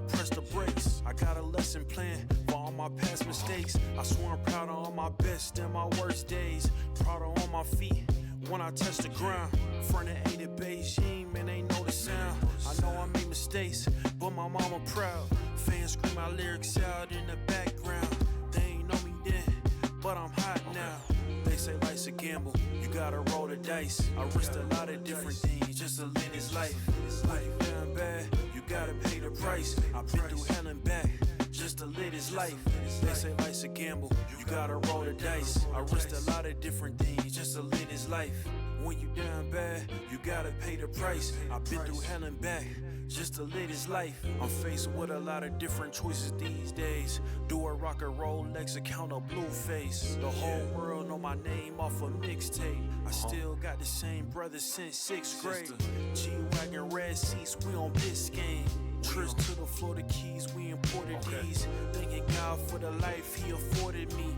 press the brakes. I got a lesson plan for all my past mistakes. I swear I'm proud of all my best and my worst days. Proud of all my feet when I touch the ground. Front of 8 at Beijing, man, they know the sound. I know I made mistakes, but my mama proud. Fans scream my lyrics out in the background. They ain't know me then, but I'm hot now. They say life's a gamble, you gotta roll the dice. I risked a lot of different things just to live this life. Life down bad, you gotta pay the price. I've been through hell and back just to live this life. They say life's a gamble, you gotta roll the dice. I risked a lot of different things just to live this life. When you down bad, you gotta pay the price. I've been through hell and back just to live this life. I'm faced with a lot of different choices these days. Do a rock and Rolex account a blue face. The whole world know my name off a mixtape. I still got the same brother since 6th grade. G-Wagon, red seats, we on Biscayne. Trips to the Florida Keys, we imported these. Thanking God for the life he afforded me.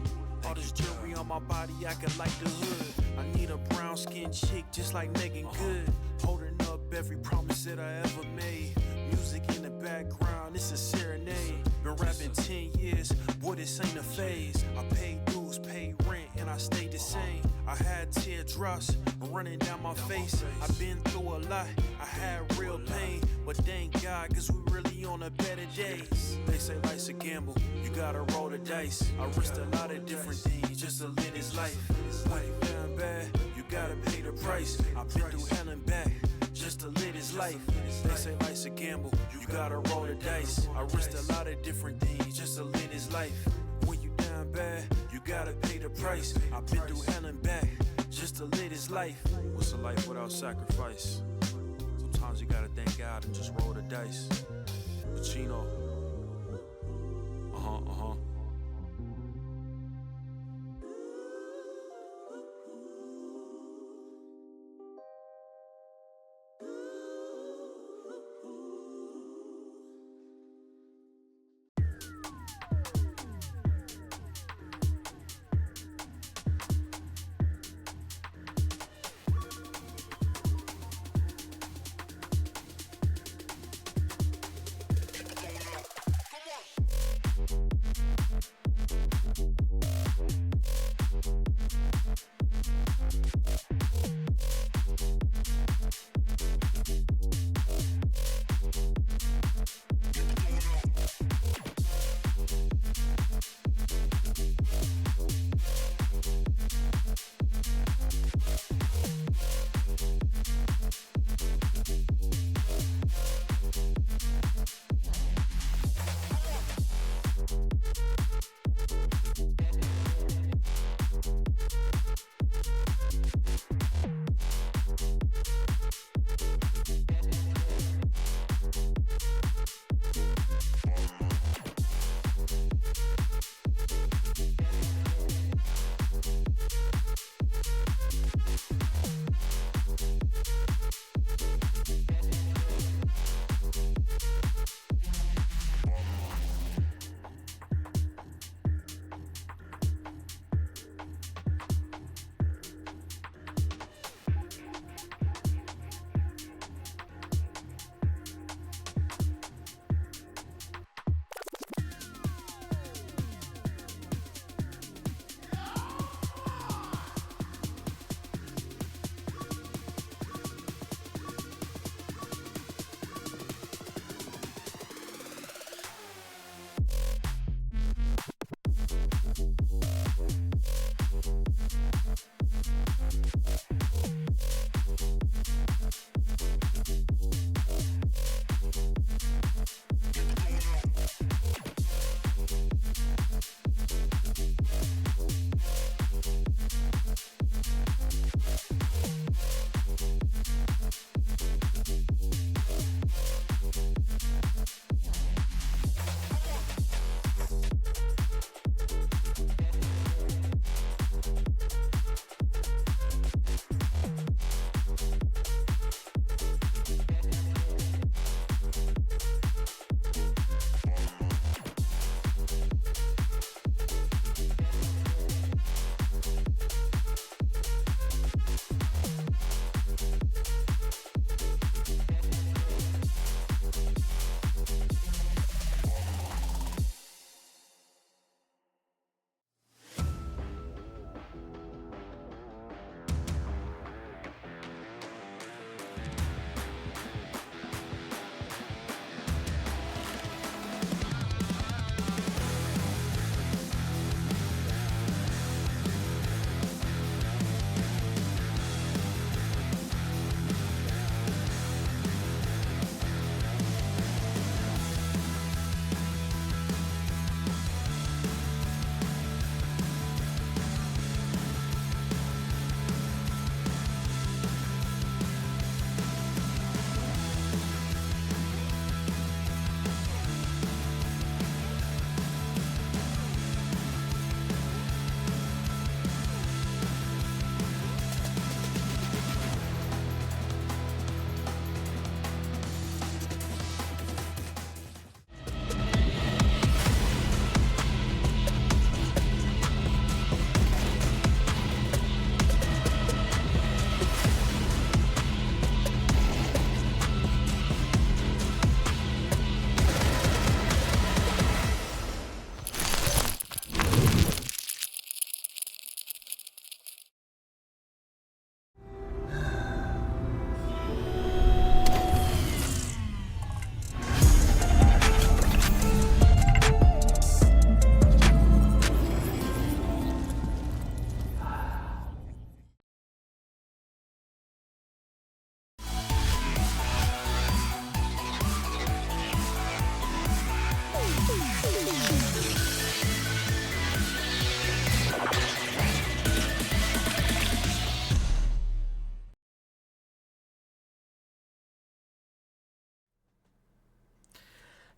All this jewelry on my body, I could like the hood. I need a brown skinned chick just like Megan Good. Holding up every promise that I ever made. Music in the background, it's a serenade. Been rapping 10 years, boy this ain't a phase. I paid dues, paid rent, and I stayed the same. I had teardrops running down my face. I've been through a lot, I had real pain. But thank God, cause we really on a better days. They say life's a gamble, you gotta roll the dice. I risked a lot of different things just to live this life. Life down bad, you gotta pay the price. I've been through hell and back just to live this life. They say life's a gamble, you gotta roll the dice. I risked a lot of different things just to live this life. When you down bad, you gotta pay the price. I've been through hell and back just to live this life. What's a life without sacrifice? Sometimes you gotta thank God and just roll the dice. Pacino.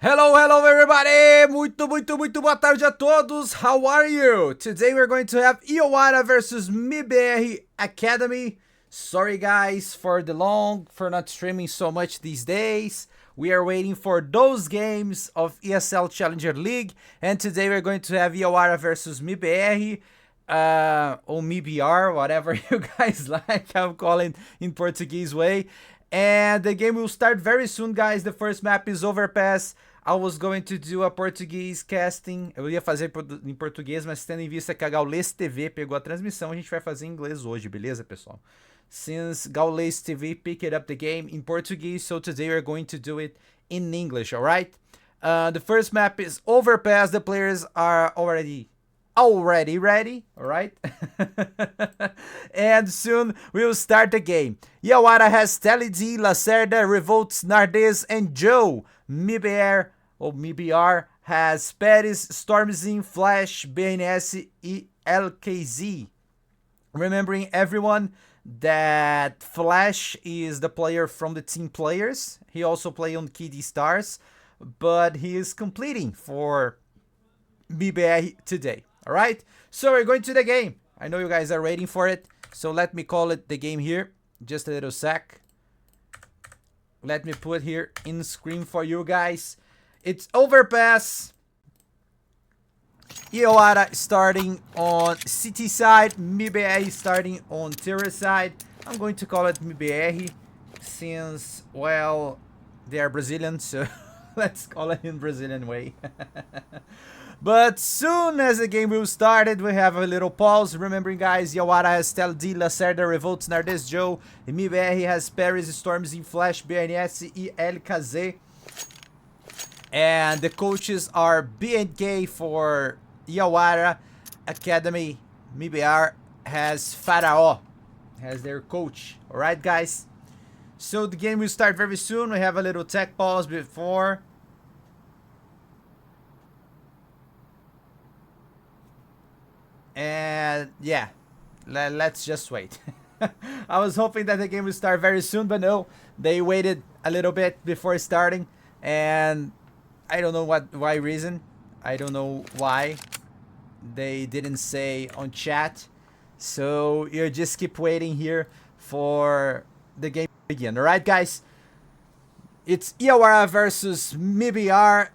Hello, hello everybody! Muito boa tarde a todos! How are you? Today we're going to have YAWARA versus MIBR Academy. Sorry guys for not streaming so much these days. We are waiting for those games of ESL Challenger League. And today we're going to have YAWARA versus MIBR. Or MIBR, whatever you guys like. I'm calling in Portuguese way. And the game will start very soon, guys. The first map is Overpass. I was going to do a Portuguese casting. Eu ia fazer em português, mas tendo em vista que a Gaules TV pegou a transmissão, a gente vai fazer em inglês hoje, beleza, pessoal? Since Gaules TV picked up the game in Portuguese, so today we're going to do it in English, alright? The first map is Overpass. The players are already ready, alright? And soon we'll start the game. YAWARA has Teledi, Lacerda, Revolts, Nardes, and Joe. MIBR has Paris, Stormzy, Flash, BNS, e LKZ. Remembering everyone that Flash is the player from the team players. He also plays on KD Stars, but he is completing for MIBR today. Alright, so we're going to the game. I know you guys are waiting for it, so let me call it the game here. Just a little sec. Let me put here in screen for you guys. It's Overpass. YAWARA starting on city side, MIBR starting on terrace side. I'm going to call it MIBR since, well, they are Brazilian, so let's call it in Brazilian way. But soon as the game will start, we have a little pause. Remembering, guys, YAWARA has Teledi, Lacerda, Revolts, Nardes, Joe. MIBR has Paris, Stormzy, Flash, BNS, e LKZ. And the coaches are ENG for YAWARA Academy. MIBR has Faraó as their coach. Alright, guys? So the game will start very soon. We have a little tech pause before. And yeah, let's just wait. I was hoping that the game would start very soon, but no, they waited a little bit before starting, and I don't know why reason. I don't know why they didn't say on chat. So you just keep waiting here for the game to begin. All right, guys. It's YAWARA versus MIBR.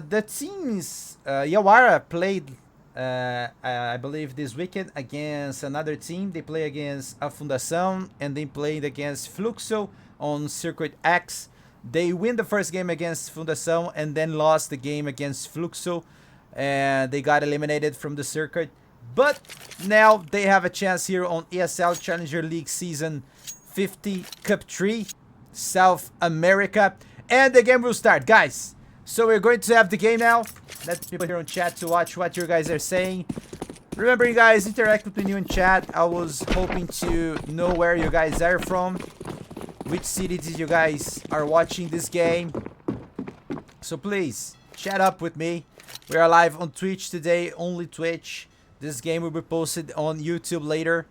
The teams YAWARA played. I believe this weekend against another team. They play against a Fundação and they played against Fluxo on Circuit X. They win the first game against Fundação and then lost the game against Fluxo, and they got eliminated from the circuit. But now they have a chance here on ESL Challenger League Season 50 Cup 3 South America, and the game will start, guys. So we're going to have the game now. Let people here on chat to watch what you guys are saying. Remember, you guys, interact with me in chat. I was hoping to know where you guys are from, which cities you guys are watching this game. So please, chat up with me. We are live on Twitch today, only Twitch. This game will be posted on YouTube later.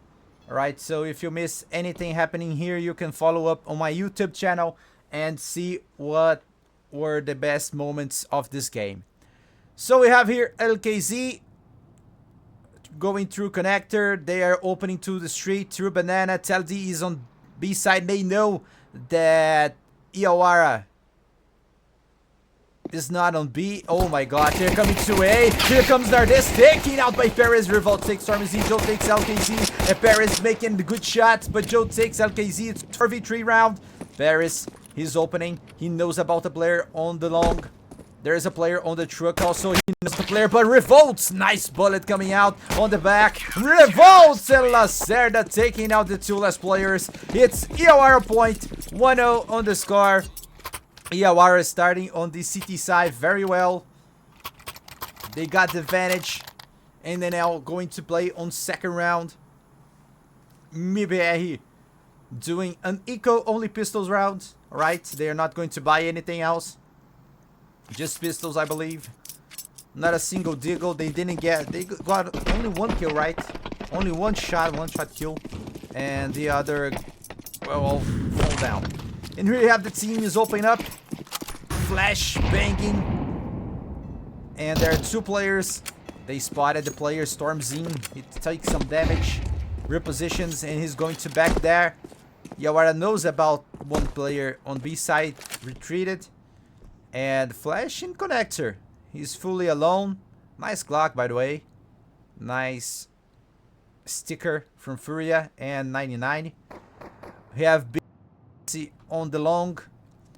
Alright, so if you miss anything happening here, you can follow up on my YouTube channel and see what were the best moments of this game. So we have here LKZ going through connector. They are opening to the street through banana. Teledi is on B side. They know that YAWARA is not on B. Oh my god, they're coming to A. Here comes Nardes, taking out by Paris. Revolt takes Stormzy, Joe takes LKZ. And Paris making the good shots, but Joe takes LKZ. It's 4v3 round. Paris, he's opening. He knows about the player on the long. There is a player on the truck also. He knows the player, but Revolts. Nice bullet coming out on the back. Revolts and Lacerda taking out the two last players. It's YAWARA point. 1-0 on the score. YAWARA starting on the city side very well. They got the advantage. And then now going to play on second round. MIBR doing an eco only pistols round. Alright, they are not going to buy anything else. Just pistols, I believe. Not a single deagle. They didn't get. They got only one kill, right? Only one shot kill. And the other, well, fall down. And here you have the team is opening up. Flash banging. And there are 2 players. They spotted the player, Stormzine. He takes some damage, repositions, and he's going to back there. YAWARA knows about 1 player on B side, retreated. And Flash in connector. He's fully alone. Nice Glock, by the way. Nice sticker from Furia and 99. We have B on the long.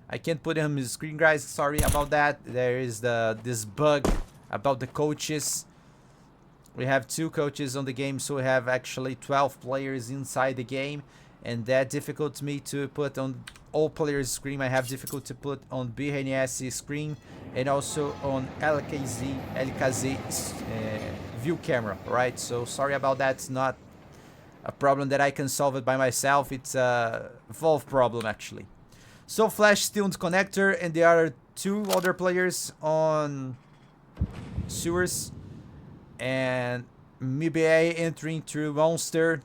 I can't put him in the screen, guys. Sorry about that. There is this bug about the coaches. We have 2 coaches on the game, so we have actually 12 players inside the game, and that difficult me to put on all players' screen. I have difficulty to put on BNS screen and also on LKZ view camera, right? So sorry about that. It's not a problem that I can solve it by myself. It's a Valve problem actually. So Flash still on the connector, and there are 2 other players on sewers, and MIBR entering through Monster.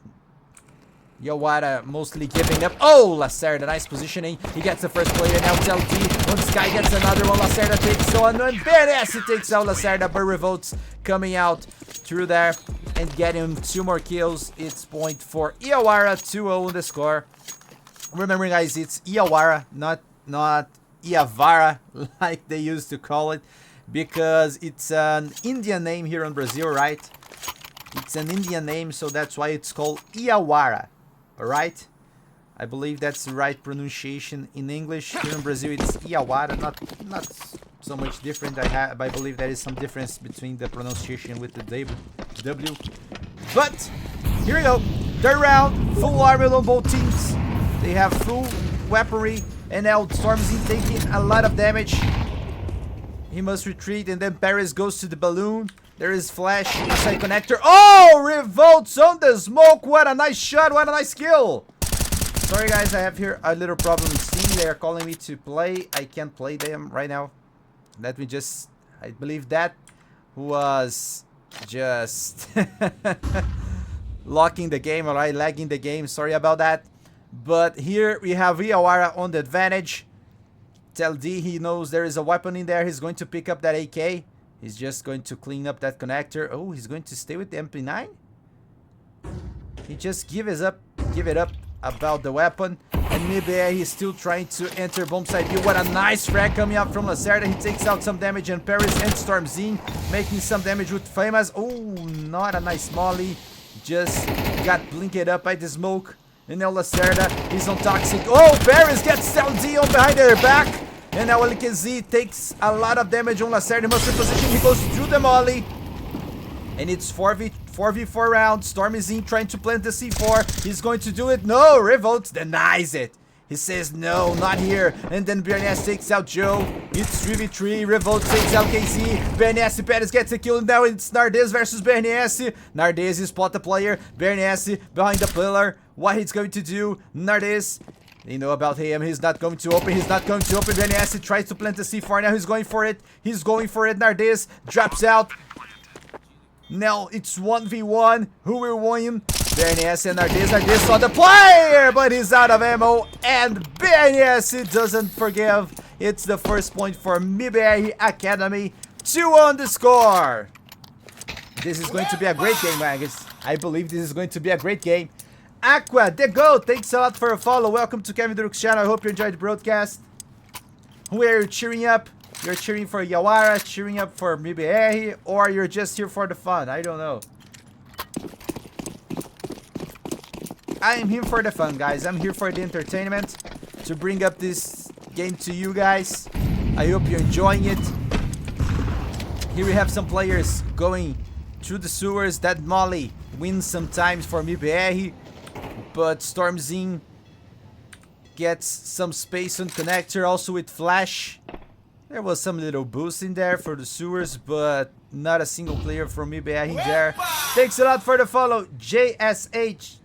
YAWARA mostly giving up. Oh, Lacerda, nice positioning. He gets the first player. Now it's LT. One Sky gets another one. Lacerda takes on. And BNS takes out Lacerda. But Revolt's coming out through there and getting 2 more kills. It's point for YAWARA. 2-0 on the score. Remember, guys, it's YAWARA, not YAWARA like they used to call it, because it's an Indian name here in Brazil, right? It's an Indian name, so that's why it's called YAWARA. Alright? I believe that's the right pronunciation in English. Here in Brazil it's YAWARA, not so much different. I believe there is some difference between the pronunciation with the W. But here we go. Third round, full armor on both teams. They have full weaponry, and now Stormzy taking a lot of damage. He must retreat, and then Paris goes to the balloon. There is Flash inside connector. Oh, Revolt's on the smoke. What a nice shot. What a nice kill. Sorry, guys. I have here a little problem with Steam. They are calling me to play. I can't play them right now. Let me just... I believe that was just locking the game, alright? Lagging the game. Sorry about that. But here we have YAWARA on the advantage. Tell D he knows there is a weapon in there. He's going to pick up that AK. He's just going to clean up that connector. Oh, he's going to stay with the MP9? He just give it up about the weapon. And MIBR, he's still trying to enter bomb site view. What a nice frag coming up from Lacerda. He takes out some damage, and Paris and Stormzine making some damage with Famous. Oh, not a nice molly. Just got blinked up by the smoke. And now Lacerda is on Toxic. Oh, Paris gets LD on behind their back. And now LKZ takes a lot of damage on Lacerda. He must reposition. He goes through the molly. And it's 4v4 round. Stormzy trying to plant the C4. He's going to do it. No, Revolt denies it. He says, no, not here. And then BNS takes out Joe. It's 3v3. Revolt takes out KC. BNS, Perez gets a kill. Now it's Nardes versus BNS. Nardes spot the player. BNS behind the pillar. What he's going to do. Nardes, they know about him. He's not going to open. He's not going to open. BNS tries to plant the C4. Now he's going for it. He's going for it. Nardes drops out. Now it's 1v1. Who will win? BNS and Nardes saw the player, but he's out of ammo. And BNS doesn't forgive. It's the first point for MIBR Academy. 2 on the score. This is going to be a great game, guys. I believe this is going to be a great game. Aqua, the GOAT, thanks a lot for a follow. Welcome to Kevindoruk's channel. I hope you enjoyed the broadcast. Who are you cheering up? You're cheering for YAWARA, cheering up for MIBR, or you're just here for the fun? I don't know. I am here for the fun, guys. I'm here for the entertainment, to bring up this game to you guys. I hope you're enjoying it. Here we have some players going through the sewers. That molly wins sometimes for MIBR, but Stormzy gets some space on connector, also with Flash. There was some little boost in there for the sewers, but not a single player from MIBR there. Thanks a lot for the follow, JSH.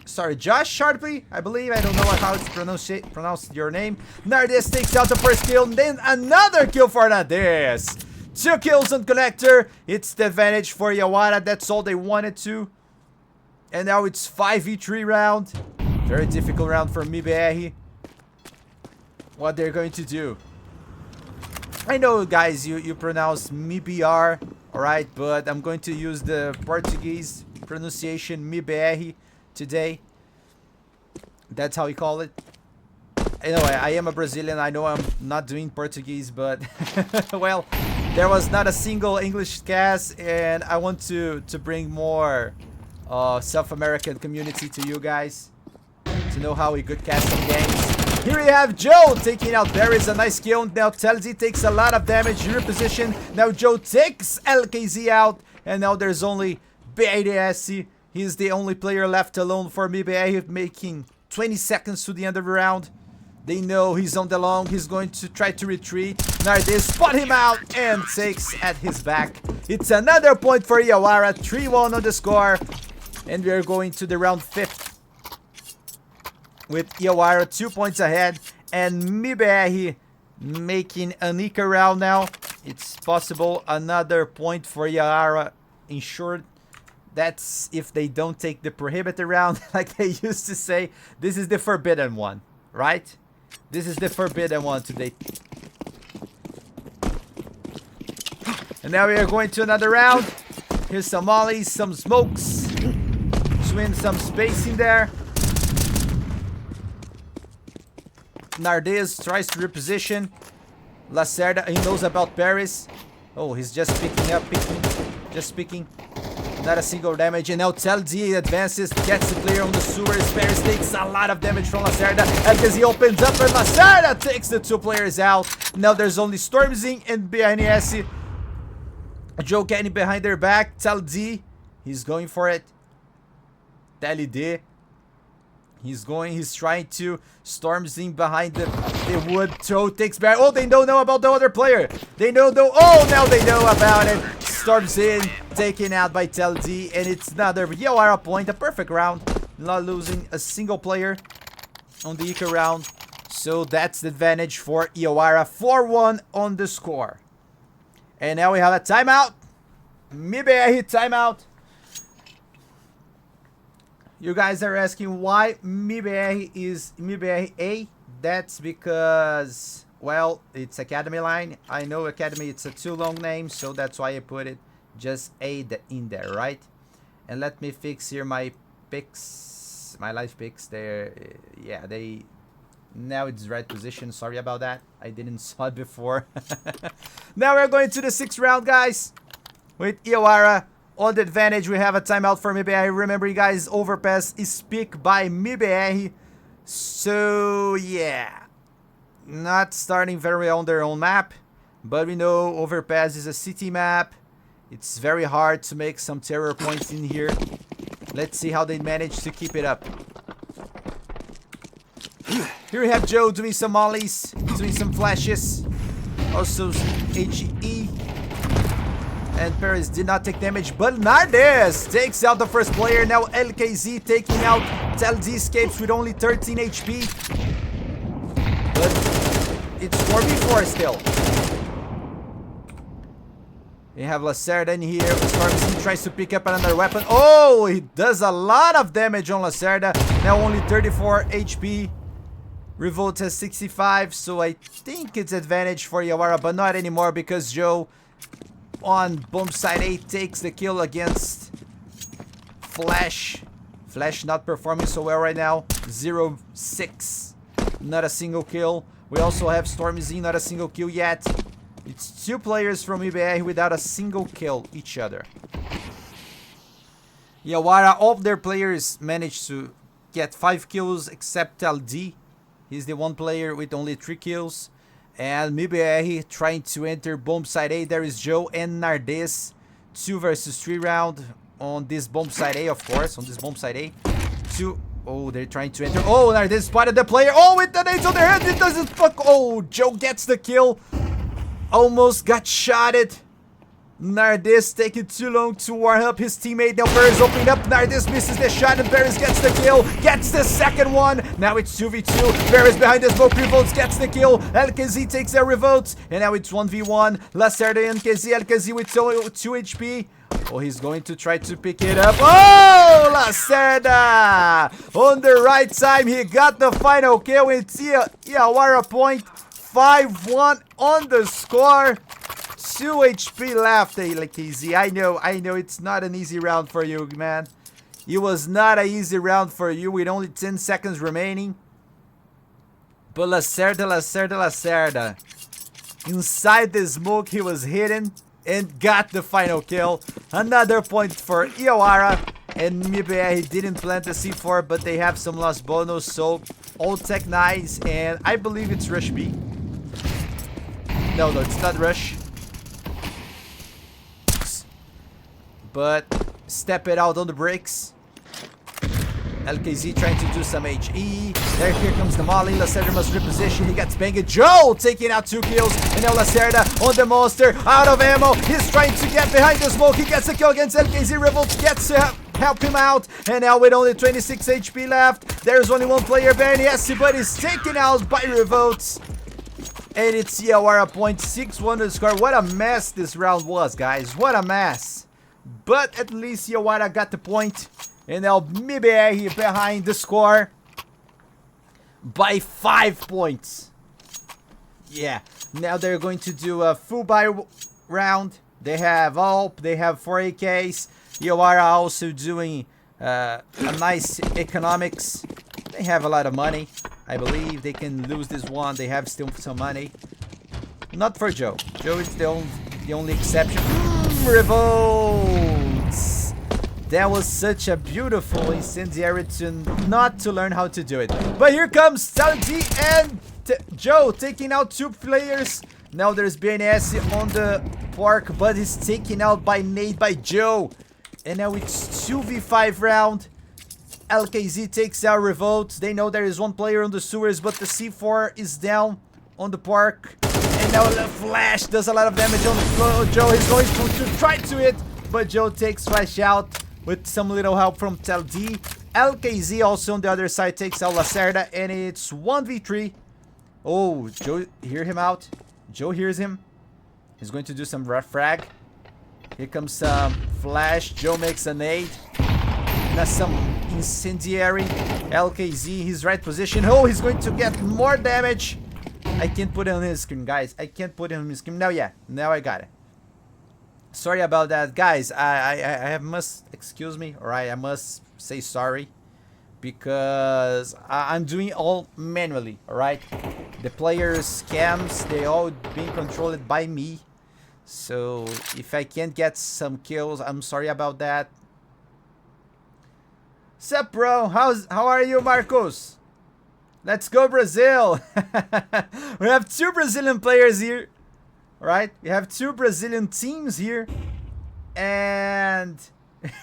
Sorry, Josh Sharply, I believe. I don't know how it's pronounced your name. Nardes takes out the first kill, and then another kill for Nardes. 2 kills on connector. It's the advantage for YAWARA. That's all they wanted to. And now it's 5v3 round. Very difficult round for MIBR. What they're going to do. I know, guys, you pronounce MIBR, alright, but I'm going to use the Portuguese pronunciation MIBR today. That's how we call it. Anyway, I am a Brazilian. I know I'm not doing Portuguese, but well, there was not a single English cast, and I want to bring more South American community to you guys to know how we could cast some games. Here we have Joe taking out Barry's a nice kill. Now Telzi takes a lot of damage. Reposition. Now Joe takes LKZ out, and now there's only BADS. He's the only player left alone for MIBR, making 20 seconds to the end of the round. They know he's on the long. He's going to try to retreat. Nardes spot him out and takes at his back. It's another point for YAWARA. 3-1 on the score. And we are going to the round 5th. With YAWARA 2 points ahead. And MIBR making a Nika round now. It's possible another point for YAWARA ensured. That's if they don't take the prohibited round like they used to say. This is the forbidden one, right? This is the forbidden one today. And now we are going to another round. Here's some mollies, some smokes. Swing some space in there. Nardes tries to reposition. Lacerda, he knows about Paris. Oh, he's just picking up, just picking. Not a single damage, and now Teldi advances, gets the player on the sewers. Paris takes a lot of damage from Lacerda, and as he opens up, and Lacerda takes the 2 players out. Now there's only Stormzy and BNS. Joe getting behind their back. Teldi, he's going for it. Telid, he's trying to. Stormzy behind the wood. Joe takes back. Oh, they don't know about the other player. They know though. Oh, now they know about it. Stormzy taken out by Teldi, and it's another YAWARA point. A perfect round. Not losing a single player on the Ika round. So that's the advantage for YAWARA. 4-1 on the score. And now we have a timeout. MIBR timeout. You guys are asking why MIBR is MIBR A. That's because, well, it's Academy line. I know Academy, it's a too long name, so that's why I put it just A in there, right? And let me fix here my picks, my live picks there. Yeah, now it's right position. Sorry about that. I didn't saw it before. Now we're going to the 6th round, guys. With YAWARA on the advantage. We have a timeout for MIBR. Remember, you guys, overpass is picked by MIBR. So, yeah. Not starting very well on their own map. But we know overpass is a city map. It's very hard to make some terror points in here. Let's see how they manage to keep it up. Here we have Joe doing some mollies, doing some flashes. Also HE. And Paris did not take damage, but Nardes takes out the first player. Now LKZ taking out Teldi, escapes with only 13 HP. But it's 4v4 still. We have Lacerda in here. Stormzy tries to pick up another weapon. Oh, he does a lot of damage on Lacerda. Now only 34 HP. Revolt has 65, so I think it's advantage for YAWARA, but not anymore because Joe on bomb side 8 takes the kill against Flash. Flash not performing so well right now. 0-6. Not a single kill. We also have Stormzy, not a single kill yet. It's 2 players from MIBR without a single kill each other. YAWARA, all of their players managed to get 5 kills except Teldi. He's the one player with only 3 kills. And MIBR trying to enter bomb side A. There is Joe and Nardes. 2 versus 3 round on this bomb side A, of course. On this bomb side A. 2. Oh, they're trying to enter. Oh, Nardes spotted the player. Oh, with the nades on their head. It doesn't fuck. Oh, Joe gets the kill. Almost got shotted. Nardes taking too long to warm up his teammate. Now Paris opening up. Nardes misses the shot and Paris gets the kill. Gets the second one. Now it's 2v2. Paris behind the smoke. Revolts gets the kill. LKZ takes their revolts. And now it's 1v1. Lacerda and LKZ with 2 HP. Oh, he's going to try to pick it up. Oh, Lacerda! On the right time, he got the final kill. It's YAWARA point. 5-1 on the score. 2 HP left, like easy. I know it's not an easy round for you, man. It was not an easy round for you with only 10 seconds remaining. But Lacerda. Inside the smoke, he was hidden and got the final kill. Another point for YAWARA. And MIBR didn't plant the C4, but they have some lost bonus. So, all tech nice. And I believe it's Rush B. No, it's not Rush. But step it out on the bricks. LKZ trying to do some HE. Here comes the molly. Lacerda must reposition. He gets banged. Joe taking out 2 kills. And now Lacerda on the monster. Out of ammo. He's trying to get behind the smoke. He gets a kill against LKZ. Revolt gets to help him out. And now with only 26 HP left, there's only one player, Yes, but he's taken out by Revolt. And it's YAWARA point 6-1 to score. What a mess this round was, guys. What a mess. But at least YAWARA got the point. And now MIBR here behind the score by 5 points. Yeah. Now they're going to do a full buy round. They have AWP. They have 4 AKs. YAWARA also doing a nice economics. They have a lot of money. I believe they can lose this one. They have still some money. Not for Joe. Joe is the only exception. Revolts. That was such a beautiful incendiary to not to learn how to do it. But here comes Saldi and Joe taking out 2 players. Now there's BNS on the park, but he's taken out by nade by Joe. And now it's 2v5 round. LKZ takes out Revolt. They know there is 1 player on the sewers, but the C4 is down on the park. And now the flash does a lot of damage on the floor. Joe is going to try to hit, but Joe takes flash out with some little help from Teldi. LKZ also on the other side takes out Lacerda, and it's 1v3. Oh, Joe hear him out. Joe hears him. He's going to do some rough frag. Here comes some flash. Joe makes a nade. That's some incendiary. LKZ, his right position. Oh, he's going to get more damage. I can't put it on his screen, guys. I can't put it on his screen. Now, yeah. Now I got it. Sorry about that, guys. I must excuse me, or I must say sorry, because I'm doing all manually. All right, the players' cams, they all being controlled by me. So if I can't get some kills, I'm sorry about that. Sup, bro? How are you, Marcos? Let's go, Brazil. We have 2 Brazilian players here. Right, we have 2 Brazilian teams here, and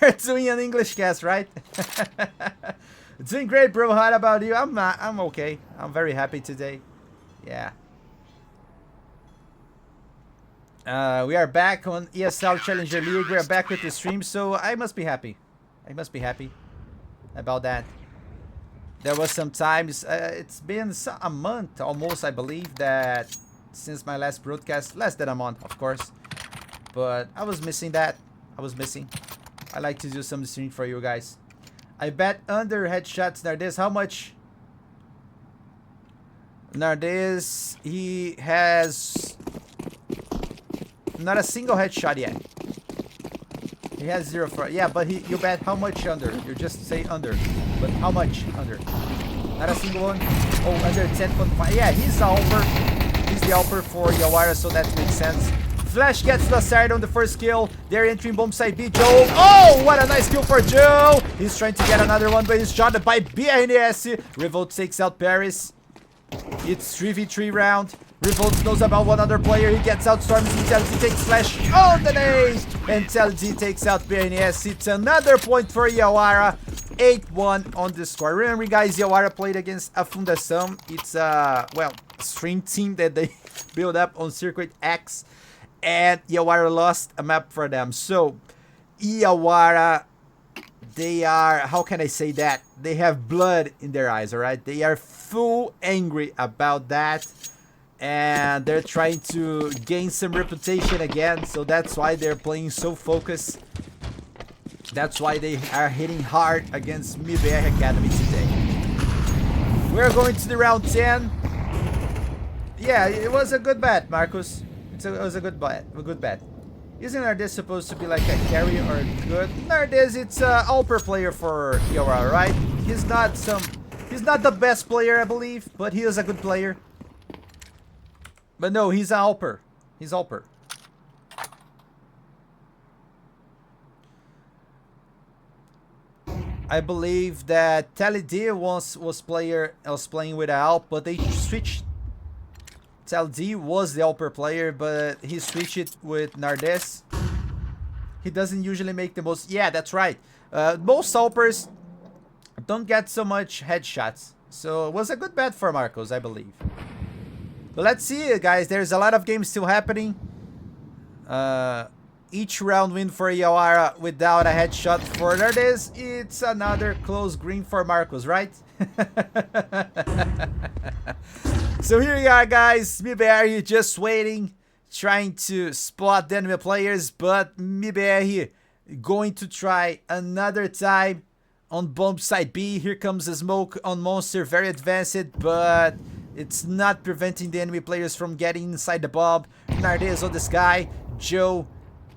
we're doing an English cast, right? Doing great, bro. How about you? I'm okay. I'm very happy today. Yeah. We are back on ESL Challenger League. We are back with the stream, so I must be happy. I must be happy about that. There was some times. It's been a month almost, I believe, that. Since my last broadcast, less than a month, of course, but I was missing that. I like to do some stream for you guys. I bet under headshots. Nardes, how much? Nardes, he has not a single headshot yet. He has 0 for, yeah, but you bet how much under? You just say under, but how much under? Not a single one. Oh, under 10.5. Yeah, he's over. He's the helper for YAWARA, so that makes sense. Flash gets Lacerda on the first kill. They're entering bomb side B. Joe. Oh, what a nice kill for Joe. He's trying to get another one, but he's shot by BNS. Revolt takes out Paris. It's 3v3 round. Revolt knows about one other player. He gets out Storm. Telzi takes Flash on the nade. And Telzi takes out BNS. It's another point for YAWARA. 8-1 on the score. Remember, guys, YAWARA played against a Fundação. It's a, well, stream team that they build up on Circuit X. And YAWARA lost a map for them. So, YAWARA, they are, how can I say that? They have blood in their eyes, alright? They are full angry about that. And they're trying to gain some reputation again. So that's why they're playing so focused. That's why they are hitting hard against MIBR Academy today. We're going to the round 10. Yeah, it was a good bet, Marcus. It was a good bet. A good bet. Isn't Nardes supposed to be like a carry or good? Nardes, it's a Alper player for YAWARA, right? He's not the best player, I believe, but he is a good player. But no, he's an Alper. He's Alper. I believe that Talid was playing with Alp, but they switched. Talid was the Alper player, but he switched it with Nardes. He doesn't usually make the most. Yeah, that's right. Most Alpers don't get so much headshots, so it was a good bet for Marcos, I believe. But let's see, guys. There's a lot of games still happening. Each round win for YAWARA without a headshot for Nardes. It's another close green for Marcos, right? So here you are, guys. MIBR just waiting, trying to spot the enemy players, but MIBR going to try another time on bomb side B. Here comes the smoke on Monster, very advanced, but it's not preventing the enemy players from getting inside the bomb. Nardes on the sky, Joe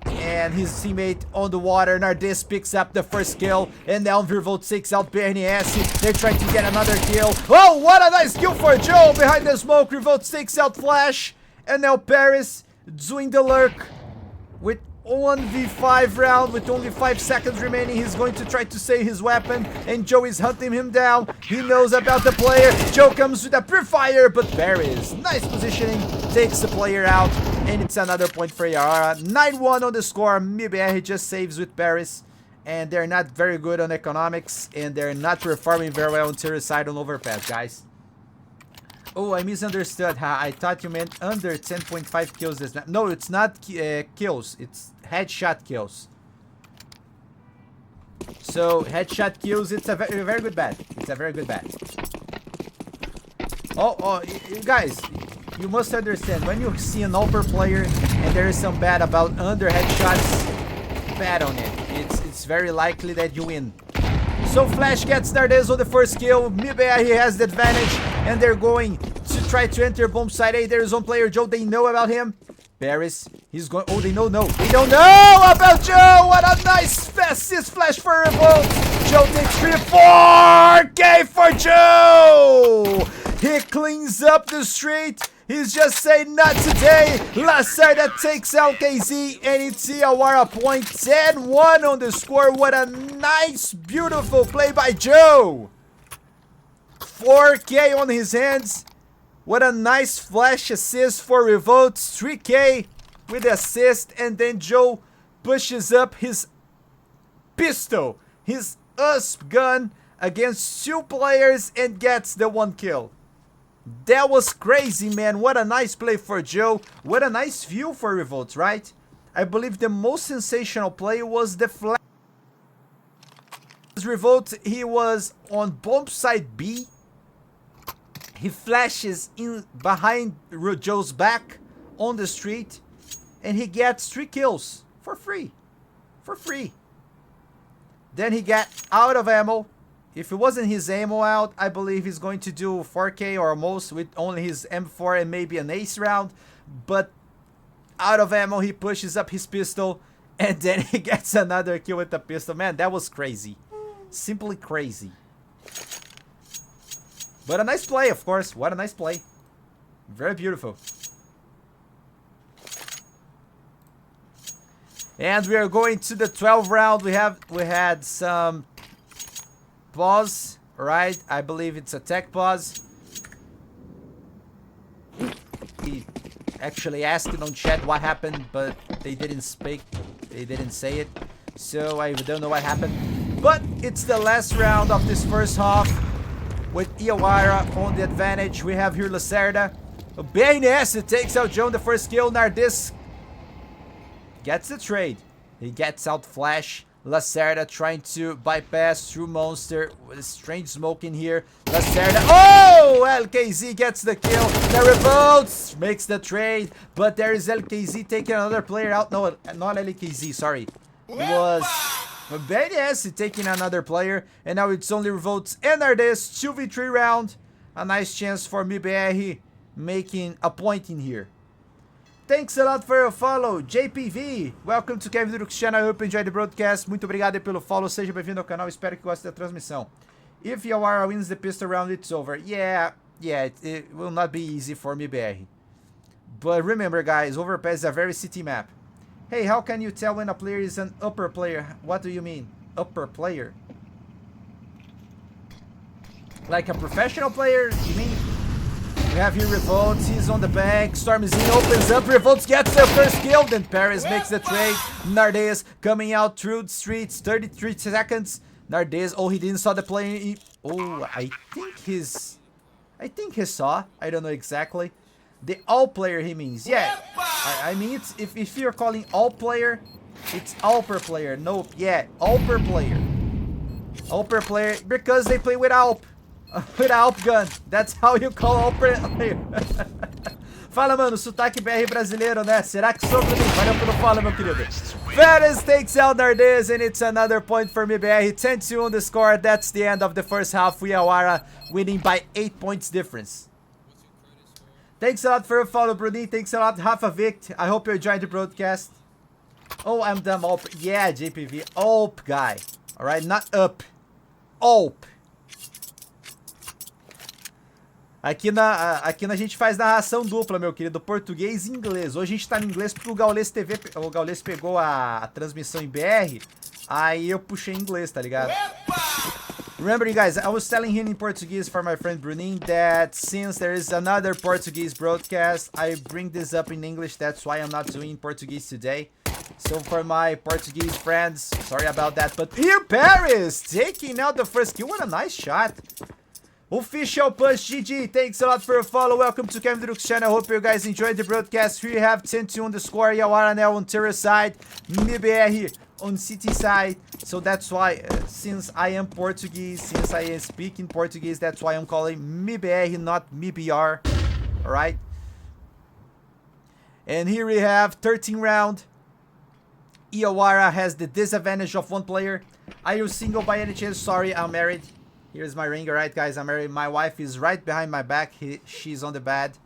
and his teammate on the water. Nardes picks up the first kill, and now Revolt takes out BNS. They're trying to get another kill. Oh, what a nice kill for Joe behind the smoke. Revolt takes out Flash, and now Paris doing the lurk with 1v5 round with only 5 seconds remaining. He's going to try to save his weapon, and Joe is hunting him down. He knows about the player. Joe comes with a pre-fire, but Paris, nice positioning, takes the player out, and it's another point for YAWARA. 9-1 on the score. MIBR just saves with Paris, and they're not very good on economics, and they're not performing very well on Terracide on overpass, guys. Oh, I misunderstood. I thought you meant under 10.5 kills. No, it's not kills. It's headshot kills. So, headshot kills, it's a very good bet. It's a very good bet. You guys, you must understand, when you see an Alper player and there is some bet about under headshots, bet on it. It's very likely that you win. So Flash gets Nardes on the first kill. MIBR, he has the advantage, and they're going to try to enter bomb side A. There is one player, Joe. They know about him. Paris, he's going. Oh, they know. No, they don't know about Joe. What a nice fastest flash for Revolt. Joe takes 4K for Joe. He cleans up the street. He's just saying, not today. Lacerda takes out KZ, and it's YAWARA point. 10-1 on the score. What a nice, beautiful play by Joe. 4K on his hands. What a nice flash assist for Revolt. 3K with the assist, and then Joe pushes up his pistol, his USP gun against 2 players and gets the 1 kill. That was crazy, man. What a nice play for Joe. What a nice view for Revolt, right? I believe the most sensational play was the flash. Revolt, he was on bomb side B. He flashes in behind Joe's back on the street, and he gets 3 kills for free. For free. Then he got out of ammo. If it wasn't his ammo out, I believe he's going to do 4K or most with only his M4 and maybe an ace round. But out of ammo, he pushes up his pistol, and then he gets another kill with the pistol. Man, that was crazy. Simply crazy. But a nice play, of course. What a nice play. Very beautiful. And we are going to the 12th round. We had some pause, right? I believe it's a tech pause. He actually asked it on chat what happened, but they didn't speak. They didn't say it. So I don't know what happened. But it's the last round of this first half with YAWARA on the advantage. We have here Lacerda. BNS takes out Joe on the first kill. Nardes gets the trade. He gets out Flash. Lacerda trying to bypass through Monster with a strange smoke in here. Lacerda. Oh! LKZ gets the kill. The Revolt makes the trade. But there is LKZ taking another player out. No, not LKZ, sorry. It was BNS taking another player. And now it's only Revolts and Nardes. 2v3 round. A nice chance for MIBR making a point in here. Thanks a lot for your follow, JPV. Welcome to Kevindoruk's channel. I hope you enjoyed the broadcast. Muito obrigado aí pelo follow. Seja bem-vindo ao canal. Espero que goste da transmissão. If YAWARA wins the pistol round, it's over. Yeah, it will not be easy for MIBR. But remember, guys, Overpass is a very city map. Hey, how can you tell when a player is an upper player? What do you mean? Upper player? Like a professional player, you mean? We have here Revolts, he's on the back, Stormzy opens up, Revolts gets the first kill, then Paris makes the trade, Nardes coming out through the streets, 33 seconds, Nardes, oh, he didn't saw the play, I think he saw, I don't know exactly, the all player he means, yeah, I mean, it's, if you're calling all player, it's all per player, nope, yeah, all per player, because they play with AWP. With a AWP gun. That's how you call AWP player. Fala, mano. Sotaque BR brasileiro, né? Será que sou pra mim? Valeu pelo follow, meu querido. Paris takes out Nardes, and it's another point for MIBR. 10-2 on the score. That's the end of the first half. YAWARA winning by 8 points difference. Thanks a lot for your follow, Bruni. Thanks a lot, Rafa Vict. I hope you enjoyed the broadcast. Oh, I'm dumb. AWP. Yeah, JPV. AWP guy. Alright, not up. AWP. Aqui na gente faz narração dupla, meu querido, português e inglês. Hoje a gente tá no inglês porque o Gaules TV, o Gaules pegou a transmissão em BR, aí eu puxei em inglês, tá ligado? Remember, you guys, I was telling him in Portuguese for my friend Brunin that since there is another Portuguese broadcast, I bring this up in English. That's why I'm not doing Portuguese today. So for my Portuguese friends, sorry about that. But here, Paris taking out the first kill. What a nice shot. Official Push GG, thanks a lot for your follow. Welcome to Kevindoruk's channel. Hope you guys enjoyed the broadcast. Here you have 10-2 on the score. YAWARA now on terror side, MIBR on city side. So that's why, since I am Portuguese, since I am speaking Portuguese, that's why I'm calling MIBR, not MIBR. Alright? And here we have 13 round. YAWARA has the disadvantage of one player. Are you single by any chance? Sorry, I'm married. Here's my ring. Alright, guys, I'm married. My wife is right behind my back. She's on the bed.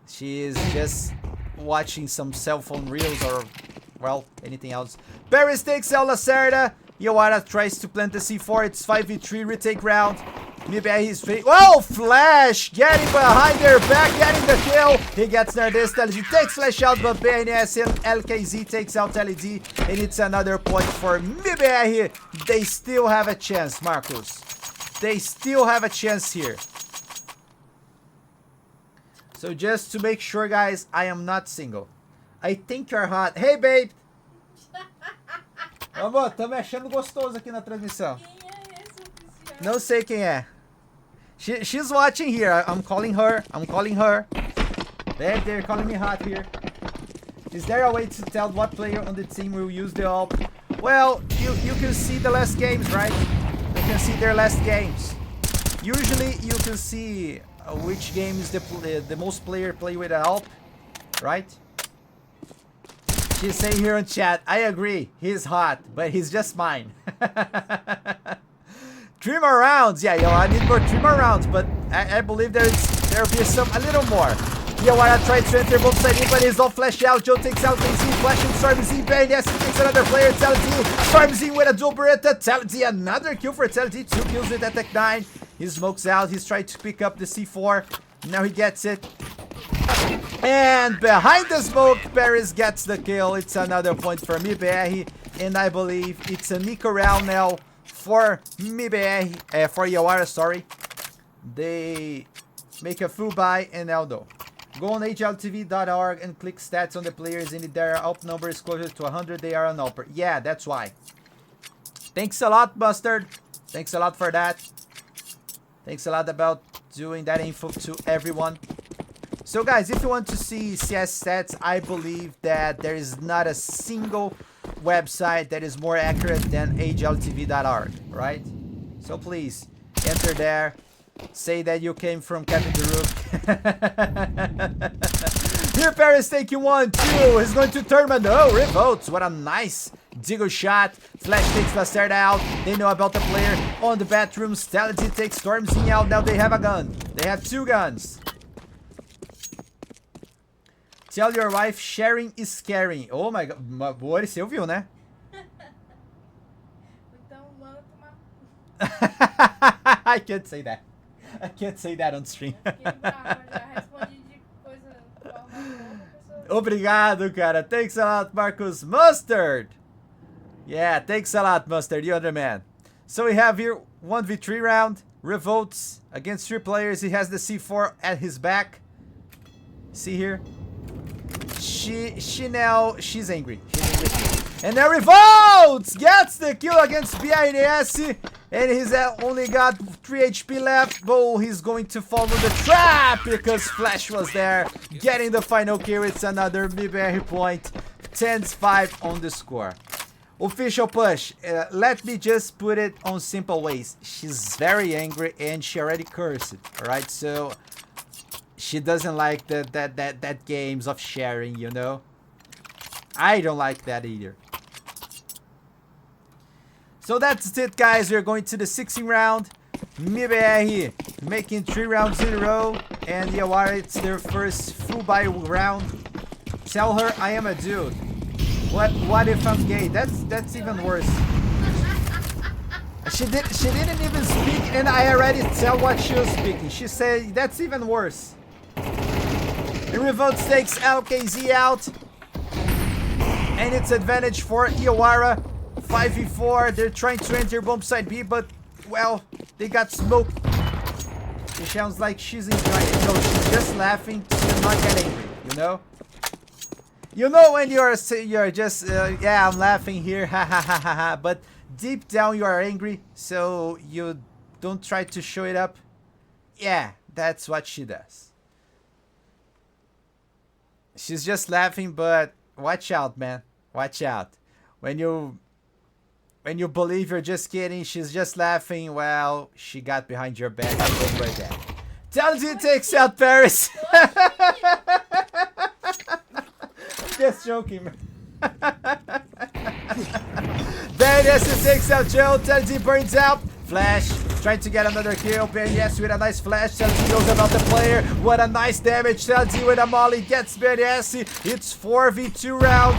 She is just watching some cell phone reels or, well, anything else. Paris takes out Lacerda. YAWARA tries to plant the C4. It's 5v3 retake round. MIBR is straight. Oh, Flash! Getting behind their back, getting the kill. He gets Nardes. LG takes Flash out, but BNS and LKZ takes out LED. And it's another point for MIBR. They still have a chance, Marcos. They still have a chance here. So just to make sure, guys, I am not single. I think you're hot. Hey, babe! Amor, tá me achando gostoso aqui na transmissão. Quem é esse oficial? Não sei quem é. She's watching here. I'm calling her. I'm calling her. They're calling me hot here. Is there a way to tell what player on the team will use the AWP? Well, you can see the last games, right? You can see their last games. Usually you can see which games the most player play with an AWP, right? She's saying here on chat, I agree, he's hot, but he's just mine. 3 more rounds, yeah, yo, I need more 3 more rounds, but I believe there'll be a little more. YAWARA tried to enter both sides, but he's all flashed out. Joe takes out KZ, flashing Stormzy, BNS takes another player, Talenty. Stormzy with a dual Beretta, Talenty, another kill for Talenty, 2 kills with that Tech 9. He smokes out, he's trying to pick up the C4, now he gets it. And behind the smoke, Paris gets the kill. It's another point for MIBR, and I believe it's a Nico round now for MIBR, for YAWARA, sorry. They make a full buy and Aldo. Go on HLTV.org and click stats on the players, and if their AWP number is closer to 100, they are an AWPer. Yeah, that's why. Thanks a lot, Mustard. Thanks a lot for that. Thanks a lot about doing that info to everyone. So guys, if you want to see CS stats, I believe that there is not a single website that is more accurate than HLTV.org, right? So please, enter there. Say that you came from Kevindoruk. Here, Paris taking 1-2. He's going to turn, but no, revolts. What a nice Digo shot. Flash takes Lacerda out. They know about the player on the bathroom. Stality takes Stormzy out. Now they have a gun. They have 2 guns. Tell your wife sharing is caring. Oh my god. Boa, você ouviu, né? Então, manda tomar. I can't say that. I can't say that on stream. Fiquei brava, já respondi de coisa forma boa, pessoa. Obrigado, cara. Thanks a lot, Marcus Mustard. Yeah, thanks a lot, Mustard. You other man. So we have here 1v3 round. Revolts against 3 players. He has the C4 at his back. See here? She's angry. And now Revolts gets the kill against BIDS. And he's only got 3 HP left. Oh, he's going to fall in the trap because Flash was there. Getting the final kill. It's another MIBR point. 10-5 on the score. Official push. Let me just put it on simple ways. She's very angry and she already cursed. Alright, so she doesn't like that games of sharing, you know. I don't like that either. So that's it, guys. We're going to the 16th round. MIBR making 3 rounds in a row. And YAWARA, it's their first full buy round. Tell her I am a dude. What if I'm gay? That's even worse. She didn't even speak and I already tell what she was speaking. She said that's even worse. The Revolt takes LKZ out. And it's advantage for YAWARA. 5v4. They're trying to enter bomb side B, but well, they got smoked. It sounds like she's enjoying it. No, she's just laughing to not get angry, you know? You know when you're just, yeah, I'm laughing here, ha ha ha ha ha, but deep down you are angry, so you don't try to show it up. Yeah, that's what she does. She's just laughing, but watch out, man. Watch out. When you believe you're just kidding, she's just laughing, well, she got behind your back and goes right there. Talented takes out Paris. Just joking, man. BNS takes out Joe. Talented burns out. Flash trying to get another kill. BNS with a nice flash. Talented knows about the player. What a nice damage. Talented with a molly gets BNS. It's 4v2 round.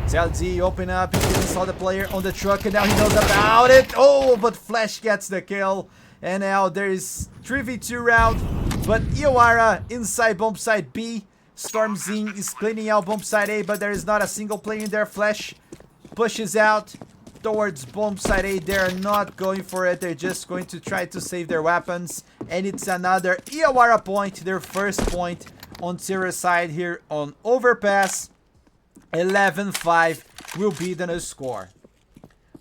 Talented open up. He didn't saw the player on the truck and now he knows about it. Oh, but Flash gets the kill. And now there is 3v2 round. But YAWARA inside bomb side B. Stormzy is cleaning out bomb side A, but there is not a single player in there. Flash pushes out towards bomb side A. They're not going for it. They're just going to try to save their weapons. And it's another YAWARA point, their first point on Zero side here on Overpass. 11-5 will be the new score.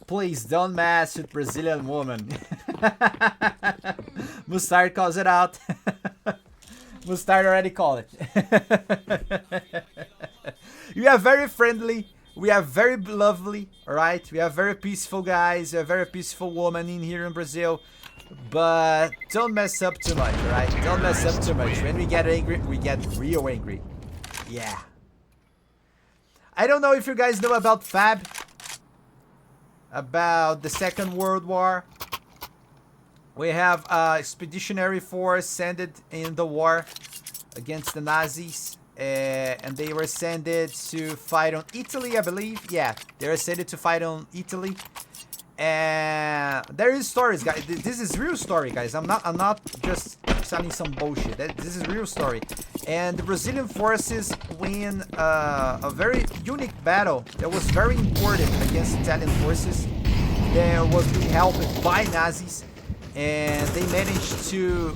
Please don't mess with Brazilian woman. Mustard calls it out. Mustard already called it. We are very friendly. We are very lovely. Alright? We are very peaceful guys. We are very peaceful women in here in Brazil. But don't mess up too much, alright? Don't mess up too much. When we get angry, we get real angry. Yeah. I don't know if you guys know about FAB. About the Second World War. We have expeditionary force sent in the war against the Nazis. And they were sent to fight on Italy, I believe. Yeah, they were sent to fight on Italy. And there is stories, guys. This is real story, guys. I'm not just telling some bullshit. This is real story. And the Brazilian forces win a very unique battle that was very important against Italian forces. That was being helped by Nazis. And they managed to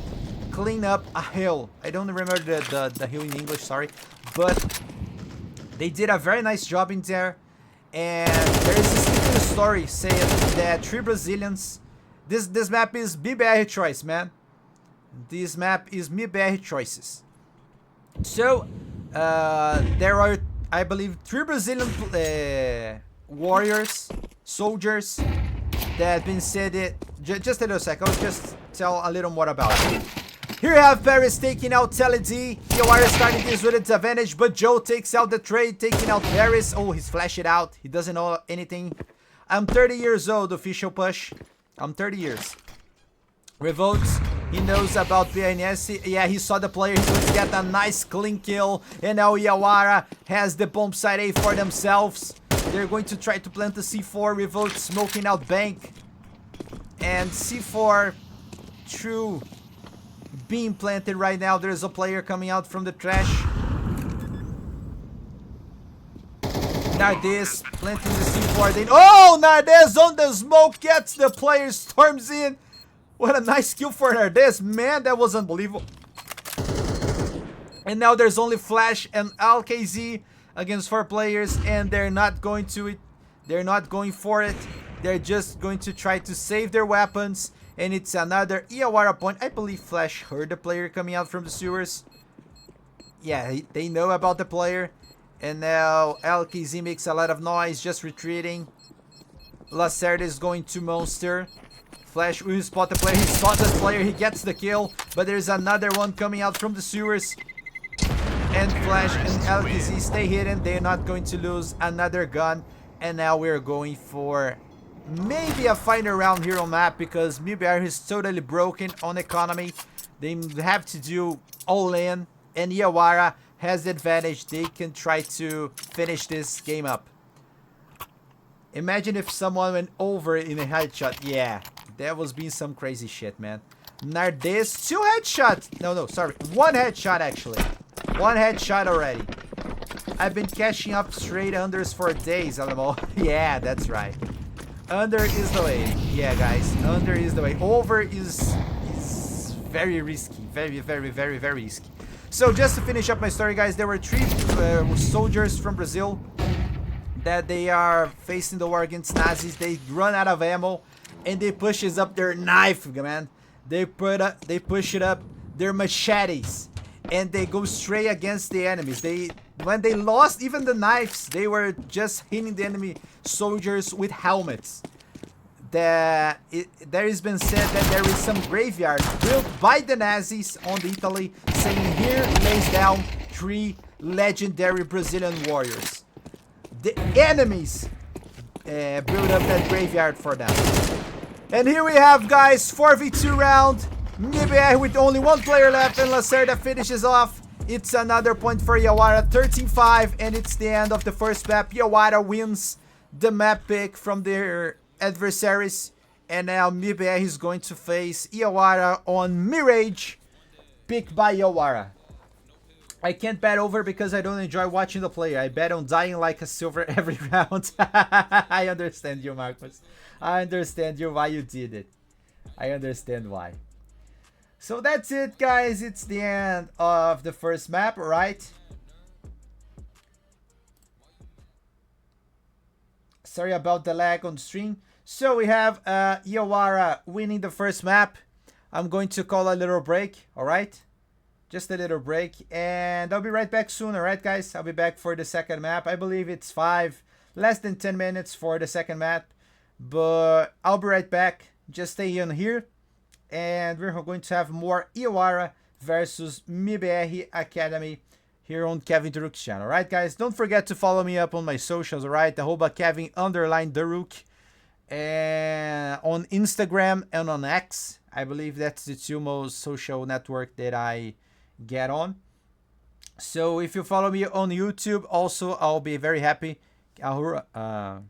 clean up a hill. I don't remember the hill in English, sorry. But they did a very nice job in there. And there is this little story saying that 3 Brazilians... This map is MIBR choice, man. This map is MIBR choices. So, there are, I believe, 3 Brazilian warriors, soldiers, that have been said... Just a little sec, I'll just tell a little more about it. Here you have Paris taking out Teledi. YAWARA starting this with its advantage, but Joe takes out the trade, taking out Paris. Oh, he's flashed it out. He doesn't know anything. I'm 30 years old, official push. I'm 30 years. Revolts He knows about PNS. Yeah, he saw the player. He's going to get a nice clean kill. And now YAWARA has the bomb site A for themselves. They're going to try to plant the C4. Revolt smoking out bank. And C4 true being planted right now. There's a player coming out from the trash. Nardes planting the C4. Then, oh, Nardes on the smoke gets the player, storms in. What a nice kill for Nardes. Man, that was unbelievable. And now there's only Flash and LKZ against 4 players, and they're not going to it. They're not going for it. They're just going to try to save their weapons. And it's another YAWARA point. I believe Flash heard the player coming out from the sewers. Yeah, they know about the player. And now LKZ makes a lot of noise, just retreating. Lacerda is going to Monster. Flash will spot the player. He spots the player. He gets the kill. But there's another one coming out from the sewers. And Flash and LKZ stay hidden. They're not going to lose another gun. And now we're going for maybe a final round here on map, because MIBR is totally broken on economy. They have to do all in, and YAWARA has the advantage. They can try to finish this game up. Imagine if someone went over in a headshot. Yeah, that was being some crazy shit, man. Nardes, 2 headshots. No, sorry, 1 headshot actually. 1 headshot already. I've been catching up straight unders for days, Alamo. Yeah, that's right. Under is the way. Yeah, guys. Under is the way. Over is very risky. Very, very, very, very risky. So, just to finish up my story, guys, there were 3 soldiers from Brazil that they are facing the war against Nazis. They run out of ammo, and they pushes up their knife, man. They push it up their machetes, and they go straight against the enemies. When they lost even the knives, they were just hitting the enemy soldiers with helmets. There has been said that there is some graveyard built by the Nazis on Italy, saying here lays down 3 legendary Brazilian warriors. The enemies built up that graveyard for them. And here we have, guys, 4v2 round. MIBR with only 1 player left, and Lacerda finishes off. It's another point for YAWARA, 13-5, and it's the end of the first map. YAWARA wins the map pick from their adversaries, and now MIBR is going to face YAWARA on Mirage, picked by YAWARA. I can't bet over because I don't enjoy watching the player. I bet on dying like a silver every round. I understand you, Marcos. I understand you why you did it. I understand why. So that's it, guys. It's the end of the first map, right? Sorry about the lag on stream. So we have YAWARA winning the first map. I'm going to call a little break, alright? Just a little break. And I'll be right back soon, alright, guys? I'll be back for the second map. I believe it's less than 10 minutes for the second map. But I'll be right back. Just stay in here. And we're going to have more YAWARA versus MIBR Academy here on Kevindoruk's channel. Alright, guys? Don't forget to follow me up on my socials, alright? Kevin_Duruk. And on Instagram and on X. I believe that's the 2 most social network that I get on. So if you follow me on YouTube, also I'll be very happy. Alright,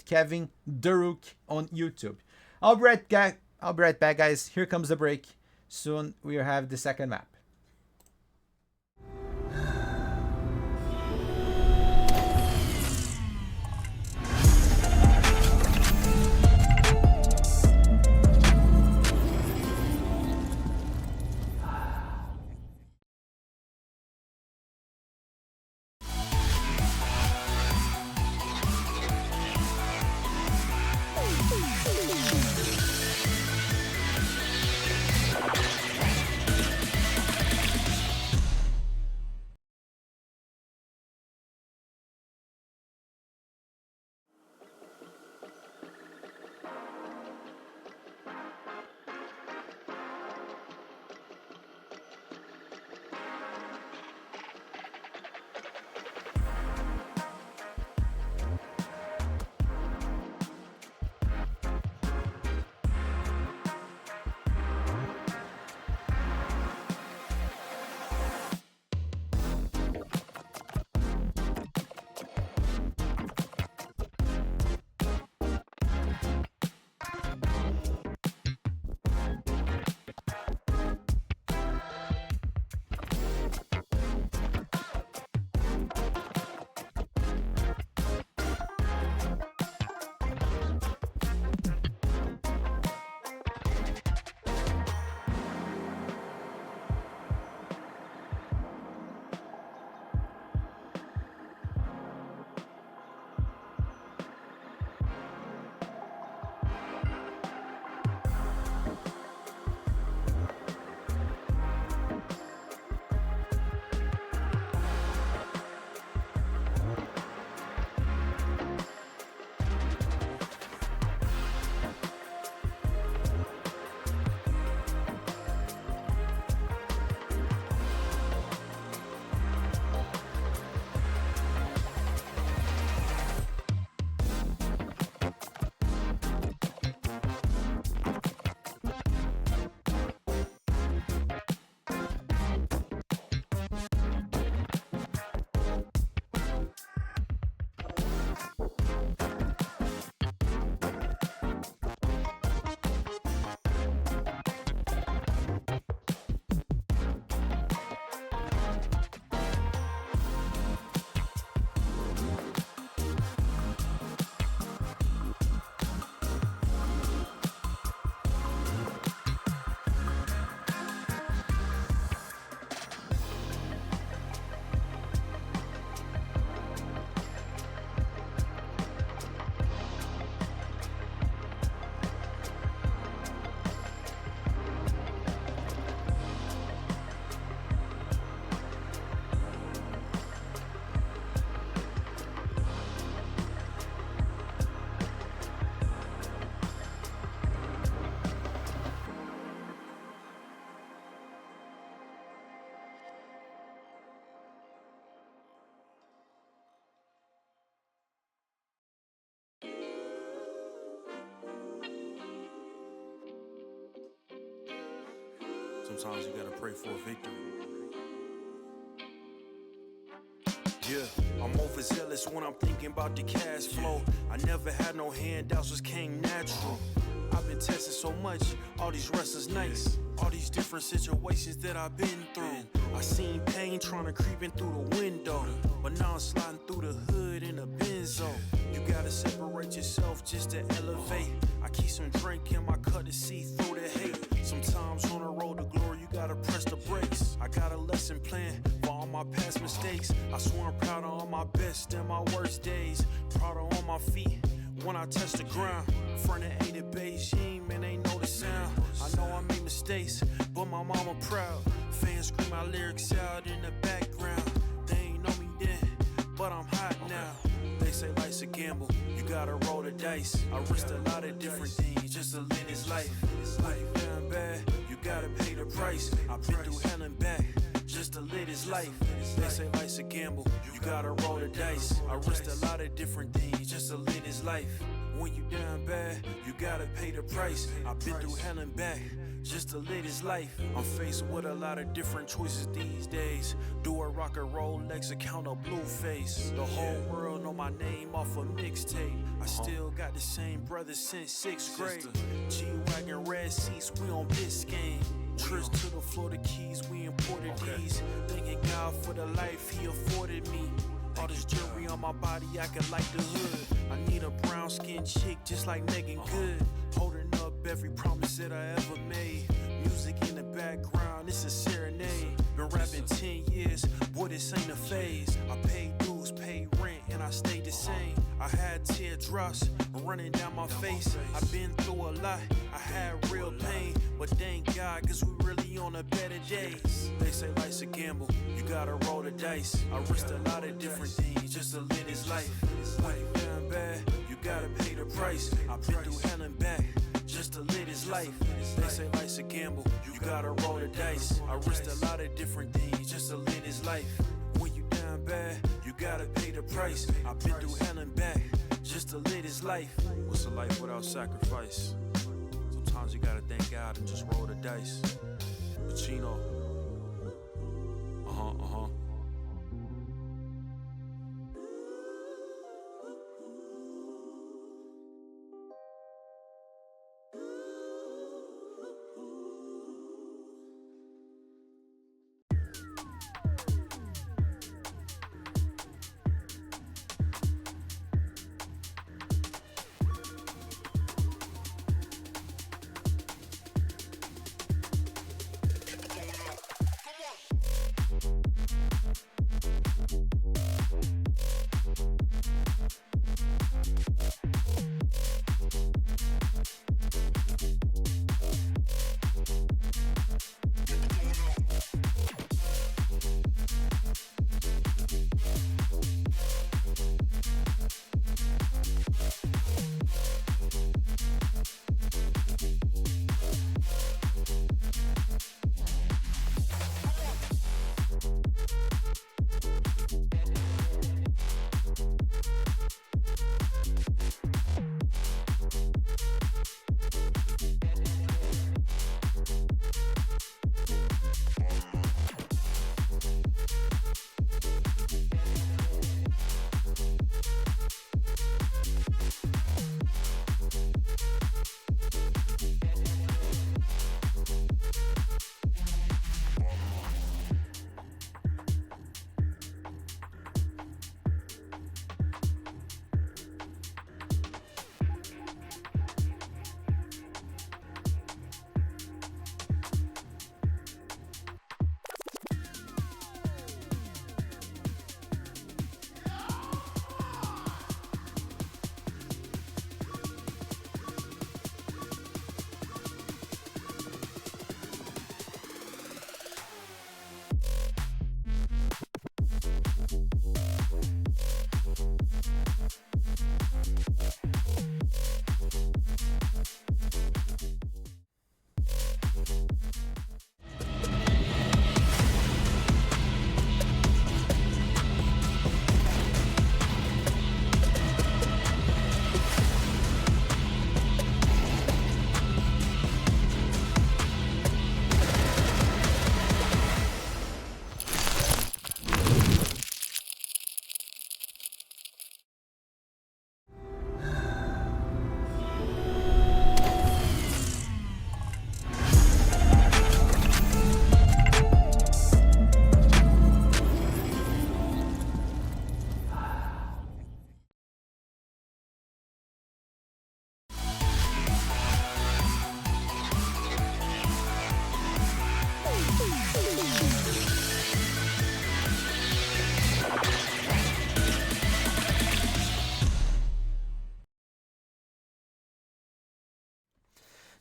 Kevindoruk on YouTube. I'll be right back, guys. Here comes the break. Soon we'll have the second map. Sometimes you gotta pray for a victory. Yeah, I'm overzealous when I'm thinking about the cash flow. I never had no handouts, just came natural. I've been tested so much, all these restless nights, all these different situations that I've been through. I seen pain trying to creep in through the window, but now I'm sliding through the hood in a benzo. You gotta separate yourself just to elevate. I keep some drink in my cup to see through the hate. Sometimes on the road to glory, you gotta press the brakes. I got a lesson plan for all my past mistakes. I swear I'm proud of all my best and my worst days. Proud of on my feet when I touch the ground. Front of A to Beijing, man, they know the sound. I know I made mistakes, but my mama proud. Fans scream my lyrics out in the background. They ain't know me then, but I'm hot now. They say life's a gamble, you gotta roll the dice. I risked a lot of different things just to live this life. Life down bad, you gotta pay the price. I've been through hell and back just to live this life. They say life's a gamble, you gotta roll the dice. I risked a lot of different things just to live this life. When you down bad, you gotta pay the price. I've been through hell and back just to live this life. I'm faced with a lot of different choices these days. Do a rock and roll Lex account of Blueface. The whole world know my name off a mixtape. I still got the same brothers since 6th grade. G-Wagon red seats, we on Biscayne. Trips to the Florida Keys, we imported these. Thanking God for the life he afforded me. All this jewelry on my body, I can light the hood. I need a brown skinned chick just like Megan Good. Holding up every promise that I ever made. Music in the background, it's a serenade. Been rapping 10 years, boy, this ain't a phase. I paid dues, paid rent, and I stayed the same. I had teardrops running down my face. I've been through a lot, I had real pain. But thank God, cause we really on a better days. They say life's a gamble, you gotta roll the dice. I risked a lot of different things just to live this life. When you down bad, you gotta pay the price. I've been through hell and back just to live this life. They say life's a gamble, you gotta roll the dice. I risked a lot of different things just to live this life. When you down bad, you gotta pay the price. I've been through hell and back just to live this life. What's a life without sacrifice? Sometimes you gotta thank God and just roll the dice. Pacino.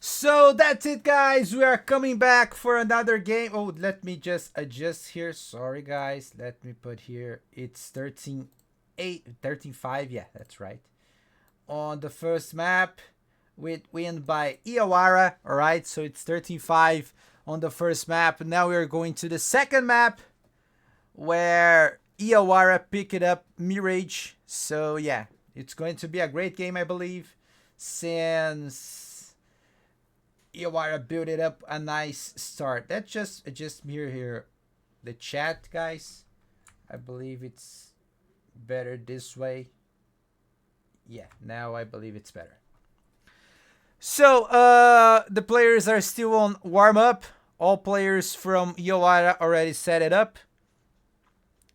So that's it, guys. We are coming back for another game. Oh, let me just adjust here. Sorry, guys. Let me put here. It's 13-8, 13-5. Yeah, that's right. On the first map, with win by YAWARA. All right, so it's 13-5 on the first map. Now we are going to the second map, where YAWARA picked up Mirage. So yeah, it's going to be a great game, I believe, since YAWARA built it up a nice start. Let's just adjust here the chat, guys. I believe it's better this way. Yeah, now I believe it's better. So the players are still on warm up. All players from YAWARA already set it up.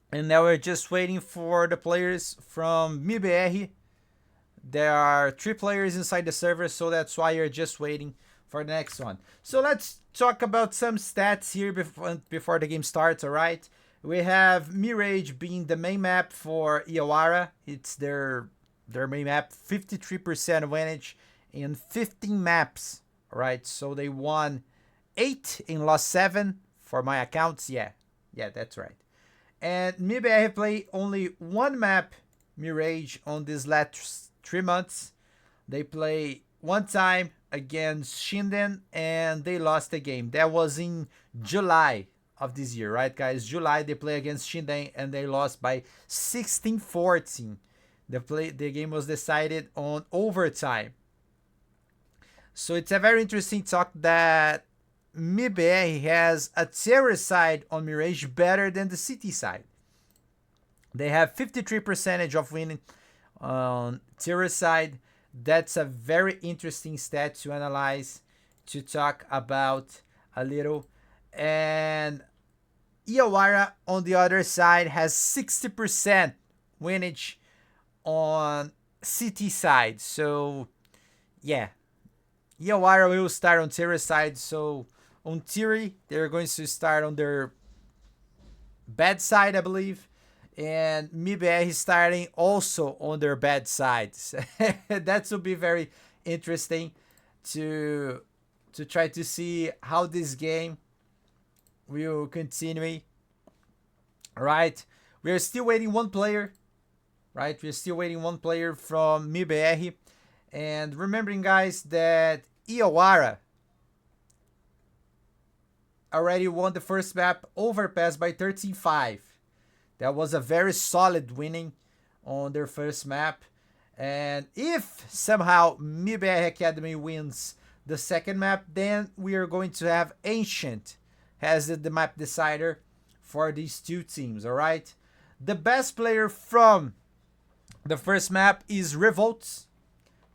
And now we're just waiting for the players from MIBR. There are 3 players inside the server, so that's why you're just waiting for the next one. So let's talk about some stats here before the game starts, all right? We have Mirage being the main map for YAWARA. It's their main map, 53% advantage in 15 maps, all right? So they won 8 and lost 7 for my accounts. Yeah, that's right. And MIBR played only 1 map, Mirage, on these last 3 months. They play 1 time against Shinden, and they lost the game. That was in July of this year, right, guys? July, they play against Shinden, and they lost by 16-14. The game was decided on overtime. So it's a very interesting talk that MIBR has a terror side on Mirage better than the city side. They have 53% of winning on terror side. That's a very interesting stat to analyze, to talk about a little. And YAWARA, on the other side, has 60% winnage on city side. So, yeah. YAWARA will start on terror side. So, on theory, they're going to start on their bad side, I believe. And MIBR is starting also on their bad sides. That will be very interesting to try to see how this game will continue. Right? We are still waiting 1 player. Right? We're still waiting 1 player from MIBR. And remembering, guys, that YAWARA already won the first map, Overpass, by 13-5. That was a very solid winning on their first map. And if somehow MIBR Academy wins the second map, then we are going to have Ancient as the map decider for these 2 teams, all right? The best player from the first map is Revolts.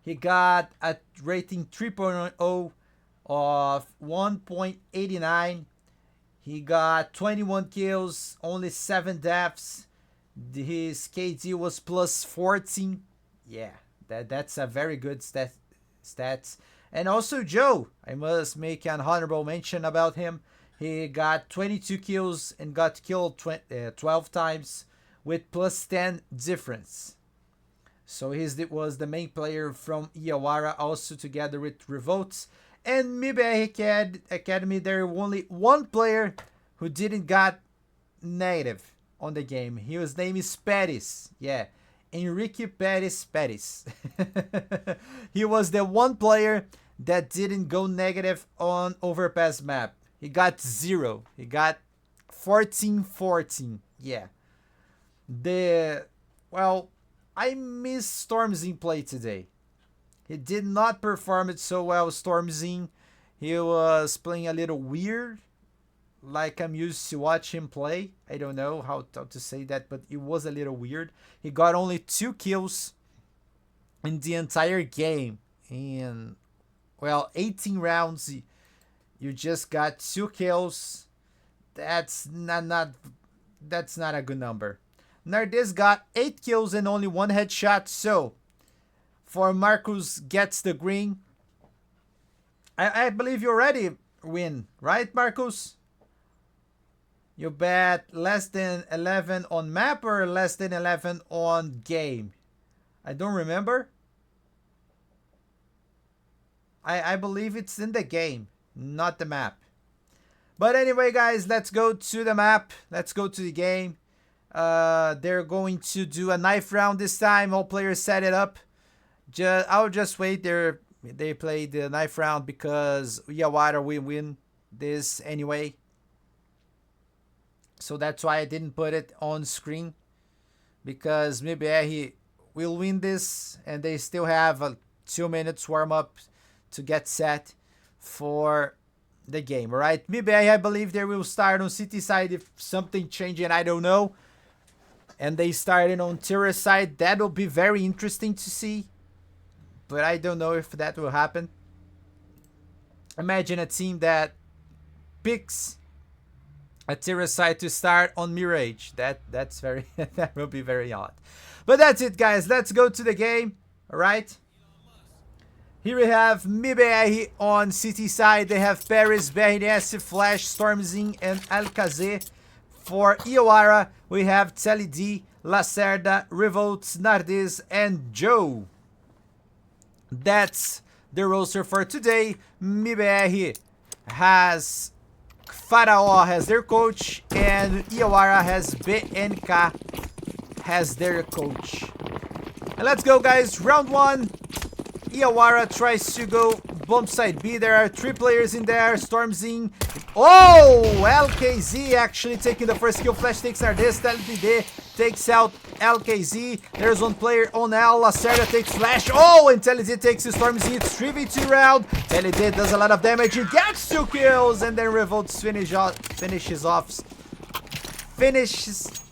He got a rating 3.0 of 1.89. He got 21 kills, only 7 deaths. His KD was plus 14. Yeah, that's a very good stats. And also Joe, I must make an honorable mention about him. He got 22 kills and got killed 12 times with plus 10 difference. So he was the main player from YAWARA, also together with Revolts. And MIBR Academy, there was only 1 player who didn't got negative on the game. His name is Pettis. Yeah, Enrique Pettis. He was the 1 player that didn't go negative on Overpass map. He got 0. He got 14-14. Yeah. I miss Stormzy play today. He did not perform it so well, Stormzy. He was playing a little weird, like I'm used to watch him play. I don't know how to say that, but it was a little weird. He got only 2 kills in the entire game. In, 18 rounds, you just got 2 kills. That's not a good number. Nardes got 8 kills and only 1 headshot, so for Marcus gets the green. I believe you already win, right, Marcus? You bet less than 11 on map or less than 11 on game? I don't remember. I believe it's in the game, not the map. But anyway, guys, let's go to the map. Let's go to the game. They're going to do a knife round this time. All players set it up. I'll just wait. They play the knife round because YAWARA will win this anyway. So that's why I didn't put it on screen. Because MIBR will win this. And they still have a 2 minutes warm up to get set for the game. Alright, MIBR, I believe they will start on city side if something changing, I don't know. And they started on terrorist side. That will be very interesting to see. But I don't know if that will happen. Imagine a team that picks a terrorist side to start on Mirage. That's very that will be very odd. But that's it, guys. Let's go to the game. Alright. Here we have MIBR on city side. They have Paris, BRNS, Flash, Stormzing, and Alcazé. For YAWARA, we have Telid, Lacerda, Revolts, Nardes, and Joe. That's the roster for today. MIBR has Faraó as their coach, and YAWARA has BNK as their coach. And let's go, guys. Round 1. YAWARA tries to go bomb side B. There are 3 players in there. Stormzing. Oh! LKZ actually taking the first kill. Flash takes Nardes. Telid takes out LKZ. There's one player on L. Lacerda takes Flash. Oh! And Telid takes his Stormzing. It's 3v2 round. Telid does a lot of damage. He gets 2 kills. And then Revolts finishes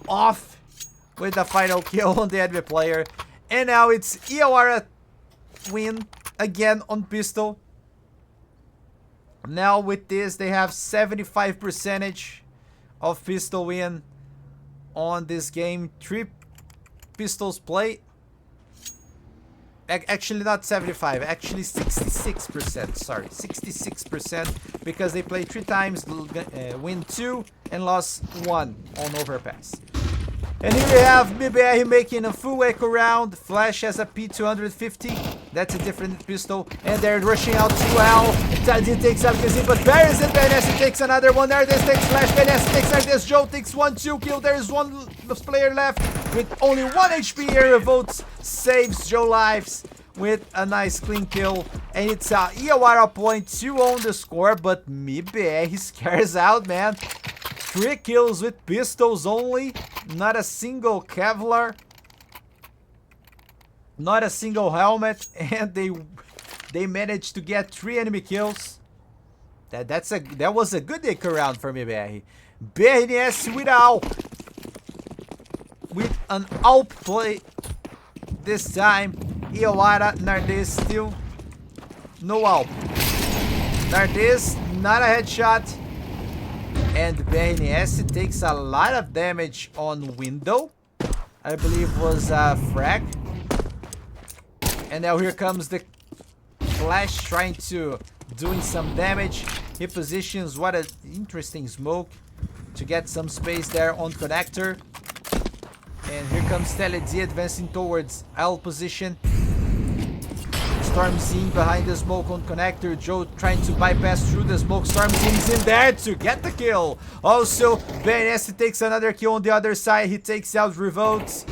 off with the final kill on the enemy player. And now it's YAWARA win again on pistol. Now with this they have 75% of pistol win on this game. 3 pistols play. Actually not 75, actually 66%. Sorry, 66% because they played 3 times, win 2 and lost 1 on overpass. And here we have MIBR making a full echo round. Flash has a P250. That's a different pistol. And they're rushing out to L. Telid takes Alcazar, but Paris and Benessa takes another one. Nardes takes Flash. Benessa takes Nardes. Joe takes 1-2 kill. There's one player left with only 1 HP here. Revolts saves Joe lives with a nice clean kill. And it's a YAWARA point 2 on the score. But MIBR, he scares out, man. 3 kills with pistols only. Not a single Kevlar. Not a single helmet. And they managed to get 3 enemy kills. That was a good echo round for MIBR. BRNS with an AWP play this time. YAWARA, Nardes still no AWP. Nardes, not a headshot. And BRNS takes a lot of damage on window. I believe was a frag. And now here comes the Flash trying to doing some damage. He positions what an interesting smoke to get some space there on connector. And here comes Telid advancing towards L position. Stormzing behind the smoke on connector. Joe trying to bypass through the smoke. Stormzing's in there to get the kill. Also, BRNS takes another kill on the other side. He takes out Revolts.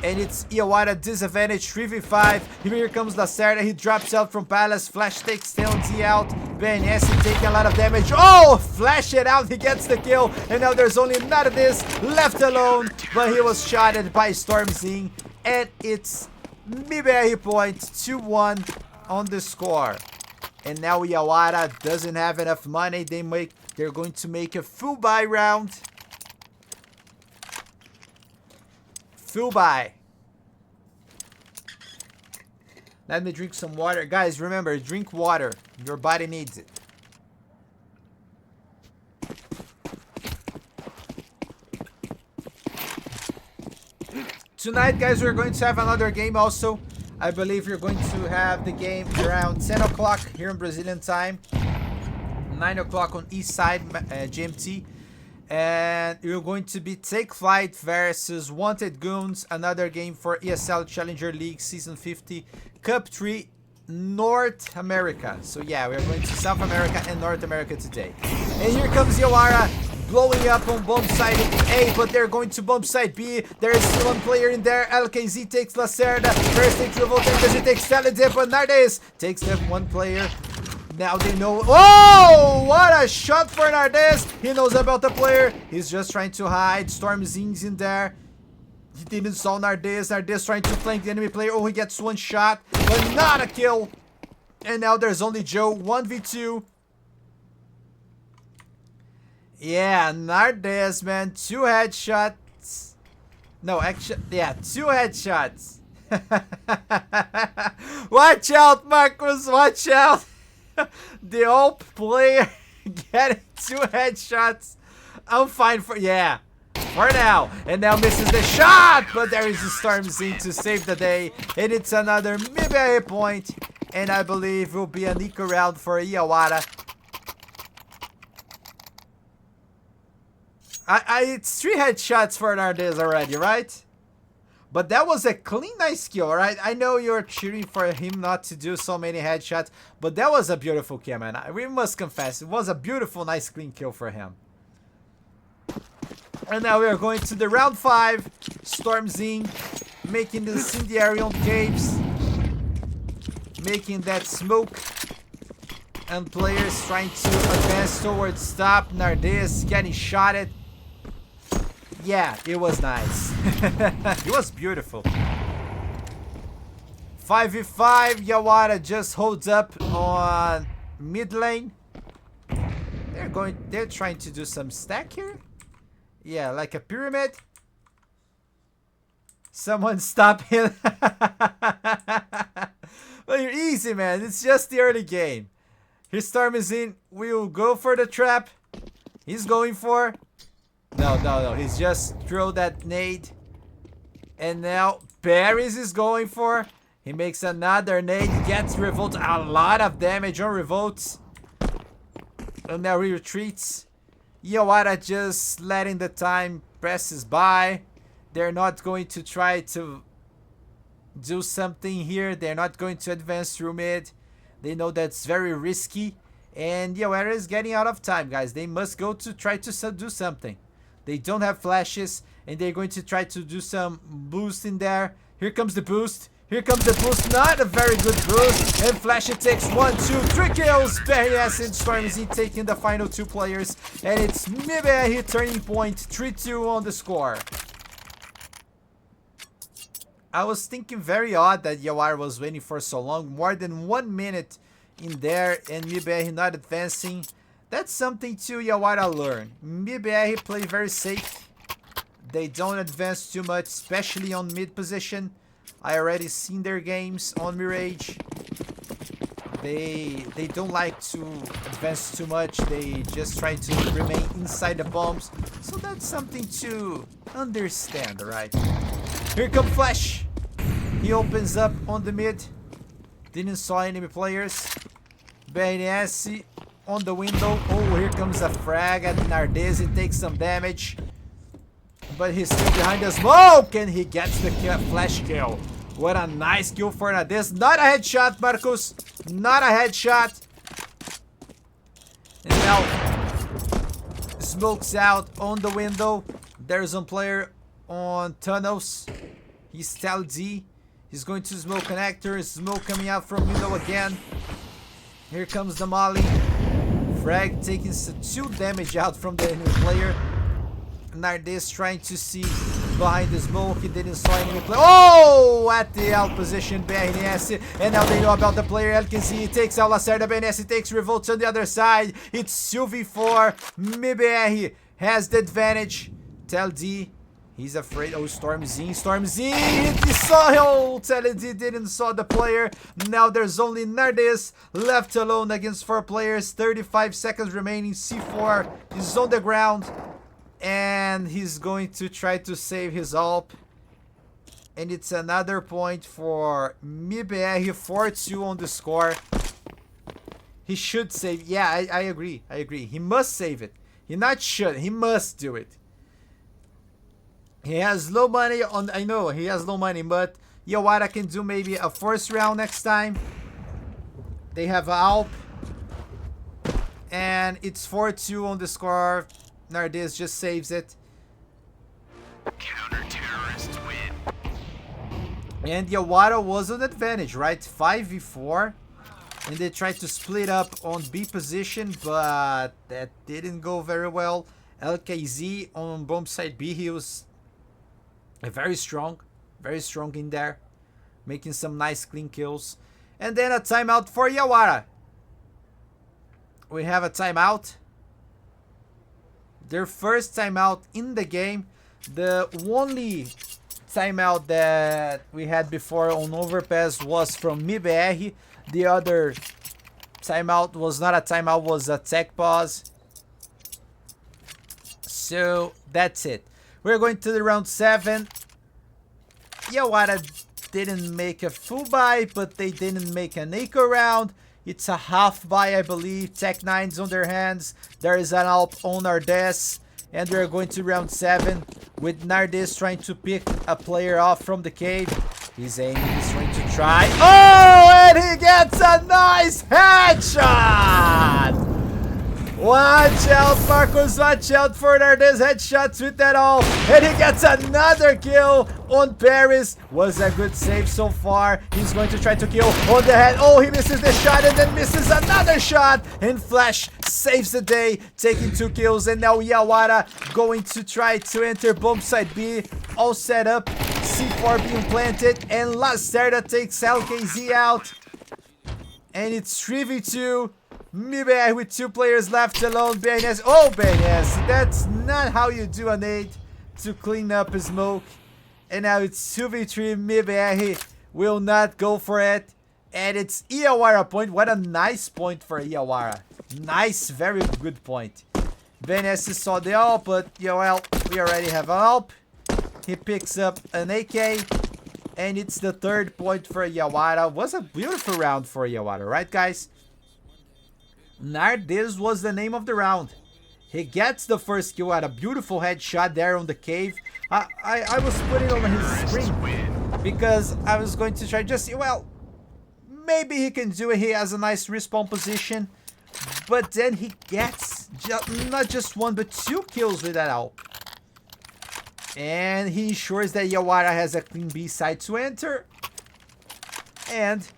And it's YAWARA disadvantage 3v5. Here comes Lacerda. He drops out from Palace. Flash takes Telid out. BRNS taking a lot of damage. Oh! Flash it out. He gets the kill. And now there's only Nardes left alone. But he was shotted by Stormzing. And it's MIBR point 2-1 on the score. And now YAWARA doesn't have enough money. They're going to make a full buy round. Full buy. Let me drink some water. Guys, remember, drink water. Your body needs it. Tonight, guys, we're going to have another game also. I believe you're going to have the game around 10 o'clock here in Brazilian time. 9 o'clock on East Side GMT. And you're going to be Take Flight versus Wanted Goons. Another game for ESL Challenger League Season 50 Cup 3 North America. So yeah, we're going to South America and North America today. And here comes YAWARA blowing up on bomb side A, but they're going to bomb side B. There is still one player in there. LKZ takes Lacerda. First takes Revolt, because he takes Saladin, but Nardes takes them one player. Now they know. Oh, what a shot for Nardes. He knows about the player. He's just trying to hide. Stormzin's in there. He didn't saw Nardes. Nardes trying to flank the enemy player. Oh, he gets one shot, but not a kill. And now there's only Joe. 1v2. Yeah, Nardes, man. 2 headshots. No, actually, yeah, 2 headshots. Watch out, Marcus. Watch out. The old player getting 2 headshots. I'm fine for, yeah. For now. And now misses the shot. But there is a Stormzy to save the day. And it's another MIBR point. And I believe it will be an eco round for YAWARA. It's 3 headshots for Nardes already, right? But that was a clean, nice kill, right? I know you're cheering for him not to do so many headshots. But that was a beautiful kill, man. We must confess. It was a beautiful, nice, clean kill for him. And now we are going to the round 5. Stormzy making the incendiary on caves. Making that smoke. And players trying to advance towards top. Nardes getting shotted. Yeah, it was nice. It was beautiful. 5v5. YAWARA just holds up on mid lane. They're trying to do some stack here. Yeah, like a pyramid. Someone stop him. Well, you're easy, man. It's just the early game. His Stormzy will go for the trap. He's going for. No. He's just throw that nade. And now Paris is going for. He makes another nade. He gets Revolt. A lot of damage on Revolts. And now he retreats. YAWARA just letting the time passes by. They're not going to try to do something here. They're not going to advance through mid. They know that's very risky. And YAWARA is getting out of time, guys. They must go to try to do something. They don't have flashes. And they're going to try to do some boost in there. Here comes the boost. Here comes the boost. Not a very good boost. And Flash it takes 1, 2, 3 kills. Berries and Stormzy taking the final 2 players. And it's MIBR turning point. 3-2 on the score. I was thinking very odd that YAWARA was waiting for so long. More than 1 minute in there. And MIBR not advancing. That's something to YAWARA learn. MIBR play very safe. They don't advance too much. Especially on mid position. I already seen their games on Mirage. They don't like to advance too much. They just try to remain inside the bombs. So that's something to understand, right? Here comes Flash. He opens up on the mid. Didn't saw enemy players. BNS on the window. Oh, here comes a frag at Nardes. He takes some damage. But he's still behind the smoke. And he gets the flash kill. What a nice kill for Nardes. Not a headshot, Marcos. Not a headshot. And now smokes out on the window. There's one player on tunnels. He's Taldi. He's going to smoke connector. Smoke coming out from window again. Here comes the molly. Frag taking 2 damage out from the enemy player. Nardes trying to see behind the smoke. He didn't saw enemy player. Oh! At the out position, BNS. And now they know about the player. LKZ he takes out Lacerda. BNS takes Revolt on the other side. It's 2v4. MIBR has the advantage. Taldi. He's afraid. Oh, Stormzy. He saw him. Oh, Taldi didn't saw the player. Now there's only Nardes left alone against 4 players. 35 seconds remaining. C4 is on the ground. And he's going to try to save his ult. And it's another point for MIBR. 4-2 on the score. He should save. Yeah, I agree. He must save it. He not should. He must do it. He has low money on. I know he has low money, but YAWARA can do maybe a first round next time. They have Alp. And it's 4-2 on the score. Nardes just saves it. Counter-terrorists win. And YAWARA was an advantage, right? 5v4. And they tried to split up on B position, but that didn't go very well. LKZ on bomb side B, he was very strong in there, making some nice clean kills. And then a timeout for YAWARA. We have a timeout. Their first timeout in the game. The only timeout that we had before on overpass was from MIBR. The other timeout was not a timeout, was a tech pause. So that's it. We're going to the round 7. YAWARA didn't make a full buy, but they didn't make an eco round. It's a half buy, I believe. Tech 9's on their hands. There is an Alp on Nardes. And we're going to round 7 with Nardes trying to pick a player off from the cave. He's aiming, he's trying to try. Oh, and he gets a nice headshot! Watch out, Marcos, watch out for Nardes headshots with that all. And he gets another kill on Paris. Was a good save so far. He's going to try to kill on the head. Oh, he misses the shot and then misses another shot. And Flash saves the day, taking 2 kills. And now YAWARA going to try to enter bomb side B. All set up. C4 being planted. And Lacerda takes LKZ out. And it's 3v2. MIBR with 2 players left alone. BNS. Oh, BNS. That's not how you do a nade to clean up a smoke. And now it's 2v3. MIBR will not go for it. And it's YAWARA point. What a nice point for YAWARA. Nice, very good point. BNS saw the AWP, but well, we already have an AWP. He picks up an AK. And it's the 3rd point for YAWARA. Was a beautiful round for YAWARA, right, guys? Nardes was the name of the round. He gets the first kill at a beautiful headshot there on the cave. I was putting on his screen because I was going to try just see, well, maybe he can do it. He has a nice respawn position. But then he gets not just 1 but 2 kills with that AWP. And he ensures that YAWARA has a clean B side to enter. And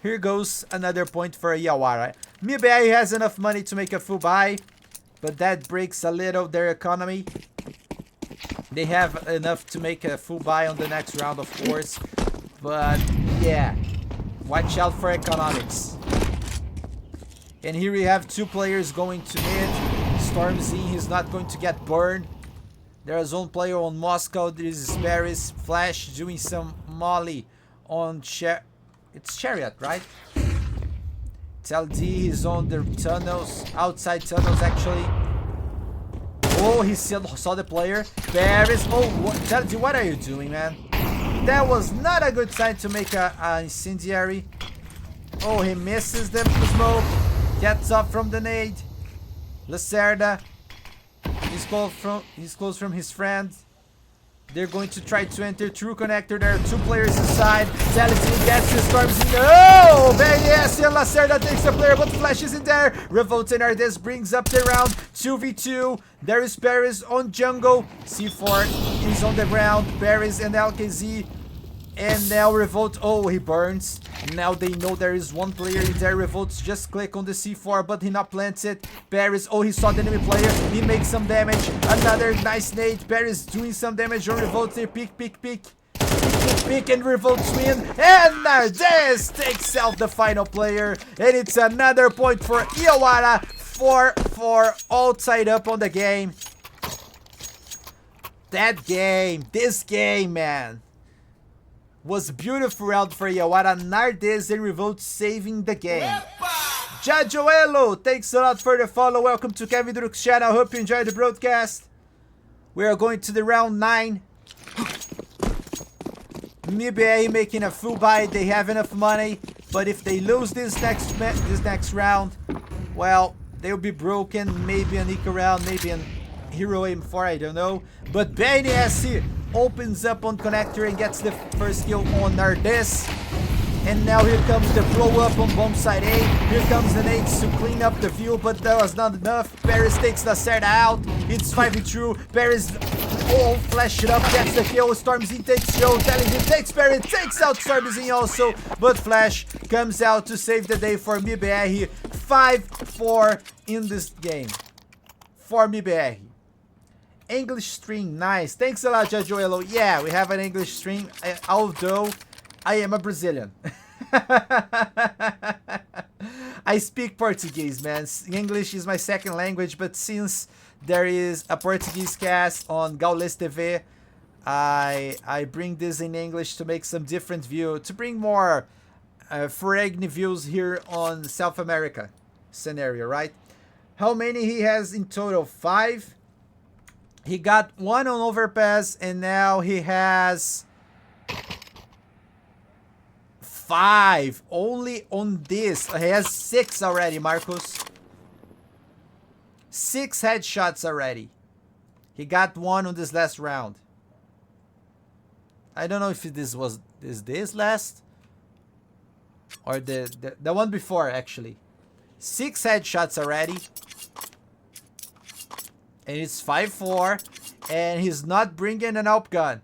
here goes another point for YAWARA. MIBR has enough money to make a full buy, but that breaks a little their economy. They have enough to make a full buy on the next round, of course, but yeah, watch out for economics. And here we have 2 players going to mid. Stormzy, he's not going to get burned. There's one player on Moscow. This is Paris. Flash doing some molly on it's Chariot, right? LD is on the tunnels, outside tunnels actually. Oh, he saw the player. Paris. Oh, LD, what are you doing, man? That was not a good sign to make a incendiary. Oh, he misses the smoke. Gets up from the nade. Lacerda. He's close from his friend. They're going to try to enter through connector. There are 2 players inside. Celestine gets the Stormzy. No! Yes, and Lacerda takes the player, but Flash is in there. Revolt and Nardes brings up the round. 2v2. There is Paris on jungle. C4 is on the ground. Paris and LKZ. And now Revolt. Oh, he burns. Now they know there is 1 player in there. Revolt's just click on the C4, but he not plants it. Paris. Oh, he saw the enemy player. He makes some damage. Another nice nade. Paris doing some damage on Revolt. They pick. And Revolt's win. And Nardes takes out the final player. And it's another point for YAWARA. 4-4, all tied up on the game. This game, man, was a beautiful round for YAWARA. Nardes and Revolt saving the game. Jajoelo, thanks a lot for the follow. Welcome to Kevindoruk's channel. Hope you enjoyed the broadcast. We are going to the round 9. MIBR making a full buy. They have enough money, but if they lose this next round, well, they'll be broken. Maybe an eco round, maybe an hero M4, I don't know. But BNS opens up on connector and gets the first kill on Nardes. And now here comes the blow up on bomb side A. Here comes the nades to clean up the view, but that was not enough. Paris takes Lacerda out. It's 5v2. Paris, oh, flash it up, gets the kill. Stormzy takes Joe. Telling takes Paris, takes out Stormzy also. But Flash comes out to save the day for MIBR. 5-4 in this game for MIBR. English stream, nice. Thanks a lot, Joelo. Yeah, we have an English stream, although I am a Brazilian. I speak Portuguese, man. English is my second language, but since there is a Portuguese cast on Gaules TV, I bring this in English to make some different view, to bring more Feregni views here on South America scenario, right? How many he has in total? 5. He got 1 on overpass, and now he has 5 only on this. He has 6 already, Marcos. 6 headshots already. He got 1 on this last round. I don't know if this was this last or the one before, actually. 6 headshots already. And it's 5-4, and he's not bringing an AWP gun.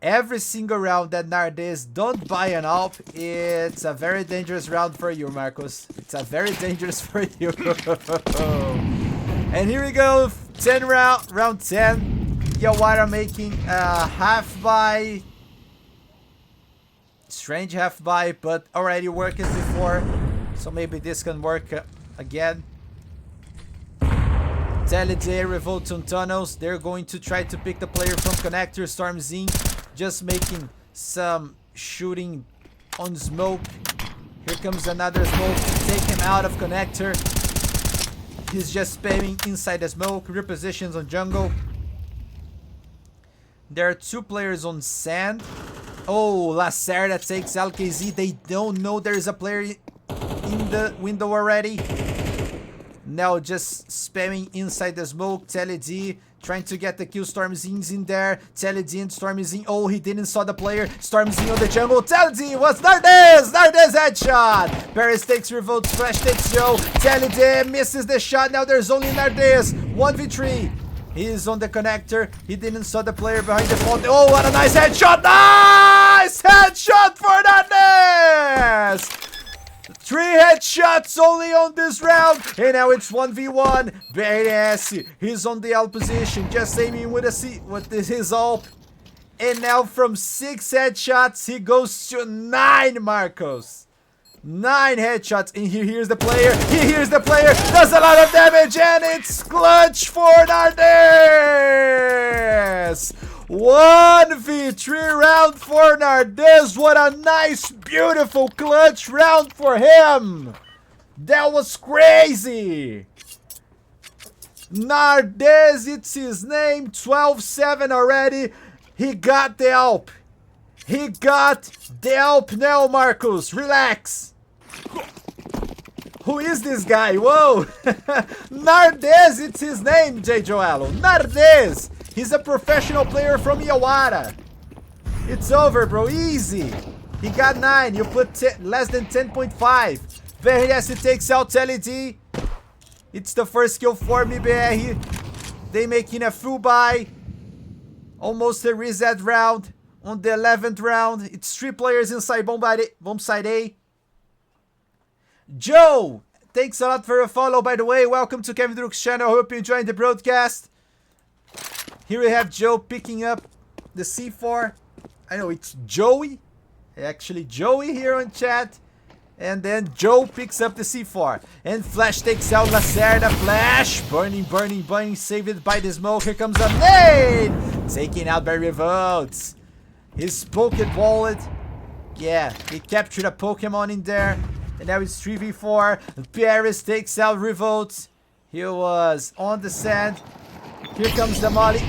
Every single round that Nardes don't buy an AWP, it's a very dangerous round for you, Marcos. It's a very dangerous for you. And here we go, round 10. YAWARA making a half buy. Strange half buy, but already working before, so maybe this can work again. Telede revolts on tunnels. They're going to try to pick the player from connector. Stormzy just making some shooting on smoke. Here comes another smoke. Take him out of connector. He's just spamming inside the smoke. Repositions on jungle. There are 2 players on sand. Oh, Lacerda takes LKZ. They don't know there's a player in the window already. Now just spamming inside the smoke. Teled trying to get the kill. Stormzy's in there. Teled and Stormzy. Oh, he didn't saw the player. Stormzy on the jungle. Teled was Nardes. Nardes headshot. Paris takes revolt. Flash takes Joe. Teled misses the shot. Now there's only Nardes. 1v3. He's on the connector. He didn't saw the player behind the phone. Oh, what a nice headshot. Nice headshot for Nardes. 3 headshots only on this round, and now it's 1v1. Very nasty. He's on the L position, just aiming with his ult. And now from 6 headshots, he goes to 9, Marcos. 9 headshots, and he hears the player. He hears the player. Does a lot of damage, and it's clutch for Nardes. 1v3 round for Nardes. What a nice, beautiful clutch round for him. That was crazy. Nardes, it's his name. 12-7 already. He got the AWP. He got the AWP now, Marcos. Relax. Who is this guy? Whoa. Nardes, it's his name, J. Joello. Nardes. He's a professional player from YAWARA. It's over, bro. Easy. He got 9. You put less than 10.5. VRS takes out Teled. It's the first kill for MIBR. They making a full buy. Almost a reset round. On the 11th round. It's 3 players inside bomb side A. Joe, thanks a lot for your follow, by the way. Welcome to Kevindoruk's channel. Hope you enjoyed the broadcast. Here we have Joe picking up the C4. I know it's Joey. Actually, Joey here on chat. And then Joe picks up the C4. And Flash takes out Lacerda. Flash. Burning, burning, burning. Saved by the smoke. Here comes a nade. Taken out by Revolts. His pocket wallet. Yeah, he captured a Pokemon in there. And now it's 3v4. Paris takes out Revolts. He was on the sand. Here comes the molly.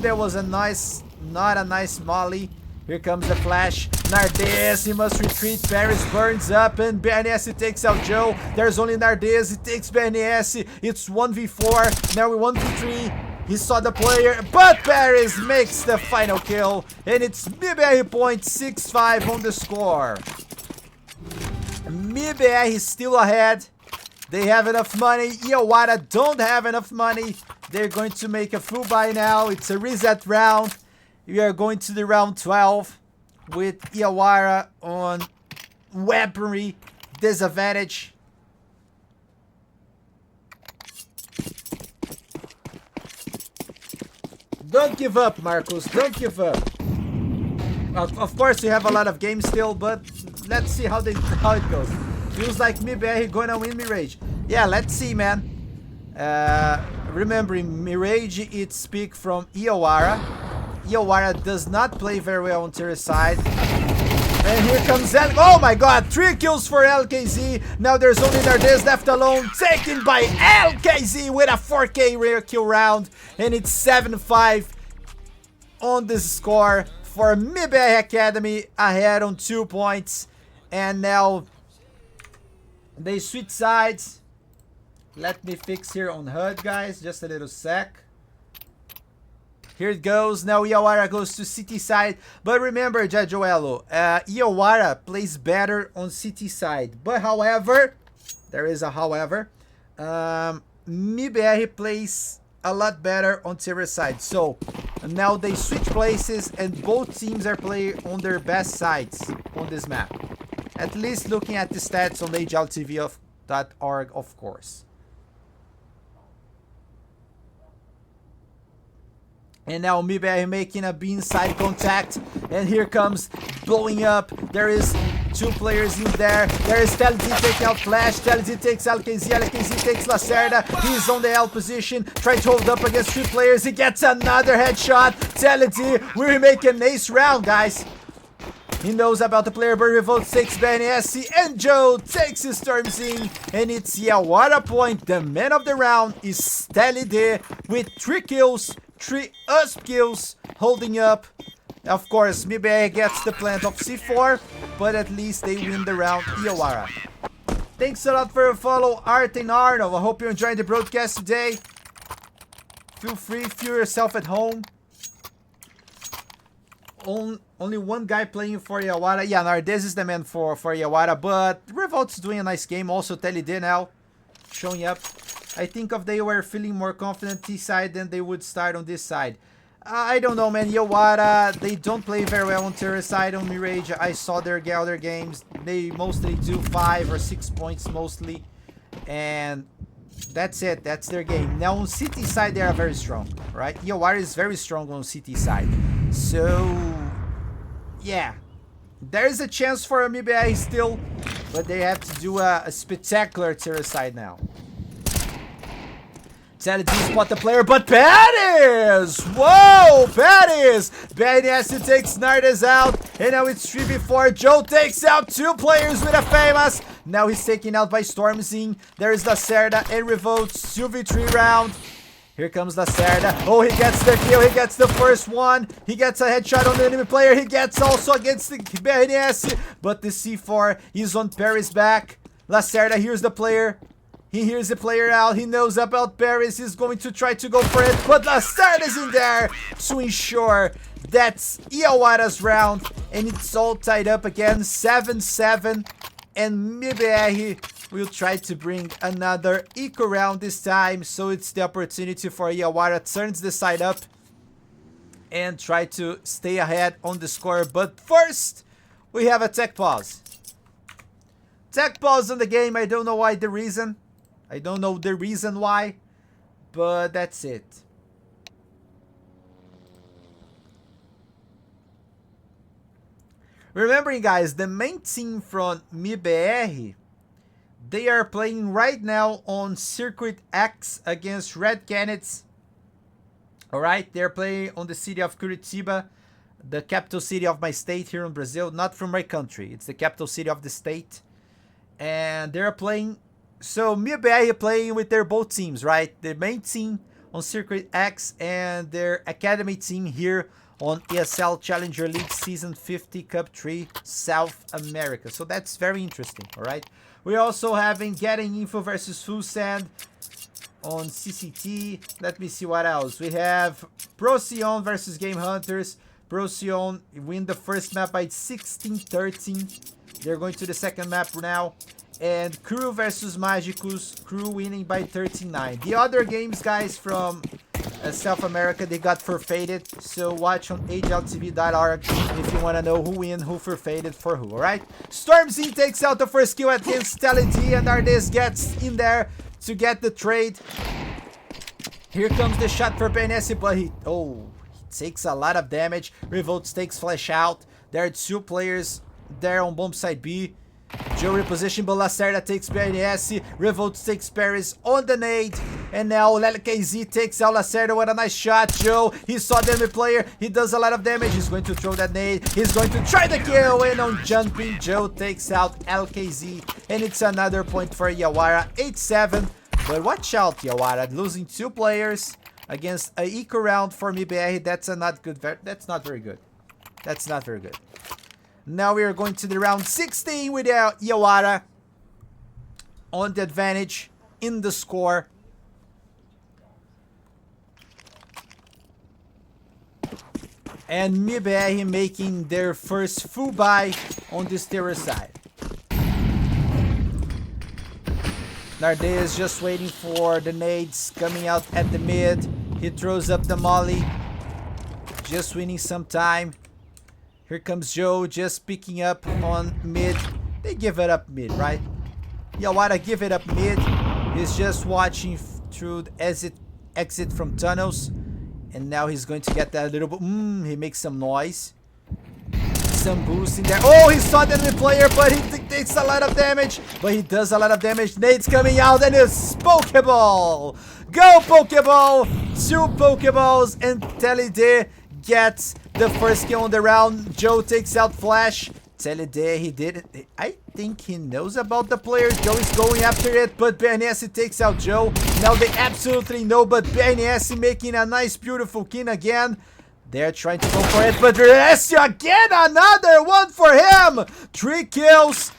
There was a nice, not a nice molly. Here comes the flash. Nardes, he must retreat. Paris burns up and BNS takes out Joe. There's only Nardes, he takes BNS. It's 1v4. Now we 1v3. He saw the player, but Paris makes the final kill. And it's MIBR point 6-5 on the score. MIBR is still ahead. They have enough money. YAWARA don't have enough money. They're going to make a full buy now. It's a reset round. We are going to the round 12 with YAWARA on weaponry disadvantage. Don't give up, Marcus. Don't give up. Of course, you have a lot of games still, but let's see how it goes. Feels like MIBR gonna win Mirage. Yeah, let's see, man. Remembering Mirage, it's pick from YAWARA. YAWARA does not play very well on Terra side. And here comes oh my god, 3 kills for LKZ. Now there's only Nardes left alone, taken by LKZ with a 4K rare kill round. And it's 7-5 on the score for MIBR Academy, ahead on 2 points. And now they switch sides. Let me fix here on HUD, guys, just a little sec. Here it goes. Now YAWARA goes to city side. But remember, Jajoelo, YAWARA plays better on city side. But however, there is a however, MIBR plays a lot better on Terra side. So now they switch places and both teams are playing on their best sides on this map. At least looking at the stats on HLTV.org, of course. And now MIBR making a B inside contact. And here comes blowing up. There is 2 players in there. There is TeleD taking out Flash. TeleD takes LKZ. LKZ takes Lacerda. He's on the L position. Trying to hold up against 3 players. He gets another headshot. TeleD will make an ace round, guys. He knows about the player, but Revolt takes BNS, and Joe takes his storms in, and it's YAWARA point. The man of the round is TeleD with 3 kills, 3 USP kills, holding up. Of course, MIBR gets the plant of C4, but at least they win the round, YAWARA. Thanks a lot for your follow, Art and Arnold. I hope you enjoyed the broadcast today. Feel free, feel yourself at home. Only one guy playing for YAWARA. Yeah, Nardes is the man for YAWARA, but Revolt's doing a nice game. Also, TeleD now showing up. I think if they were feeling more confident T-side, then they would start on this side. I don't know, man. YAWARA, they don't play very well on Terra side. On Mirage, I saw their other games. They mostly do 5 or 6 points mostly. And that's it. That's their game. Now, on City side, they are very strong, right? YAWARA is very strong on City side. So, yeah. There's a chance for MIBR still, but they have to do a spectacular Terra side now. TeleD spot the player, but Pattis! Whoa, Pattis! BNS takes Nardes out, and now it's 3v4. Joe takes out 2 players with a famous. Now he's taken out by Stormzing. There is Lacerda and Revolt, 2v3 round. Here comes Lacerda. Oh, he gets the kill. He gets the first one. He gets a headshot on the enemy player. He gets also against the BNS, but the C4 is on Paris' back. Lacerda hears the player. He hears the player out. He knows about Paris. He's going to try to go for it. But Lacerda's in there to ensure that's YAWARA's round. And it's all tied up again. 7-7. And MIBR will try to bring another eco round this time. So it's the opportunity for YAWARA. Turns the side up. And try to stay ahead on the score. But first, we have a tech pause. Tech pause on the game. I don't know why the reason. I don't know the reason why, but that's it. Remembering, guys, the main team from MIBR, they are playing right now on Circuit X against Red Canids. Alright, they're playing on the city of Curitiba, the capital city of my state here in Brazil, not from my country. It's the capital city of the state. And they're playing... So MIBR playing with their both teams, right? The main team on Circuit X and their academy team here on ESL Challenger League Season 50 Cup 3 South America. So that's very interesting, all right? We're also having Getting Info versus Full Send. on CCT. Let me see what else. We have Procyon versus Game Hunters. Procyon win the first map by 16-13. They're going to the second map now. And Crew versus Magicus. Crew winning by 13-9. The other games, guys, from South America, they got forfeited. So watch on HLTV.org if you want to know who win, who forfeited for who, alright? Stormzy takes out the first kill against Teledi, and Nardes gets in there to get the trade. Here comes the shot for Benesi, but he takes a lot of damage. Revolts takes flash out. There are 2 players there on bomb side B. Joe reposition, but Lacerda takes BNS. Revolt takes Paris on the nade. And now LKZ takes out Lacerda with a nice shot. Joe, he saw the enemy player. He does a lot of damage. He's going to throw that nade. He's going to try the kill. And on jumping, Joe takes out LKZ. And it's another point for YAWARA. 8-7. But watch out, YAWARA. Losing 2 players against a eco round for MIBR. That's not good. That's not very good. That's not very good. Now we are going to the round 16 without YAWARA on the advantage in the score. And MIBR making their first full buy on this terror side. Nardes just waiting for the nades coming out at the mid. He throws up the molly. Just winning some time. Here comes Joe just picking up on mid. They give it up mid, right? YAWARA give it up mid. He's just watching through the exit from tunnels. And now he's going to get that little bit. He makes some noise. Some boost in there. Oh, he saw the enemy player, but he takes a lot of damage. But he does a lot of damage. Nade's coming out, and it's Pokeball. Go Pokeball. 2 Pokeballs, and Telede gets the first kill on the round. Joe takes out Flash. Telede, he did it. I think he knows about the player. Joe is going after it, but BNS takes out Joe. Now they absolutely know, but BNS making a nice, beautiful kill again. They're trying to go for it, but BNS again, another one for him. 3 kills.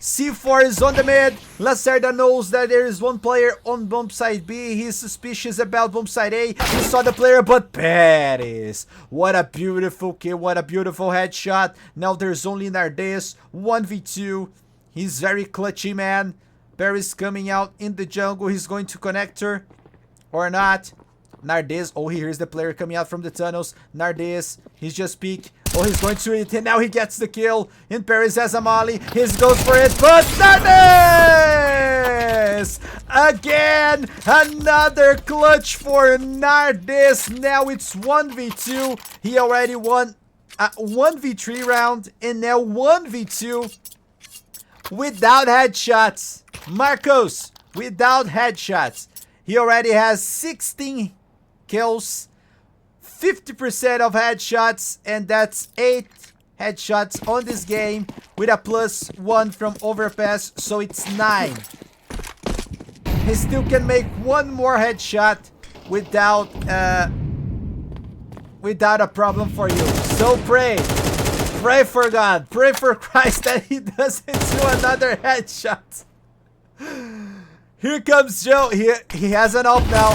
C4 is on the mid. Lacerda knows that there is 1 player on bomb side B. He's suspicious about bomb side A. He saw the player, but Paris. What a beautiful kill. What a beautiful headshot. Now there's only Nardes. 1v2. He's very clutchy, man. Paris coming out in the jungle. He's going to connect her or not. Nardes. Oh, he hears the player coming out from the tunnels. Nardes. He's just peek. Oh, he's going to it, and now he gets the kill. And Paris has a molly. He goes for it, but Nardes! Again, another clutch for Nardes. Now it's 1v2. He already won a 1v3 round, and now 1v2 without headshots. Marcos, without headshots. He already has 16 kills. 50% of headshots, and that's 8 headshots on this game with a +1 from overpass, so it's 9. He still can make 1 more headshot without a problem for you. So pray for God, pray for Christ that he doesn't do another headshot. Here comes Joe. He has an ult now.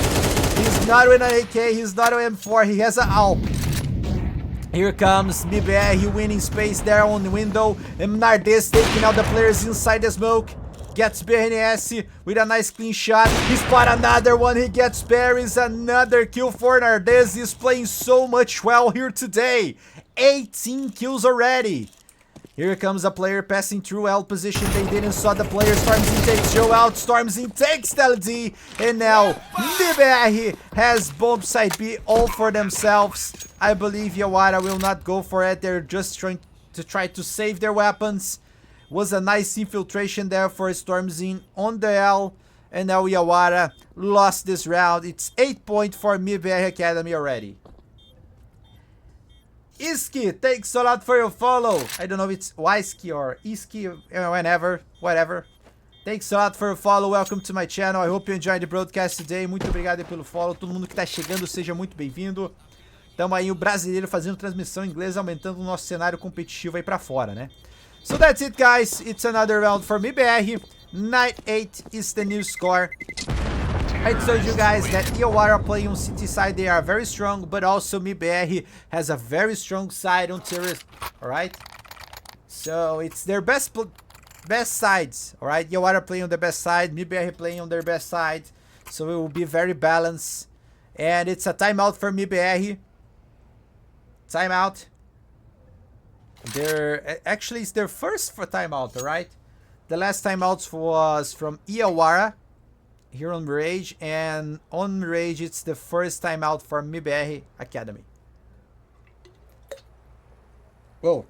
He's not with an AK, he's not with M4, he has an AWP. Here comes MIBR, he winning space there on the window. And Nardes taking out the players inside the smoke. Gets BNS with a nice clean shot. He spot another one, he gets Paris. Another kill for Nardes. He's playing so much well here today. 18 kills already. Here comes a player passing through L position. They didn't saw the player. Stormzy takes Joe out. Stormzy takes Teledi. And now MIBR has bomb side B all for themselves. I believe YAWARA will not go for it. They're just trying to save their weapons. Was a nice infiltration there for Stormzy on the L. And now YAWARA lost this round. It's 8 points for MIBR Academy already. Iski, thanks a lot for your follow. I don't know if it's Wisky or Iski, whatever. Thanks a lot for your follow. Welcome to my channel. I hope you enjoyed the broadcast today. Muito obrigado pelo follow. Todo mundo que tá chegando, seja muito bem-vindo. Tamo aí, o brasileiro fazendo transmissão em inglês, aumentando o nosso cenário competitivo aí pra fora, né? So that's it, guys. It's another round for MIBR. 9-8 is the new score. I told you guys that YAWARA playing on City side, they are very strong, but also MIBR has a very strong side on terrorist, alright? So it's their best sides, alright? YAWARA playing on the best side, MIBR playing on their best side, so it will be very balanced. And it's a timeout for MIBR. Timeout. Actually, it's their first for timeout, alright? The last timeout was from YAWARA here on Mirage, and on Mirage it's the first timeout for MIBR Academy. Whoa.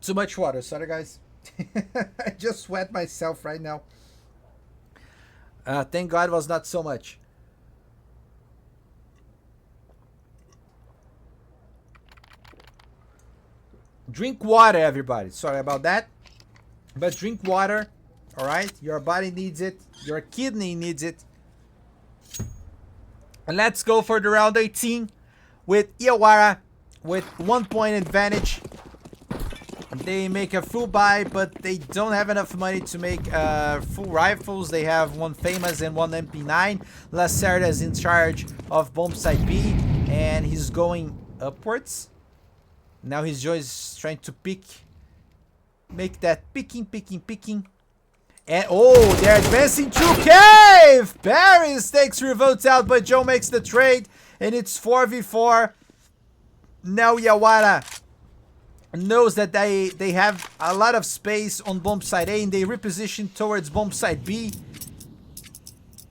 Too much water, sorry guys. I just wet myself right now. Thank God it was not so much. Drink water, everybody. Sorry about that. But drink water, alright? Your body needs it. Your kidney needs it. And let's go for the round 18 with YAWARA with 1 point advantage. They make a full buy, but they don't have enough money to make full rifles. They have one famous and one MP9. Lacerda is in charge of bomb site B, and he's going upwards. Now he's just trying to pick. Make that picking. And oh, they're advancing to cave! Paris takes revolt out, but Joe makes the trade, and it's 4v4. Now YAWARA knows that they have a lot of space on bomb site A, and they reposition towards bomb site B.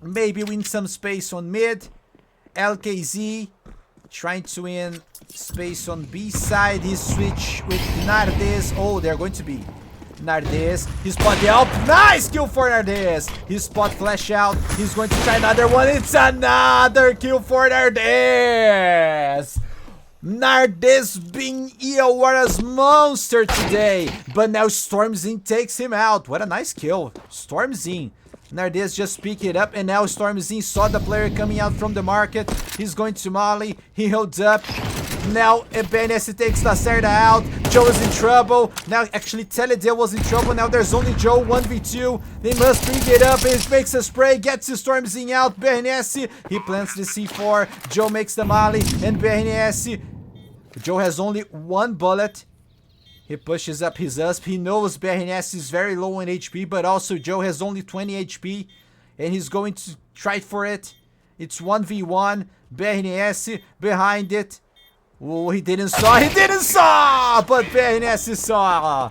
Maybe win some space on mid. LKZ trying to win space on B side. He switch with Nardes. Oh, they're going to be Nardes. He spot the help. Nice kill for Nardes. He spot flash out. He's going to try another one. It's another kill for Nardes. Nardes being YAWARA's monster today. But now Stormzy takes him out. What a nice kill. Stormzy. Nardes just picked it up, and now Stormzy saw the player coming out from the market. He's going to Molly. He holds up. Now BNS takes Lacerda out. Joe is in trouble. Now actually Teledale was in trouble. Now there's only Joe 1v2. They must pick it up. He makes a spray. Gets the Stormzy out. BNS. He plants the C4. Joe makes the Molly. And BNS. Joe has only one bullet. He pushes up his USP. He knows BNS is very low in HP, but also Joe has only 20 HP, and he's going to try for it. It's 1v1. BNS behind it. Oh, he didn't saw. But BNS saw.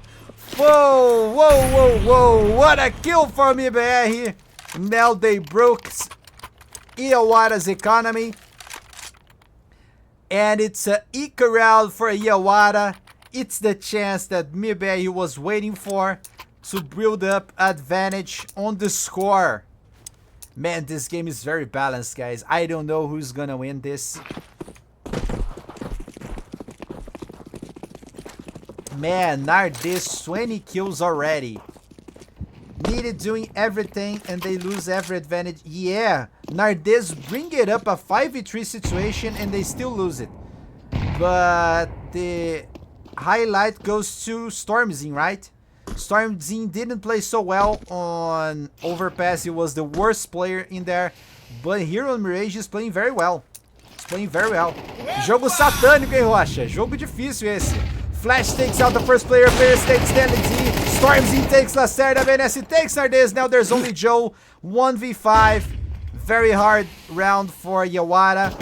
Whoa. What a kill for MIBR. Now they broke YAWARA's economy. And it's a E-Corral for YAWARA. It's the chance that MIBR was waiting for to build up advantage on the score. Man, this game is very balanced, guys. I don't know who's gonna win this. Man, Nardes 20 kills already. Needed doing everything, and they lose every advantage. Yeah, Nardes bring it up a 5v3 situation, and they still lose it. But the highlight goes to Stormzy, right? Stormzy didn't play so well on Overpass. He was the worst player in there. But here on Mirage is playing very well. He's playing very well. Jogo satânico, hein, Rocha? Jogo difícil esse. Flash takes out the first player. Players takes TNT. Stormzy takes Lacerda. BNS takes Nardes. Now there's only Joe. 1v5. Very hard round for YAWARA.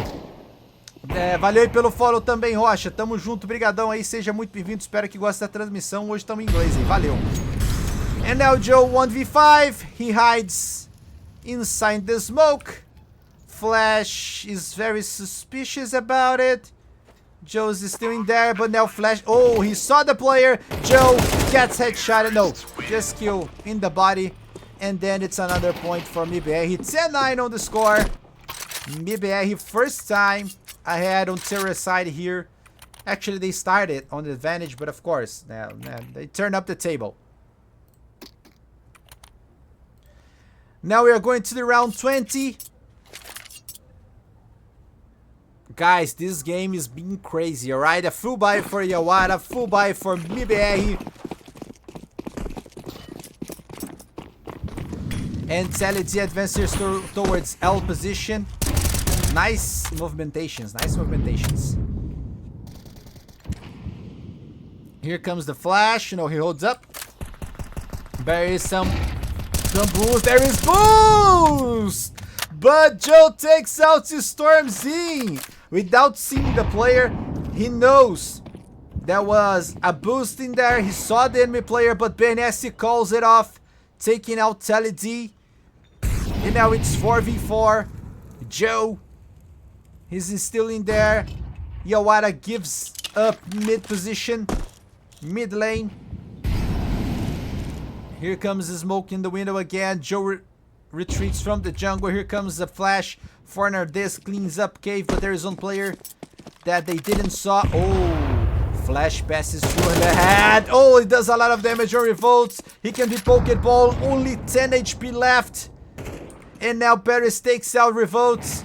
Valeu aí pelo follow também, Rocha. Tamo junto, brigadão aí, seja muito bem-vindo. Espero que goste da transmissão. Hoje estamos em inglês, hein? Valeu. And now Joe 1v5. He hides inside the smoke. Flash is very suspicious about it. Joe's still in there, but now Flash... Oh, he saw the player. Joe gets headshot. No, just kill in the body. And then it's another point for MIBR. He 10-9 on the score. MIBR first time ahead on terrorist side here. Actually, they started on the advantage, but of course, now they turn up the table. Now we are going to the round 20. Guys, this game is being crazy, alright? A full buy for YAWARA, full buy for MIBR. And Teledi advances towards L position. Nice movementations. Nice movementations. Here comes the flash. You know, he holds up. There is some boost. There is boost! But Joe takes out his Storm Z. Without seeing the player, he knows there was a boost in there. He saw the enemy player, but BNS calls it off, taking out Teledi. And now it's 4v4. Joe, he's still in there. YAWARA gives up mid position, mid lane. Here comes the smoke in the window again. Joe retreats from the jungle. Here comes the flash. Foreigner this cleans up cave, but there is one player that they didn't saw. Oh, flash passes through in the head. Oh, it does a lot of damage on revolts. He can be Pokeball. Only 10 HP left. And now Paris takes out revolts.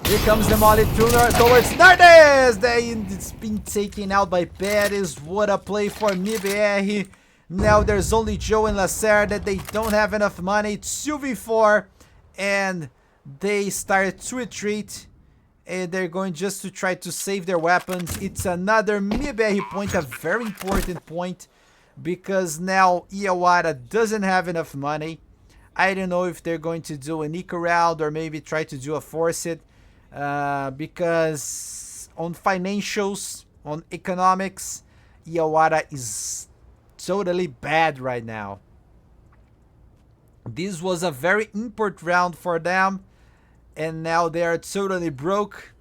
Here comes the molly towards Nardes. It's been taken out by Paris. What a play for MIBR. Now there's only Joe and Lacerda. They don't have enough money. It's 2v4. And they start to retreat. And they're going just to try to save their weapons. It's another MIBR point. A very important point. Because now YAWARA doesn't have enough money. I don't know if they're going to do an eco round or maybe try to do a force it. Because on financials, on economics, YAWARA is totally bad right now. This was a very important round for them. And now they are totally broke.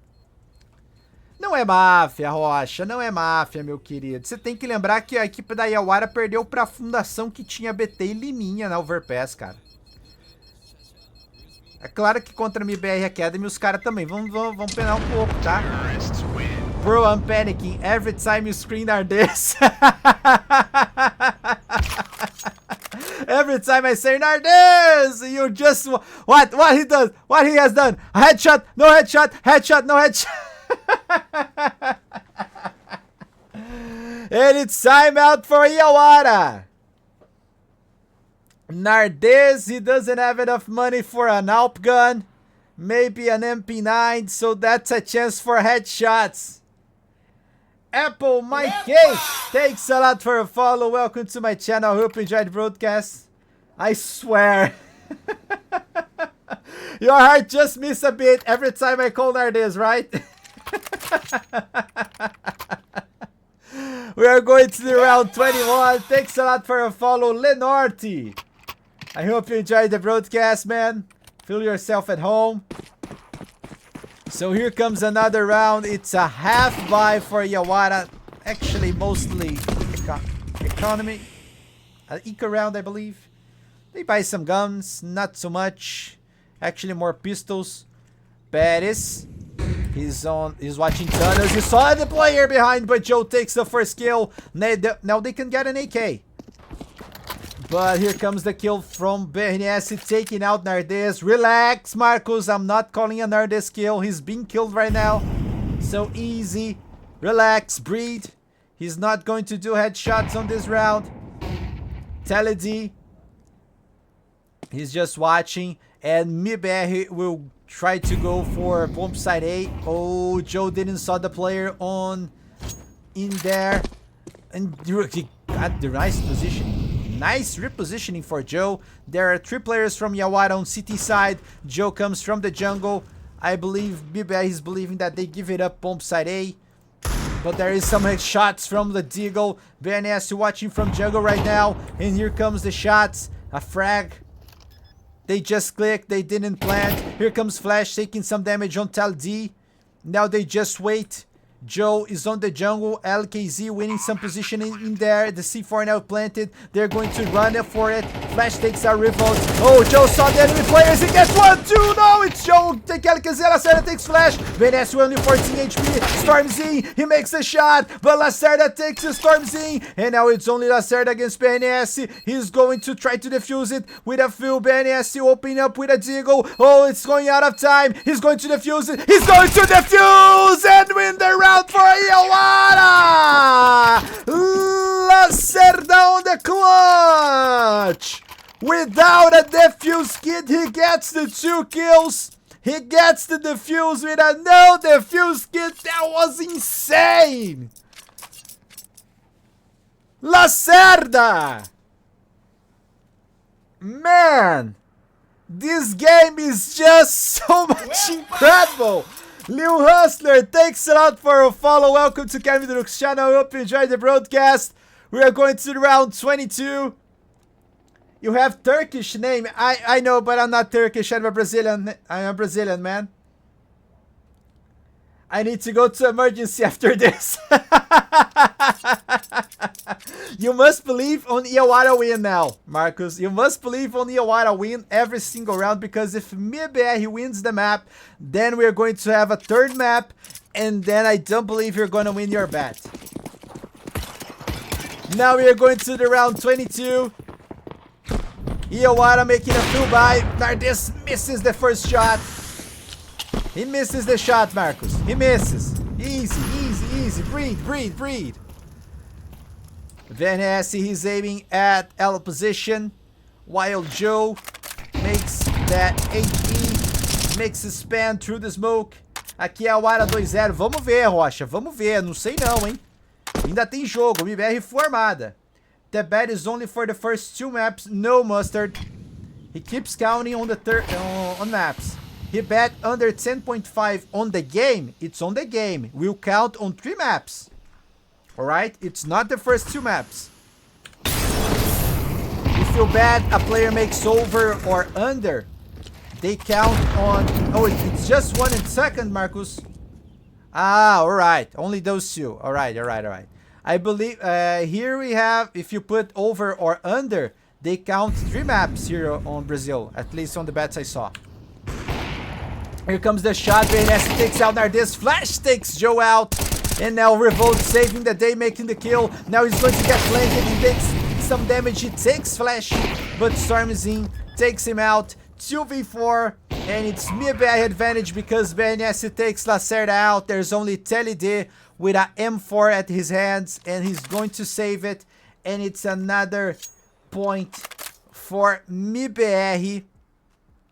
Não é máfia, Rocha. Não é máfia, meu querido. Você tem que lembrar que a equipe da YAWARA perdeu pra fundação que tinha BT e Liminha na Overpass, cara. É claro que contra a MIBR Academy os caras também vão penar um pouco, tá? Bro, I'm panicking. Every time you screen are this. Every time I say Nardes, you just... What he does? What he has done? A headshot, no headshot, headshot, no headshot. And it's time out for YAWARA. Nardes, he doesn't have enough money for an AWP gun. Maybe an MP9, so that's a chance for headshots. Apple, my cake. Thanks a lot for a follow. Welcome to my channel. Hope you enjoyed the broadcast. I swear. Your heart just missed a bit every time I call Nardes, right? We are going to the round 21. Thanks a lot for a follow, Lenorti. I hope you enjoyed the broadcast, man. Feel yourself at home. So here comes another round. It's a half buy for YAWARA. Actually, mostly economy. An eco round, I believe. They buy some guns, not so much. Actually, more pistols. Paris. He's watching tunnels. He saw the player behind, but Joe takes the first kill. Now they can get an AK. But here comes the kill from BNS, taking out Nardes. Relax, Marcos. I'm not calling a Nardes kill. He's being killed right now. So easy. Relax, breathe. He's not going to do headshots on this round. Teledi. He's just watching. And MIBR will try to go for bomb side A. Oh, Joe didn't saw the player in there. And he got the nice positioning. Nice repositioning for Joe. There are 3 players from YAWARA on CT side. Joe comes from the jungle. I believe MIBR is believing that they give it up bomb side A. But there is some shots from the Deagle. BNS watching from jungle right now. And here comes the shots. A frag. They just clicked. They didn't plant. Here comes Flash taking some damage on Teledi. Now they just wait. Joe is on the jungle. LKZ winning some positioning in there. The C4 now planted. They're going to run for it. Flash takes our revolt. Oh, Joe saw the enemy players. He gets 1, 2. No, it's Joe. Take LKZ. Lacerda takes Flash. BNS only 14 HP. Storm Z. He makes a shot. But Lacerda takes the Storm Z. And now it's only Lacerda against BNS. He's going to try to defuse it with a few. BNS opening up with a Deagle. Oh, it's going out of time. He's going to defuse it. He's going to defuse and win the round for YAWARA! Lacerda on the clutch! Without a defuse kit, he gets the 2 kills. He gets the defuse with a no defuse kit. That was insane. Lacerda. Man, this game is just so much incredible. Lil Hustler, thanks a lot for a follow. Welcome to Kevindoruk's channel. Hope you enjoyed the broadcast. We are going to round 22. You have Turkish name. I know, but I'm not Turkish. I'm a Brazilian. I'm a Brazilian, man. I need to go to emergency after this. You must believe on YAWARA win now, Marcus. You must believe on YAWARA win every single round, because if MIBR wins the map, then we're going to have a 3rd map, and then I don't believe you're going to win your bet. Now we are going to the round 22. YAWARA making a full buy. Nardes misses the first shot. He misses the shot, Marcus. He misses. Easy, easy, easy. Breathe. Van Hesse, he's aiming at L position, while Joe makes that HE, makes a span through the smoke. Aqui é a YAWARA 2-0. Vamos ver, Rocha. Vamos ver. Não sei não, hein. Ainda tem jogo. MIBR formada. The bet is only for the first 2 maps. No mustard. He keeps counting on the on maps. He bet under 10.5 on the game. It's on the game. We'll count on 3 maps. Alright? It's not the first 2 maps. If you bet a player makes over or under, they count on... Oh, it's just 1 in second, Marcus. Ah, alright. Only those 2. Alright. I believe here we have, if you put over or under, they count 3 maps here on Brazil. At least on the bets I saw. Here comes the shot. VNS takes out Nardes. Flash takes Joe out. And now Revolt saving the day, making the kill. Now he's going to get flanked. He takes some damage. He takes Flash. But Stormzy takes him out. 2v4. And it's MIBR advantage because VNS takes Lacerda out. There's only Telide with a M4 at his hands. And he's going to save it. And it's another point for MIBR.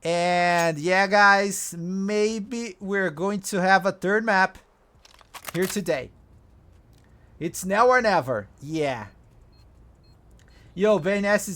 And yeah, guys, maybe we're going to have a 3rd map here today. It's now or never. Yeah. Yo, VNS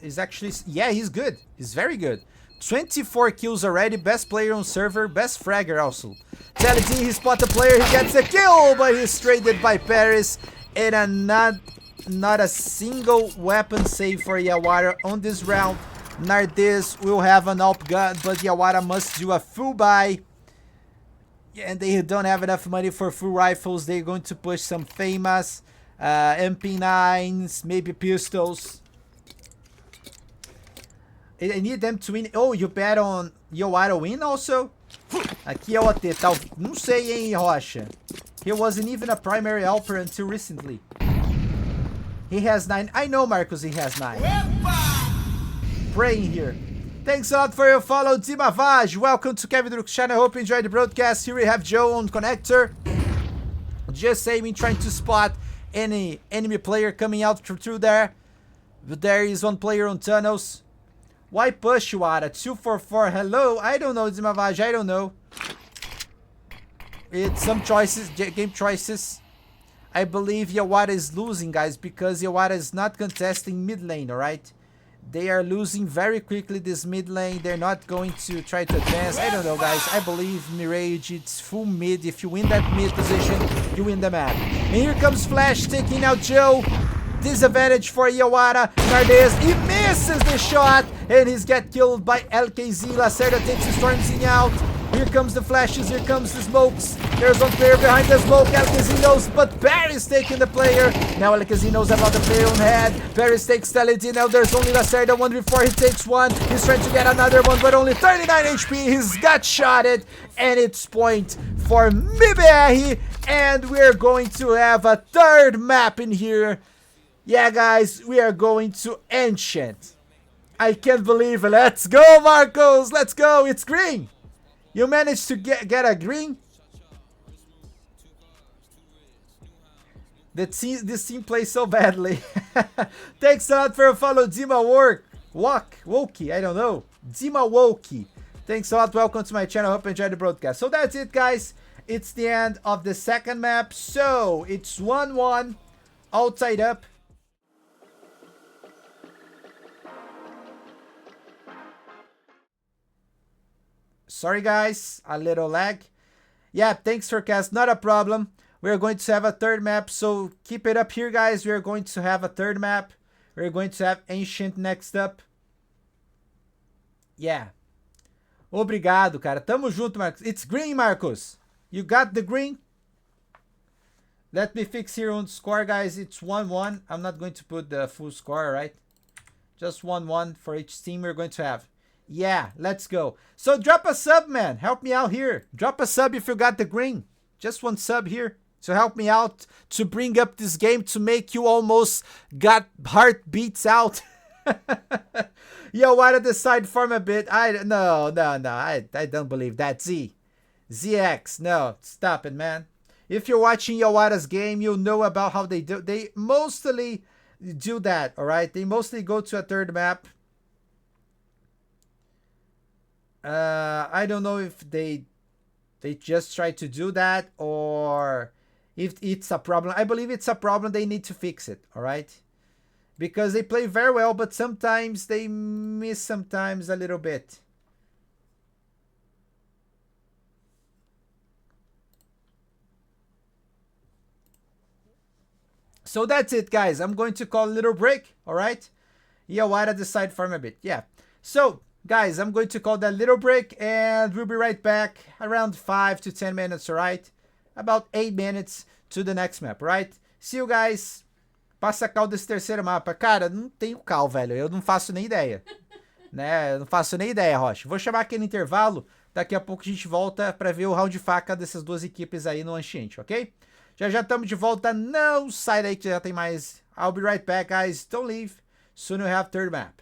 is actually yeah, he's good. He's very good. 24 kills already. Best player on server. Best fragger also. Telid, he spot the player. He gets a kill, but he's traded by Paris. And not a single weapon save for YAWARA on this round. Nardes will have an AWP gun, but YAWARA must do a full buy. And they don't have enough money for full rifles. They're going to push some famous MP9s, maybe pistols. I need them to win. Oh, you bet on YAWARA win also? Aqui é o AT, tal. Não sei, hein, Rocha. He wasn't even a primary helper until recently. He has 9. I know, Marcos, he has 9. Praying here. Thanks a lot for your follow, Dimavage. Welcome to Kevindoruk's channel. Hope you enjoyed the broadcast. Here we have Joe on connector. Just aiming, trying to spot any enemy player coming out through there. But there is one player on tunnels. Why push YAWARA? 244. Hello? I don't know, Dimavage. I don't know. It's some choices, game choices. I believe YAWARA is losing, guys, because YAWARA is not contesting mid lane, alright? They are losing very quickly this mid lane. They're not going to try to advance. I don't know, guys. I believe Mirage, it's full mid. If you win that mid position, you win the map. And here comes Flash taking out Joe. Disadvantage for YAWARA. Nardes, he misses the shot. And he's get killed by LKZ. Lacerda takes the Stormzy out. Here comes the flashes, here comes the smokes. There's one player behind the smoke. LKZ knows, but Paris taking the player. Now LKZ knows about the player on head. Paris takes Telid. Now there's only Lacerda 1v4. He takes one. He's trying to get another one, but only 39 HP. He's got shotted. And it's point for MIBR. And we're going to have a 3rd map in here. Yeah, guys, we are going to Ancient. I can't believe it. Let's go, Marcos. Let's go. It's green. You managed to get a green? This team plays so badly. Thanks a lot for a follow, Dima Work. Woki, I don't know. Dima Woki. Thanks a lot. Welcome to my channel. Hope you enjoyed the broadcast. So that's it, guys. It's the end of the second map. So it's 1-1. All tied up. Sorry, guys. A little lag. Yeah, thanks for cast. Not a problem. We're going to have a third map. So keep it up here, guys. We're going to have a third map. We're going to have Ancient next up. Yeah. Obrigado, cara. Tamo junto, Marcos. It's green, Marcos. You got the green? Let me fix here on score, guys. It's 1-1. I'm not going to put the full score, right? Just 1-1 for each team we're going to have. Yeah, let's go. So drop a sub, man. Help me out here. Drop a sub if you got the green. Just one sub here to help me out to bring up this game to make you almost got heartbeats out. YAWARA decide farm a bit. No. I don't believe that. ZX. No, stop it, man. If you're watching YAWARA's game, you'll know about how they do. They mostly do that, all right? They mostly go to a third map. I don't know if they just try to do that or if it's a problem. I believe it's a problem. They need to fix it, all right? Because they play very well, but sometimes they miss sometimes a little bit. So that's it, guys. I'm going to call a little break, all right? YAWARA decide farm a bit. Yeah. So, guys, I'm going to call that little break, and we'll be right back around 5 to 10 minutes, all right? About 8 minutes to the next map, right? See you guys. Passa a cal desse terceiro mapa. Cara, não tenho cal, velho. Eu não faço nem ideia. Né? Eu não faço nem ideia, Rocha. Vou chamar aquele intervalo. Daqui a pouco a gente volta para ver o round de faca dessas duas equipes aí no Ancient, ok? Já estamos de volta. Não sai daí que já tem mais. I'll be right back, guys. Don't leave. Soon we'll have third map.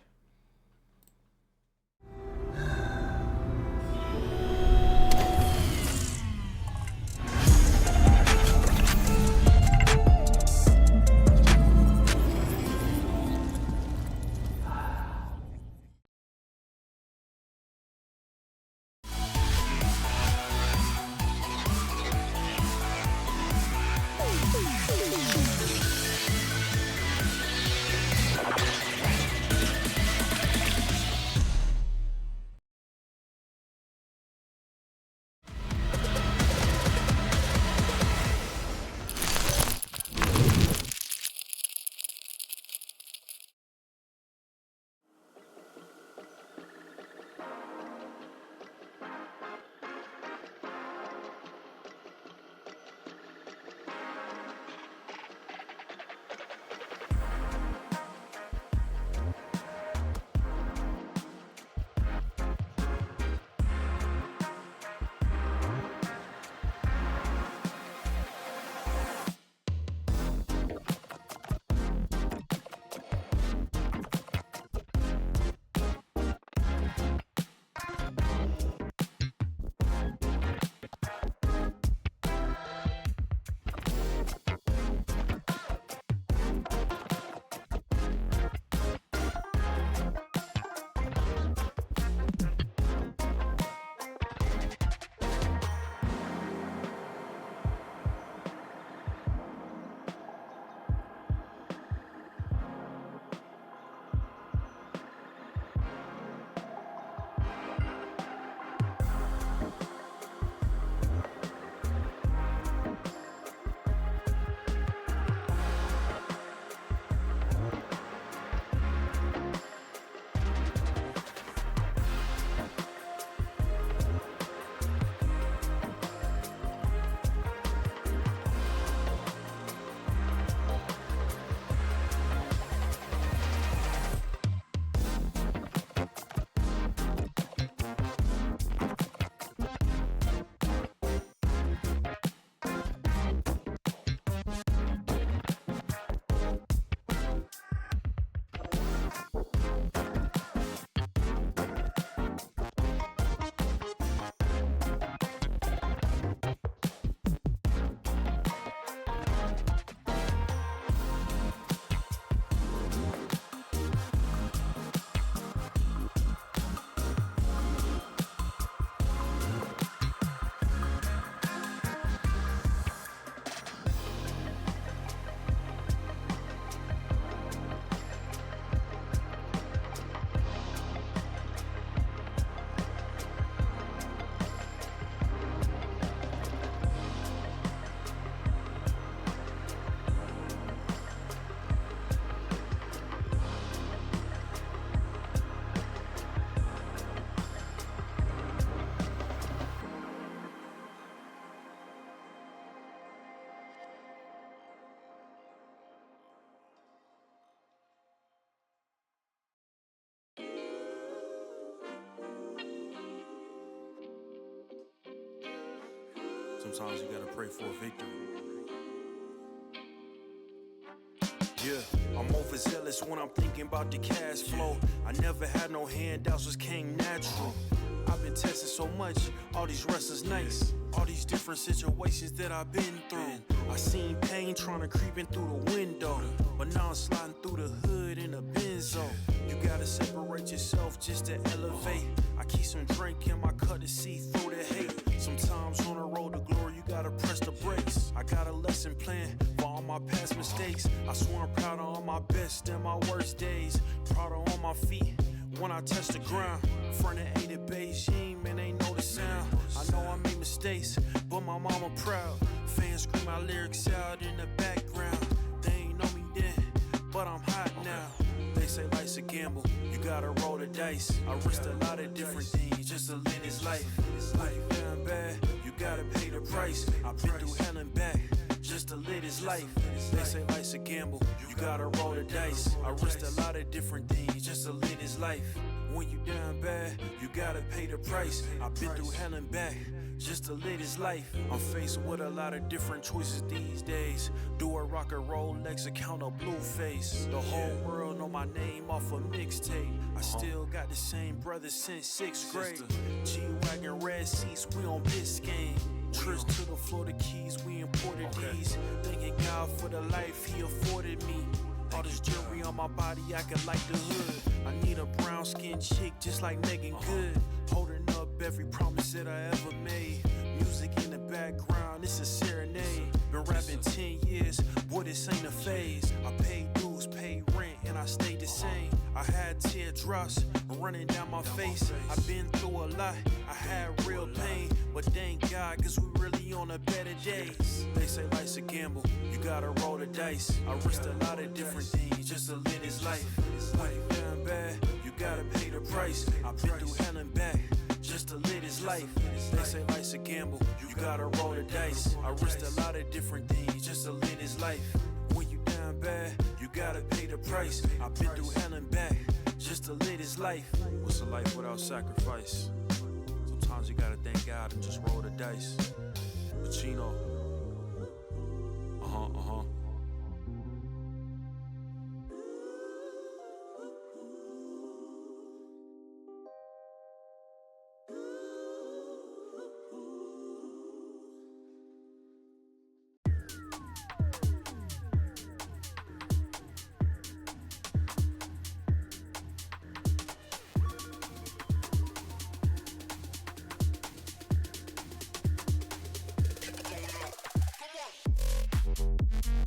Sometimes you gotta pray for a victory. Yeah, I'm overzealous when I'm thinking about the cash flow. I never had no handouts, just came natural. I've been tested so much, all these wrestlers nice. All these different situations that I've been through. I seen pain trying to creep in through the window, but now I'm sliding through the hood in a benzo. You gotta separate yourself just to elevate. I keep some drink in my cup to see through the hate. Sometimes on the road to glory, you gotta press the brakes. I got a lesson plan for all my past mistakes. I swear I'm proud of all my best and my worst days. Proud of all my feet when I touch the ground. Front of A to Beijing, man, ain't know the sound. I know I made mistakes, but my mama proud. Fans scream my lyrics out in the background. They ain't know me then, but I'm hot now. They say life's a gamble, you gotta roll the dice. I risked a lot of different things just to live this life. Life down bad, you gotta pay the price. I've been through hell and back just to live this life. They say life's a gamble, you gotta roll the dice. I risked a lot of different things just to live this life. When you down bad, you gotta pay the price. I've been through hell and back just to live this life. I'm faced with a lot of different choices these days. Do a rock and roll Lex account of Blueface. The whole world know my name off a mixtape. I still got the same brothers since 6th grade. G-Wagon, red seats, we on Biscayne. Trips to the Florida Keys, we imported these. Thanking God for the life he afforded me. All this jewelry on my body, acting like the hood. I need a brown skinned chick just like Megan Good. Holding up every promise that I ever made. Music in the background, it's a serenade. Been rapping 10 years, boy, this ain't a phase. I paid dues, paid rent, and I stayed the same. I had teardrops running down my face. I've been through a lot, I had real pain. But thank God, cause we really on a better days. They say life's a gamble, you gotta roll the dice. I risked a lot of different things just to live this life. Life down bad, you gotta pay the price. I've been through hell and back just to live this life. They say life's a gamble, you gotta roll the dice. I risked a lot of different things just to live this life. When you down bad, you gotta pay the price. I've been through hell and back just to live this life. What's a life without sacrifice? Sometimes you gotta thank God and just roll the dice. Pacino. Uh-huh. Come on.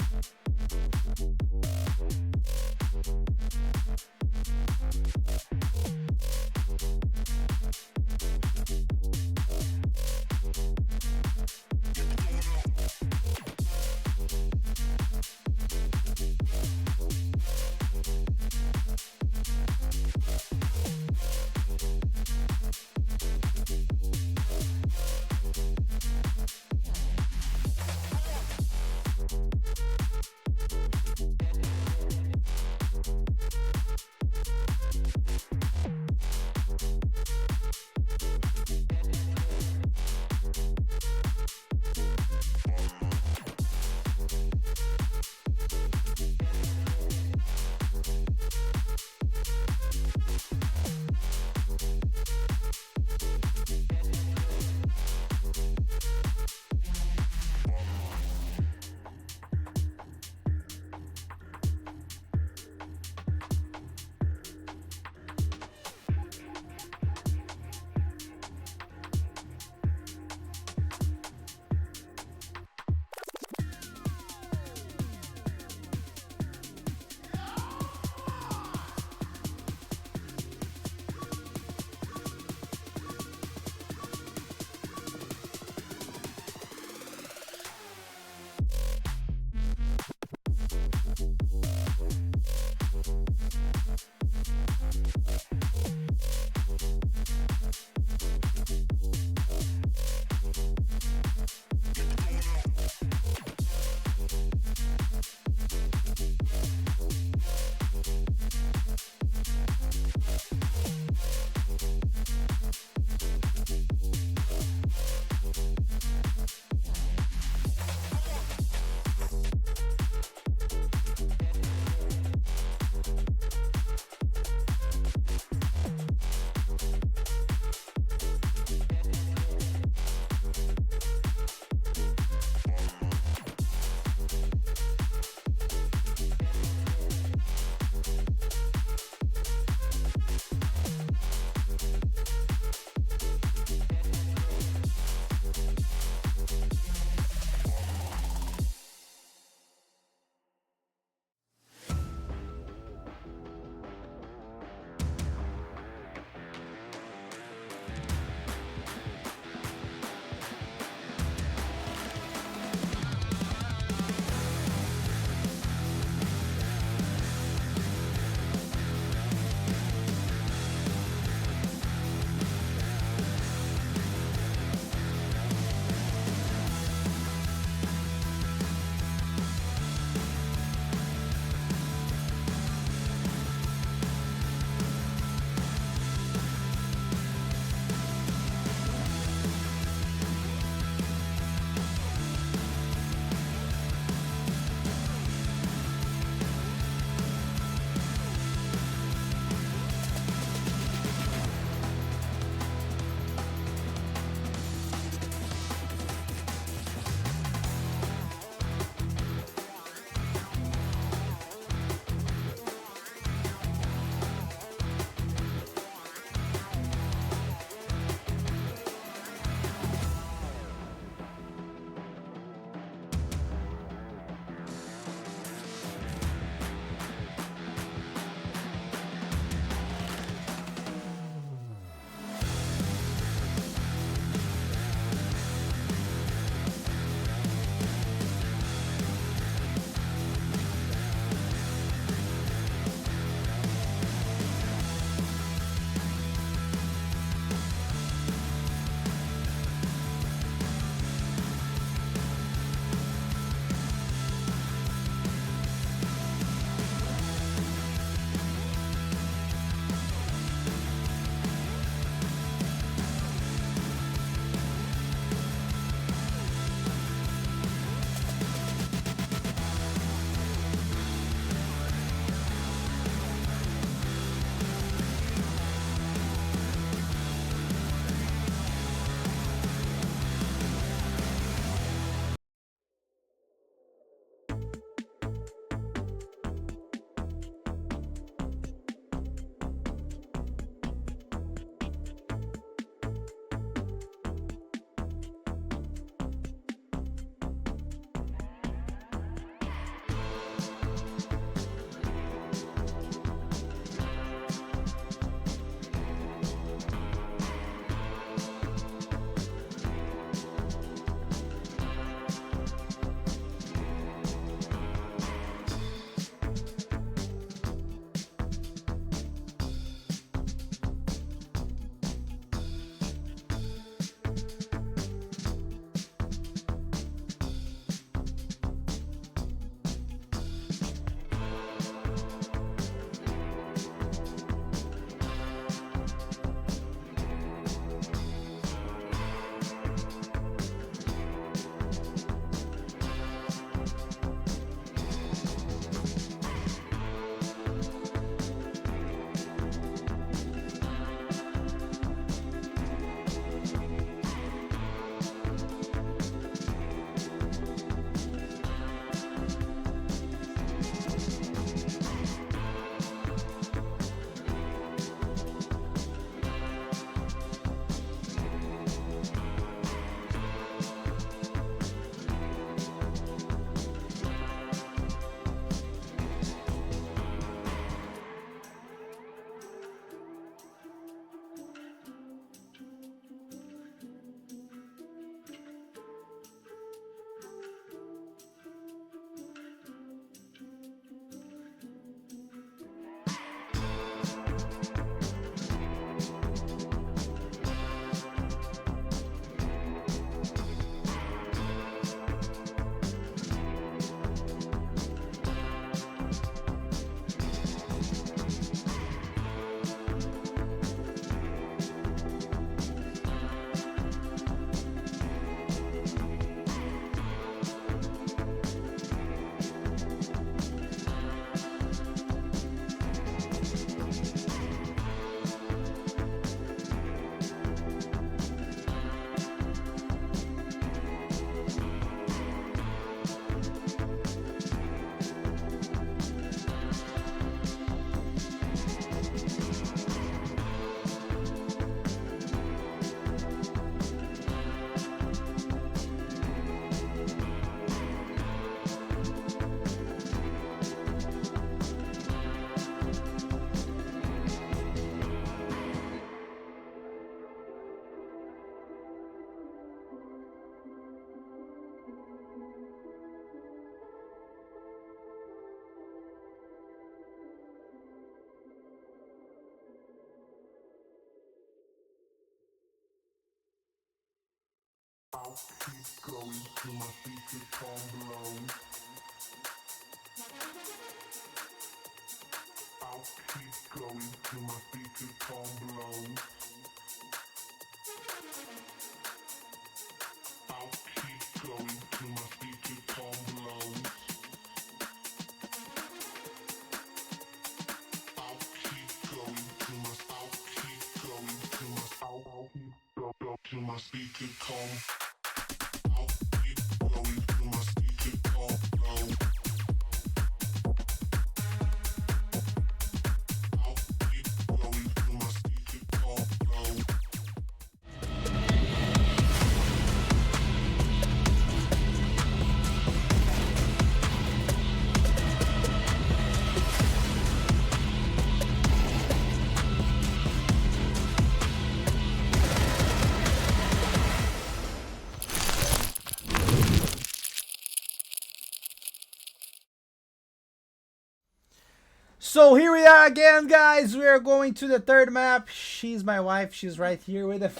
So here we are again, guys. We are going to the third map. She's my wife. She's right here with the...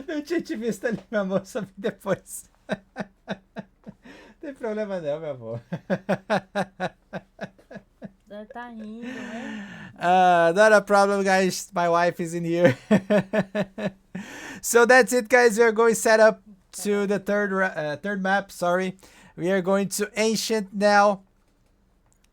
Não tinha te visto ali, meu amor. Só vi depois. Não tem problema não, meu amor. Tá rindo, né? Not a problem, guys. My wife is in here. So that's it, guys. We are going set up to the third map. Sorry. We are going to Ancient now.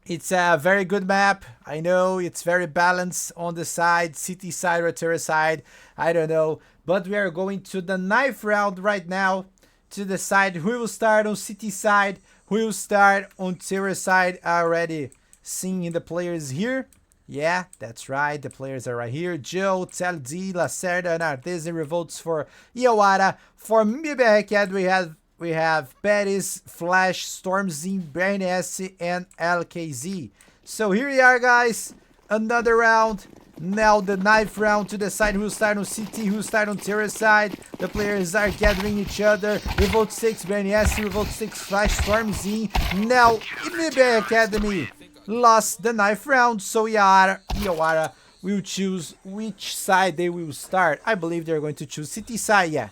It's a very good map. I know it's very balanced on the side, city side or terrace side. I don't know. But we are going to the 9th round right now to decide who will start on city side, who will start on terrace side. Already seeing the players here. Yeah, that's right. The players are right here. Joe, TLD, Lacerda, and Artesian revolts for YAWARA. For MIBR, we have Paris, Flash, Stormzy, BNS, and LKZ. So here we are, guys. Another round. Now the 9th round to decide who start on CT, who start on terrace side. The players are gathering each other. Revolt 6, BNS, Revolt 6, Flash, Stormzy. Now, MIBR Academy lost the 9th round, so YAWARA will choose which side they will start. I believe they're going to choose city side, yeah.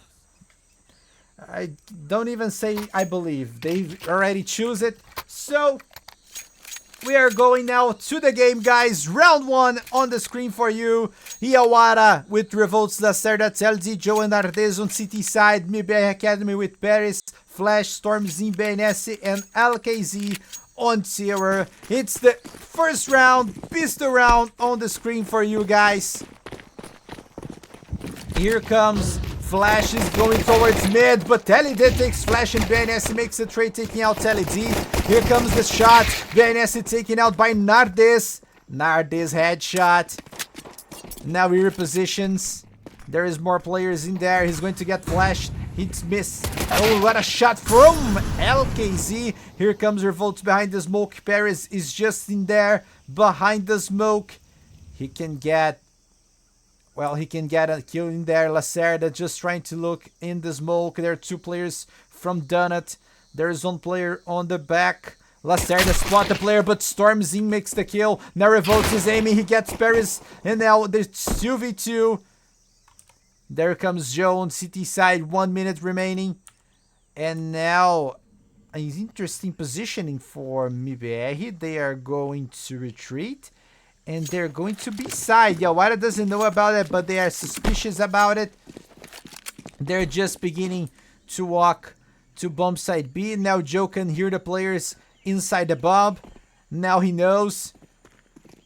I don't even say I believe. They've already choose it. So we are going now to the game, guys. Round 1 on the screen for you. YAWARA with Revolts, Lacerda, TLD, Joe, and Artes on city side. MIBR Academy with Paris, Flash, Stormzy, BNS, and LKZ on terror. It's the first round, pistol round on the screen for you guys. Here comes Flash is going towards mid, but TLD takes Flash and BNS makes a trade taking out TLD. Here comes the shot. BNS taken out by Nardes. Nardes headshot. Now he repositions. There is more players in there. He's going to get flashed. He's missed. Oh, what a shot from LKZ. Here comes Revolts behind the smoke. Paris is just in there behind the smoke. He can get... Well, he can get a kill in there. Lacerda just trying to look in the smoke. There are 2 players from Donut. There's 1 player on the back. Lacerda spot the player, but Stormzy makes the kill. Now Revolt is aiming. He gets Paris. And now there's 2v2. There comes Joe on city side. 1 minute remaining. And now an interesting positioning for MIBR. They are going to retreat. And they're going to be side. YAWARA doesn't know about it, but they are suspicious about it. They're just beginning to walk to bomb site B. Now Joe can hear the players inside the bomb. Now he knows.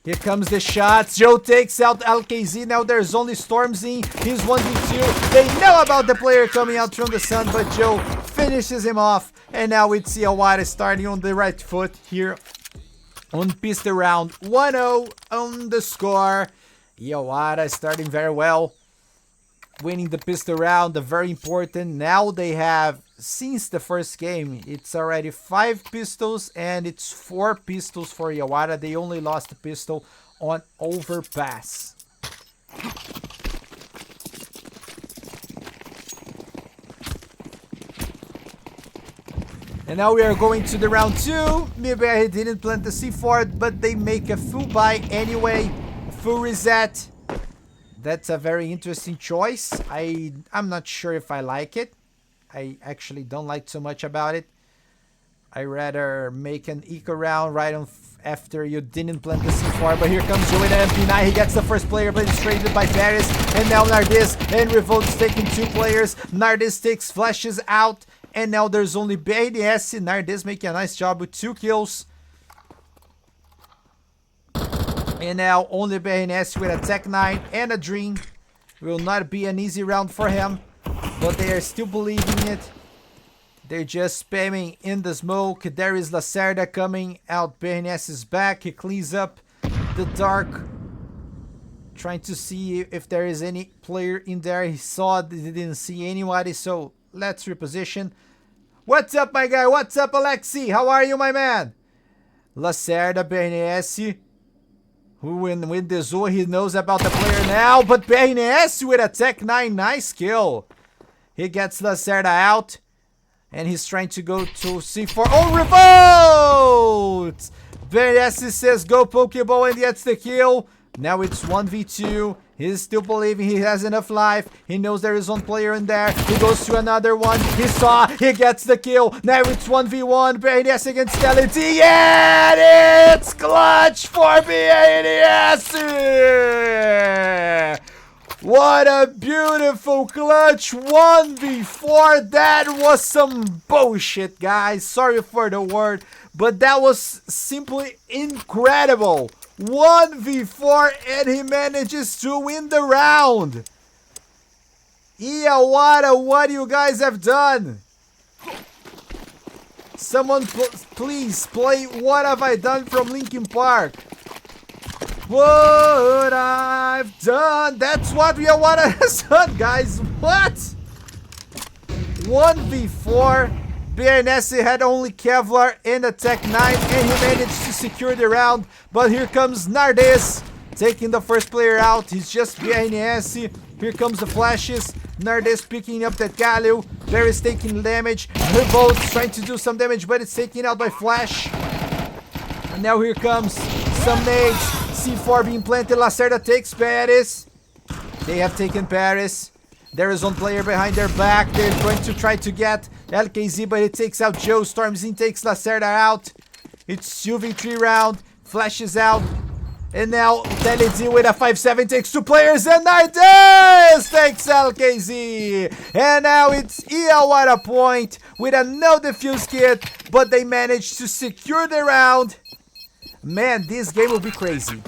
Here comes the shots. Joe takes out LKZ. Now there's only Stormzy. He's 1v2. They know about the player coming out from the sun, but Joe finishes him off. And now it's YAWARA starting on the right foot here on pistol round. 1-0 on the score. YAWARA starting very well. Winning the pistol round, very important. Now they have, since the first game, it's already 5 pistols and it's 4 pistols for YAWARA. They only lost the pistol on overpass. And now we are going to the round 2. MIBR didn't plant the C4, but they make a full buy anyway. Full reset. That's a very interesting choice. I'm not sure if I like it. I actually don't like too much about it. I rather make an eco round right on after you didn't plant the C4, but here comes Joey to MP9. He gets the first player, but he's traded by Paris. And now Nardis and Revolt's taking 2 players. Nardis takes flashes out, and now there's only BNS. Nardis making a nice job with 2 kills. And now only BNS with a Tech 9 and a Dream. Will not be an easy round for him, but they are still believing it. They're just spamming in the smoke. There is Lacerda coming out. BNS is back. He cleans up the dark, trying to see if there is any player in there. He saw that he didn't see anybody, so let's reposition. What's up, my guy? What's up, Alexi? How are you, my man? Lacerda, BNS. Who win the zoo? He knows about the player now, but BNS with a Tech 9. Nice kill. He gets Lacerda out. And he's trying to go to C4. Oh, Revolt! BNS says go Pokeball and gets the kill. Now it's 1v2. He's still believing he has enough life. He knows there is one player in there. He goes to another one. He saw. He gets the kill. Now it's 1v1. BNS against LNT. Yeah, it's clutch for BNS. What a beautiful clutch 1v4. That was some bullshit, guys. Sorry for the word, but that was simply incredible. 1v4 and he manages to win the round. YAWARA, what you guys have done? Someone please play What Have I Done from Linkin Park. What I've done. That's what YAWARA has done, guys. What? 1v4. BNS had only Kevlar and a Tech 9, and he managed to secure the round. But here comes Nardis taking the first player out. He's just BNS. Here comes the flashes. Nardis picking up that Galio. Barry's taking damage. Revolt's trying to do some damage, but it's taken out by Flash. And now here comes some nades. C4 being planted. Lacerda takes Paris. They have taken Paris. There is one player behind their back. They're going to try to get LKZ, but it takes out Joe. Stormzy takes Lacerda out. It's 2v3 round. Flash is out. And now Telezi with a 5-7 takes 2 players, and Nardis takes LKZ. And now it's YAWARA point with a no defuse kit, but they managed to secure the round. Man, this game will be crazy.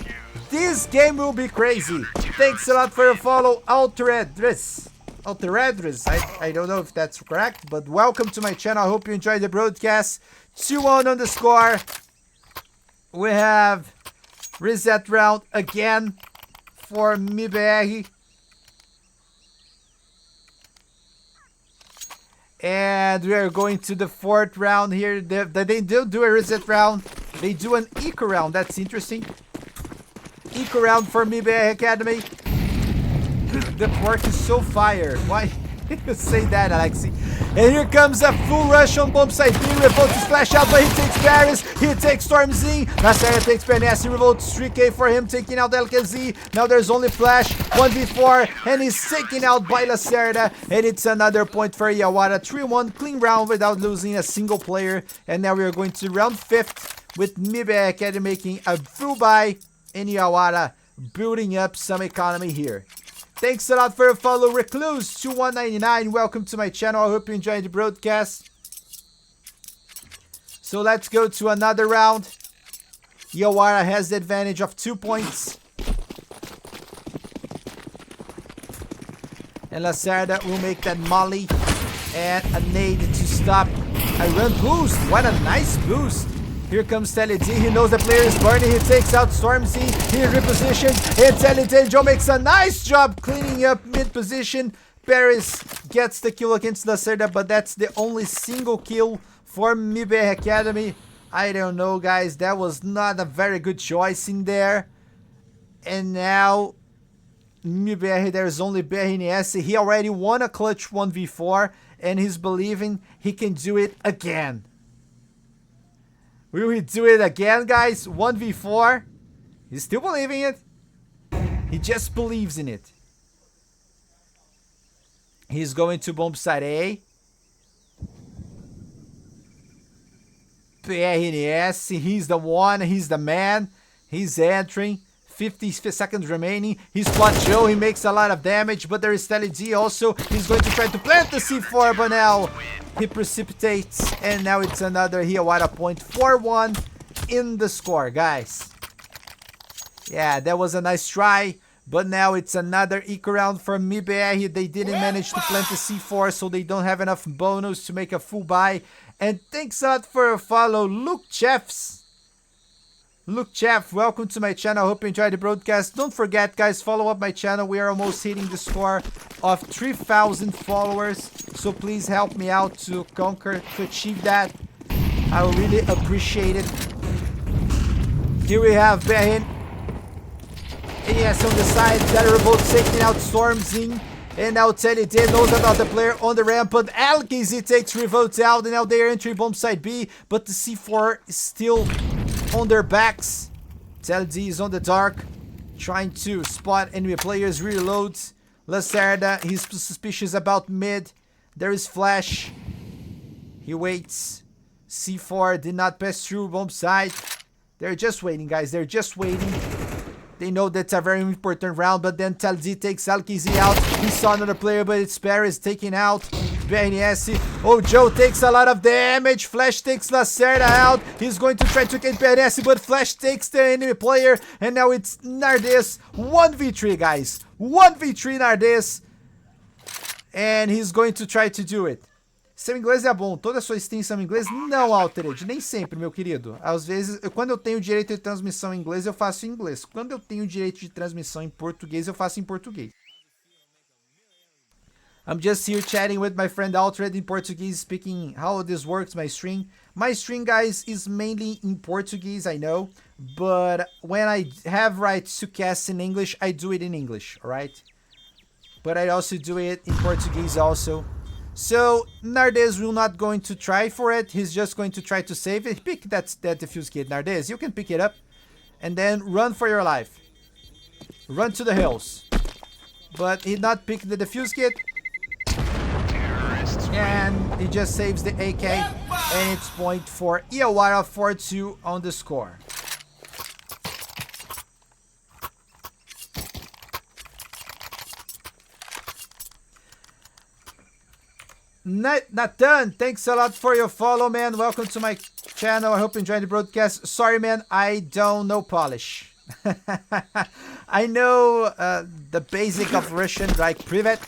This game will be crazy. Thanks a lot for your follow, Alteredris. I don't know if that's correct, but welcome to my channel. I hope you enjoyed the broadcast. 2-1 on the score. We have reset round again for MIBR. And we are going to the 4th round here. They don't do a reset round. They do an eco round. That's interesting. Eco round for MIBR Academy. The pork is so fire. Why you say that, Alexi? And here comes a full rush on bomb site B. Revolt to splash out, but he takes Paris. He takes Stormzy. Lacerda takes Penassi. Revolt 3K for him, taking out LKZ. Now there's only Flash. 1v4, and he's taken out by Lacerda. And it's another point for YAWARA. 3-1, clean round without losing a single player. And now we are going to round 5th with MIBR Academy making a full buy in YAWARA, building up some economy here. Thanks a lot for your follow, Recluse2199. Welcome to my channel. I hope you enjoyed the broadcast. So let's go to another round. YAWARA has the advantage of 2 points. And Lacerda will make that molly and a nade to stop a run boost. What a nice boost. Here comes Teledi. He knows the player is burning. He takes out Stormzy. He repositions. And Teledi Joe makes a nice job cleaning up mid position. Paris gets the kill against Lacerda, but that's the only single kill for MIBR Academy. I don't know, guys. That was not a very good choice in there. And now MIBR, there's only BNS. He already won a clutch 1v4, and he's believing he can do it again. Will he do it again, guys? 1v4. He's still believing it. He just believes in it. He's going to bomb side A. PRNS, he's the one, he's the man. He's entering. 50 seconds remaining. He's Plot Joe. He makes a lot of damage, but there is Telly D also. He's going to try to plant the C4, but now he precipitates, and now it's another YAWARA point. 4-1 in the score, guys. Yeah, that was a nice try, but now it's another eco round for MIBR. They didn't manage to plant the C4, so they don't have enough bonus to make a full buy. And thanks a lot for a follow, Luke Chefs. Luke Chef, welcome to my channel. Hope you enjoyed the broadcast. Don't forget, guys, follow up my channel. We are almost hitting the score of 3,000 followers. So please help me out to achieve that. I will really appreciate it. Here we have Behin. Yes, on the side, that revolt taking out Stormzing. And now Telly D knows about the player on the ramp, but Alkizi takes revolt out, and now they are entering bomb side B, but the C4 is still on their backs. Telly D is on the dark, trying to spot enemy players, reloads. Lacerda, he's suspicious about mid. There is Flash. He waits. C4 did not pass through bomb side. They're just waiting, guys. They're just waiting. They know that's a very important round, but then Telly D takes Alkizi out. He saw another player, but it's Paris taking out BRNS. Oh, Joe takes a lot of damage. Flash takes Lacerda out. He's going to try to get BRNS, but Flash takes the enemy player. And now it's Nardes. 1v3, guys. 1v3 Nardes. And he's going to try to do it. Seu inglês é bom. Toda a sua extensão em inglês? Não, Altered. Nem sempre, meu querido. Às vezes, quando eu tenho direito de transmissão em inglês, eu faço em inglês. Quando eu tenho direito de transmissão em português, eu faço em português. I'm just here chatting with my friend Altered in Portuguese, speaking how this works, my stream. My stream, guys, is mainly in Portuguese, I know. But when I have rights to cast in English, I do it in English, alright? But I also do it in Portuguese also. So, Nardes will not going to try for it. He's just going to try to save it. Pick that defuse kit, Nardes. You can pick it up. And then run for your life. Run to the hills. But he not pick the defuse kit. And he just saves the AK. And it's point for YAWARA 4-2 on the score. Nathan, thanks a lot for your follow, man. Welcome to my channel. I hope you enjoyed the broadcast. Sorry, man, I don't know Polish. I know the basic of Russian, like Privet,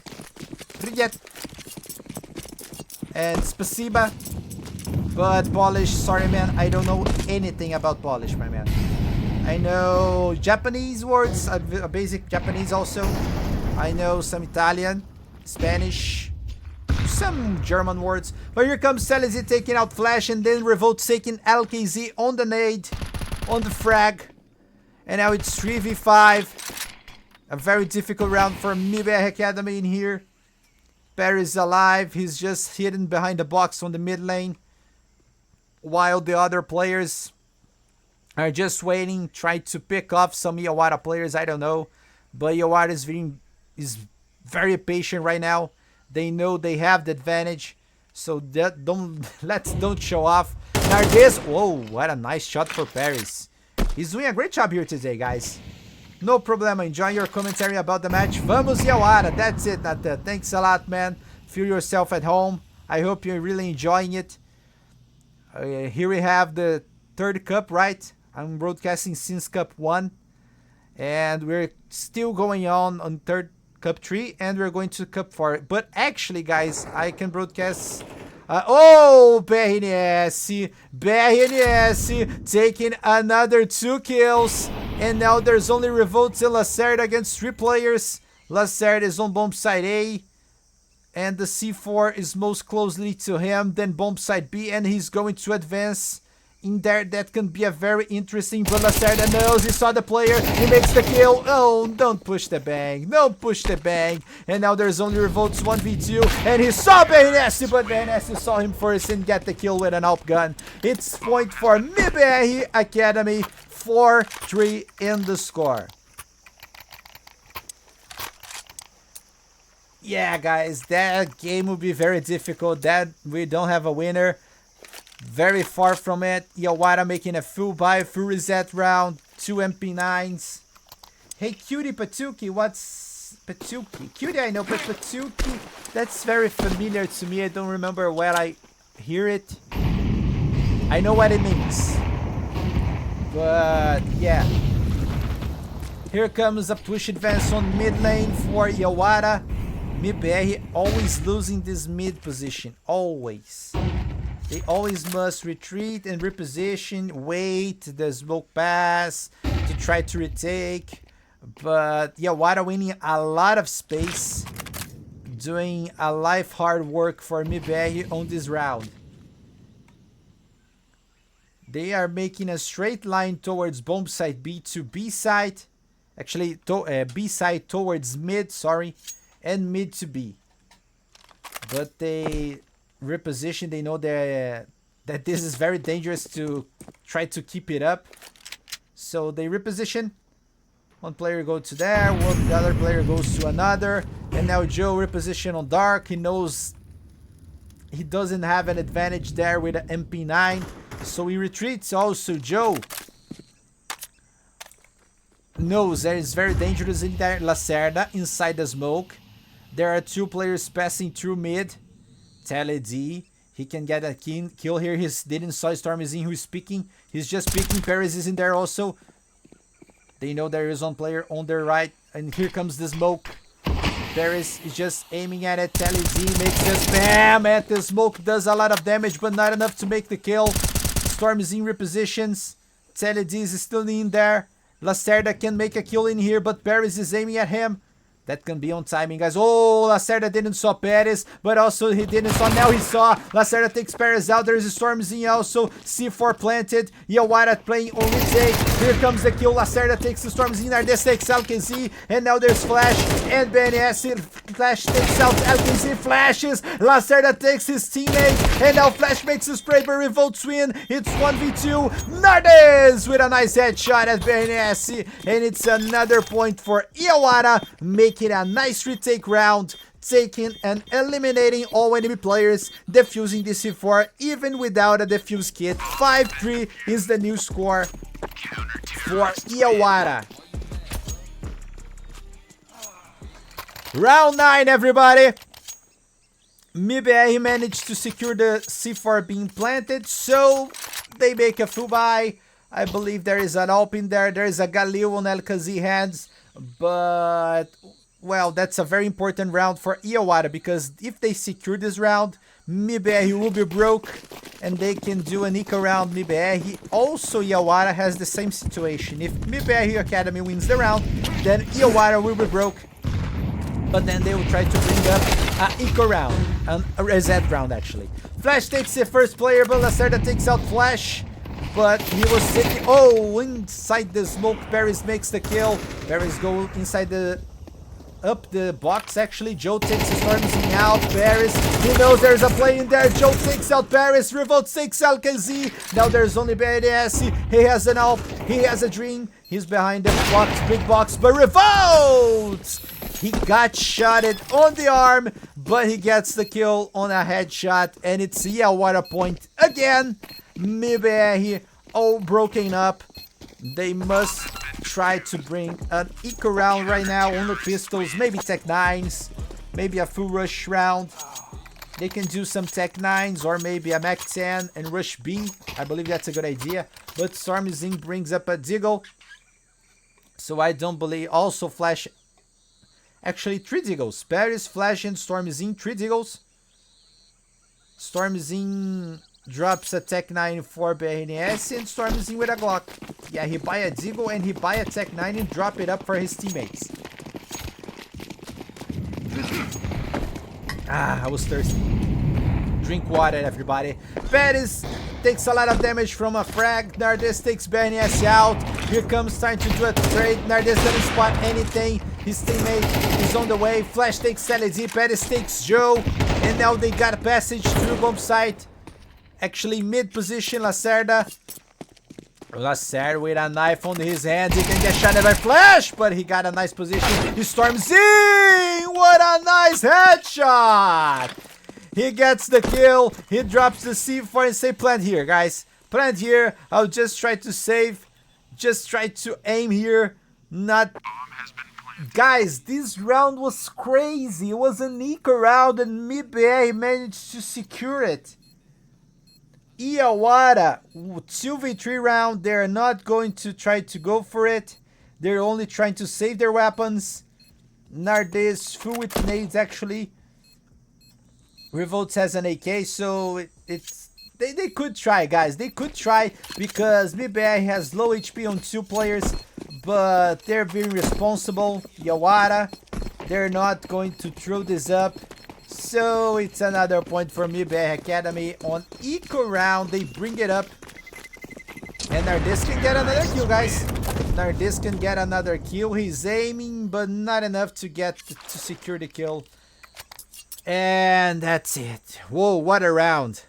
and Spasiba. But Polish, sorry, man, I don't know anything about Polish, my man. I know Japanese words, a basic Japanese also. I know some Italian, Spanish, some German words. But here comes Telly D taking out Flash, and then Revolt taking LKZ on the nade, on the frag. And now it's 3v5. A very difficult round for MIBR Academy in here. Paris is alive. He's just hidden behind the box on the mid lane, while the other players are just waiting, trying to pick off some YAWARA players. I don't know. But YAWARA is very patient right now. They know they have the advantage, so don't show off. Nardes, whoa, what a nice shot for Paris. He's doing a great job here today, guys. No problem. Enjoy your commentary about the match. Vamos YAWARA. That's it, Nathan. Thanks a lot, man. Feel yourself at home. I hope you're really enjoying it. Here we have the third cup, right? I'm broadcasting since Cup 1, and we're still going on third Cup 3, and we're going to Cup 4. But actually, guys, I can broadcast. Oh, BRNS taking another 2 kills, and now there's only Revolt and Lacerda against 3 players. Lacerda is on bomb side A, and the C4 is most closely to him than bomb side B, and he's going to advance in there. That can be a very interesting, but Lacerda knows he saw the player. He makes the kill. Oh, don't push the bang. Don't push the bang. And now there's only Revolts 1v2, and he saw BRNS, but BRNS saw him first and get the kill with an AWP gun. It's point for MIBR Academy, 4-3 in the score. yeah, guys, that game will be very difficult. That we don't have a winner. Very far from it. YAWARA making a full buy, full reset round. 2 MP9s. Hey, Cutie Patuki, what's Patuki? Cutie, I know, but Patuki, that's very familiar to me. I don't remember where I hear it. I know what it means. But, yeah. Here comes a push advance on mid lane for YAWARA. MIBR always losing this mid position. Always. They always must retreat and reposition, wait the smoke pass to try to retake. But YAWARA winning a lot of space. Doing a life hard work for MIBR on this round. They are making a straight line towards bomb site B to B site. Actually, B side towards mid, sorry, and mid to B. But they reposition. They know that this is very dangerous to try to keep it up. So they reposition. One player goes to there, the other player goes to another. And now Joe reposition on Dark. He knows he doesn't have an advantage there with an MP9. So he retreats also. Joe knows that it's very dangerous in there. Lacerda inside the smoke. There are 2 players passing through mid. Teled, he can get a kill here. He didn't saw Stormzy who's peeking. He's just peeking. Paris is in there also. They know there is one player on their right. And here comes the smoke. Paris is just aiming at it. Teled makes a spam at the smoke. Does a lot of damage, but not enough to make the kill. Stormzy repositions. Teled is still in there. Lacerda can make a kill in here, but Paris is aiming at him. That can be on timing, guys. Oh, Lacerda didn't saw Paris, but also he didn't saw. Now he saw. Lacerda takes Paris out. There is a Stormzy also. C4 planted. YAWARA playing on retake. Here comes the kill. Lacerda takes the Stormzy. Nardes takes LKZ. And now there's Flash and BNS. Flash takes out LKZ. Flashes. Lacerda takes his teammate. And now Flash makes a spray, but Revolt's win. It's 1v2. Nardes with a nice headshot at BNS. And it's another point for YAWARA. Making a nice retake round, taking and eliminating all enemy players, defusing the C4 even without a defuse kit. 5-3 is the new score for YAWARA. Round 9, everybody. MIBR managed to secure the C4 being planted, so they make a full buy. I believe there is an AWP in there. There is a Galil on LKZ hands, but well, that's a very important round for YAWARA, because if they secure this round, MIBR will be broke and they can do an eco round. MIBR also, YAWARA has the same situation. If MIBR Academy wins the round, then YAWARA will be broke, but then they will try to bring up an eco round, a reset round actually. Flash takes the first player, but Lacerda takes out Flash. But he was sitting, inside the smoke. Paris makes the kill. Paris go inside up the box actually. Joe takes the Stormzy out. Paris, he knows there's a play in there. Joe takes out Paris. Revolt takes LKZ. Now there's only BDS. He has an AWP. He has a dream. He's behind the box, big box. But Revolt! He got shotted on the arm, but he gets the kill on a headshot. And it's YAWARA point again. MIBR all broken up. They must try to bring an eco round right now on the pistols, maybe Tech 9s, maybe a full rush round. They can do some Tech 9s or maybe a Mac 10 and rush B. I believe that's a good idea. But Stormzy brings up a Deagle, so I don't believe. Also Flash, actually 3 Deagles. Paris, Flash and Stormzy, 3 Deagles. Stormzy drops a Tech 9 for BNS and Stormzy with a Glock. Yeah, he buy a Deagle and he buy a Tech 9 and drop it up for his teammates. I was thirsty. Drink water, everybody. Paris takes a lot of damage from a frag. Nardes takes BNS out. Here comes time to do a trade. Nardes doesn't spot anything. His teammate is on the way. Flash takes LD. Paris takes Joe. And now they got a passage through bomb site. Actually, mid position, Lacerda with a knife on his hand. He can get shot by Flash, but he got a nice position. He Stormzy what a nice headshot! He gets the kill. He drops the C4 and say, plant here, guys. Plant here. I'll just try to save. Just try to aim here. Not... Guys, this round was crazy. It was an eco round and MIBR managed to secure it. YAWARA, 2v3 round. They're not going to try to go for it. They're only trying to save their weapons. Nardes full with nades actually. Revolts has an AK, so they could try, guys. They could try because MIBR has low HP on 2 players, but they're being responsible. YAWARA, they're not going to throw this up. So it's another point for MIBR Academy on eco round. They bring it up. And Nardes can get another kill, guys. Nardes can get another kill. He's aiming, but not enough to get to secure the kill. And that's it. Whoa, what a round.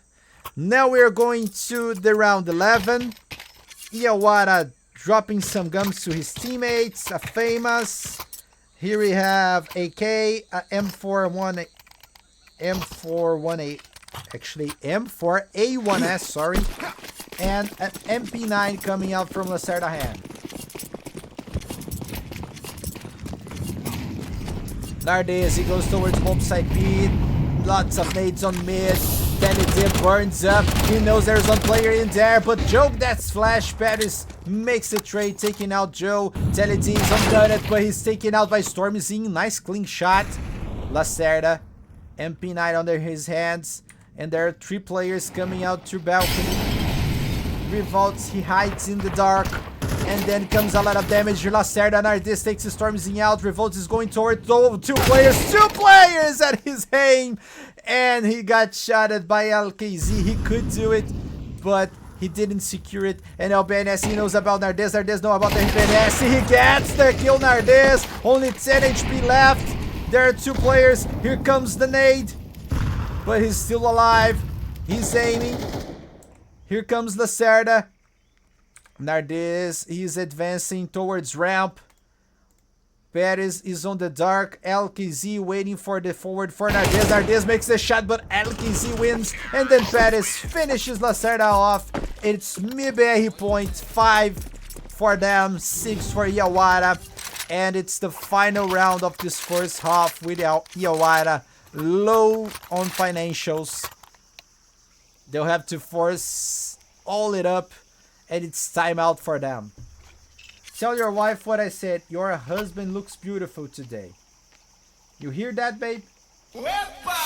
Now we're going to the round 11. YAWARA dropping some guns to his teammates. A famous. Here we have AK, a M418. Actually, M4A1S, sorry. And an MP9 coming out from Lacerda hand. Nardes, he goes towards bomb site B. Lots of nades on mid. Then it burns up. He knows there's one player in there, but Joe, that's flash. Paris makes the trade, taking out Joe. Teledi is undone it, but he's taken out by Stormzy. Nice clean shot. Lacerda, MP9 under his hands. And there are 3 players coming out through balcony. Revolts, he hides in the dark. And then comes a lot of damage. Lacerda, Nardes takes the Stormzy out. Revolts is going toward 2 players at his aim. And he got shotted by LKZ. He could do it, but he didn't secure it. And now BNS, knows about Nardes. Nardes knows about the BNS. He gets the kill, Nardes. Only 10 HP left. There are 2 players. Here comes the nade. But he's still alive. He's aiming. Here comes Lacerda. Nardes, he's advancing towards ramp. Perez is on the dark. LKZ waiting for the forward for Nardes. Nardes makes the shot, but LKZ wins. And then Perez finishes Lacerda off. It's MIBR point. 5 for them, 6 for YAWARA. And it's the final round of this first half without YAWARA low on financials. They'll have to force all it up. And it's time out for them. Tell your wife what I said. Your husband looks beautiful today. You hear that, babe? Opa!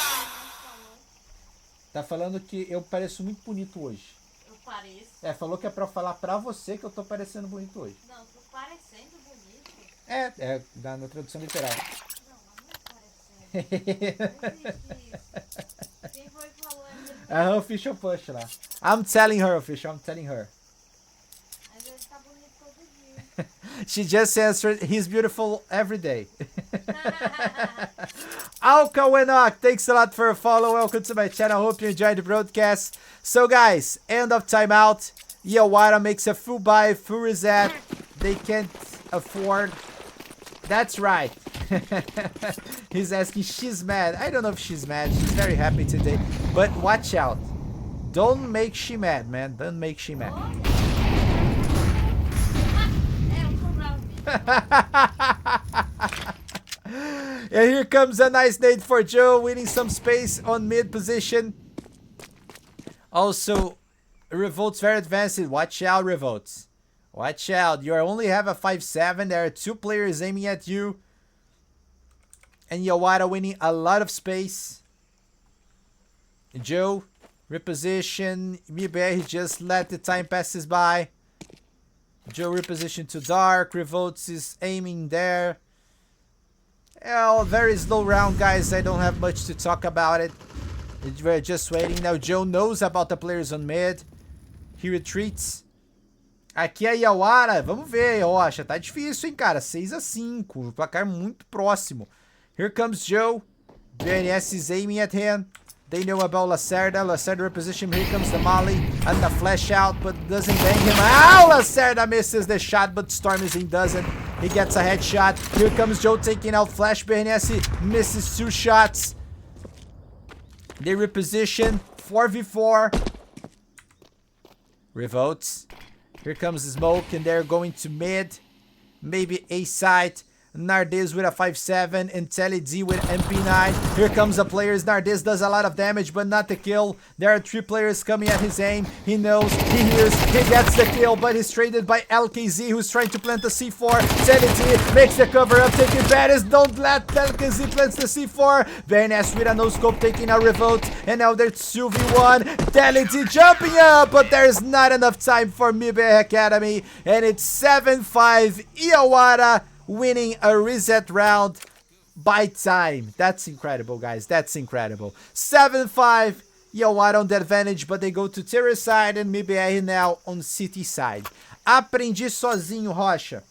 Tá falando que eu pareço muito bonito hoje. Eu pareço. É, falou que é pra falar pra você que eu tô parecendo bonito hoje. Não, tô parecendo bonito. É na tradução literal. Não, não é parecendo. Não existe isso. Quem foi que falou isso? É a official push lá. I'm telling her, official. I'm telling her. She just answered, he's beautiful every day. Alka Wenok, thanks a lot for a follow. Welcome to my channel. Hope you enjoyed the broadcast. So guys, end of timeout. YAWARA makes a full buy, full reset. They can't afford. That's right. He's asking, she's mad. I don't know if she's mad. She's very happy today. But watch out. Don't make she mad, man. Don't make she mad. And here comes a nice nade for Joe, winning some space on mid position. Also, Revolt's very advanced. Watch out, Revolts. Watch out. You only have a 5-7. There are 2 players aiming at you. And YAWARA winning a lot of space. Joe, reposition. MIBR, he just let the time passes by. Joe reposition to dark. Revolts is aiming there. Oh, very slow round, guys. I don't have much to talk about it. We're just waiting. Now Joe knows about the players on mid. He retreats. Aqui é YAWARA. Vamos ver, Rocha. Tá difícil, hein, cara. 6-5. Placar muito próximo. Here comes Joe. BNS is aiming at him. They know about Lacerda. Lacerda reposition. Here comes the Molly. And the flash out, but doesn't bang him. Ow! Lacerda misses the shot, but Stormzy doesn't. He gets a headshot. Here comes Joe taking out Flash. BNS misses 2 shots. They reposition. 4v4. Revolts. Here comes Smoke, and they're going to mid. Maybe A site. Nardes with a 5-7 and Telly D with MP9. Here comes the players. Nardes does a lot of damage, but not the kill. There are 3 players coming at his aim. He knows, he hears, he gets the kill, but he's traded by LKZ, who's trying to plant the C4. Telly D makes the cover up, taking advantage. Don't let LKZ plants the C4. VNS with a no-scope taking a revolt, and now there's 2v1. Telly D jumping up, but there's not enough time for MIBR Academy, and it's 7-5 YAWARA winning a reset round by time. That's incredible, guys. That's incredible. 7-5 YAWARA on the advantage, but they go to terrace side and MIBR now on city side. Aprendi sozinho, Rocha.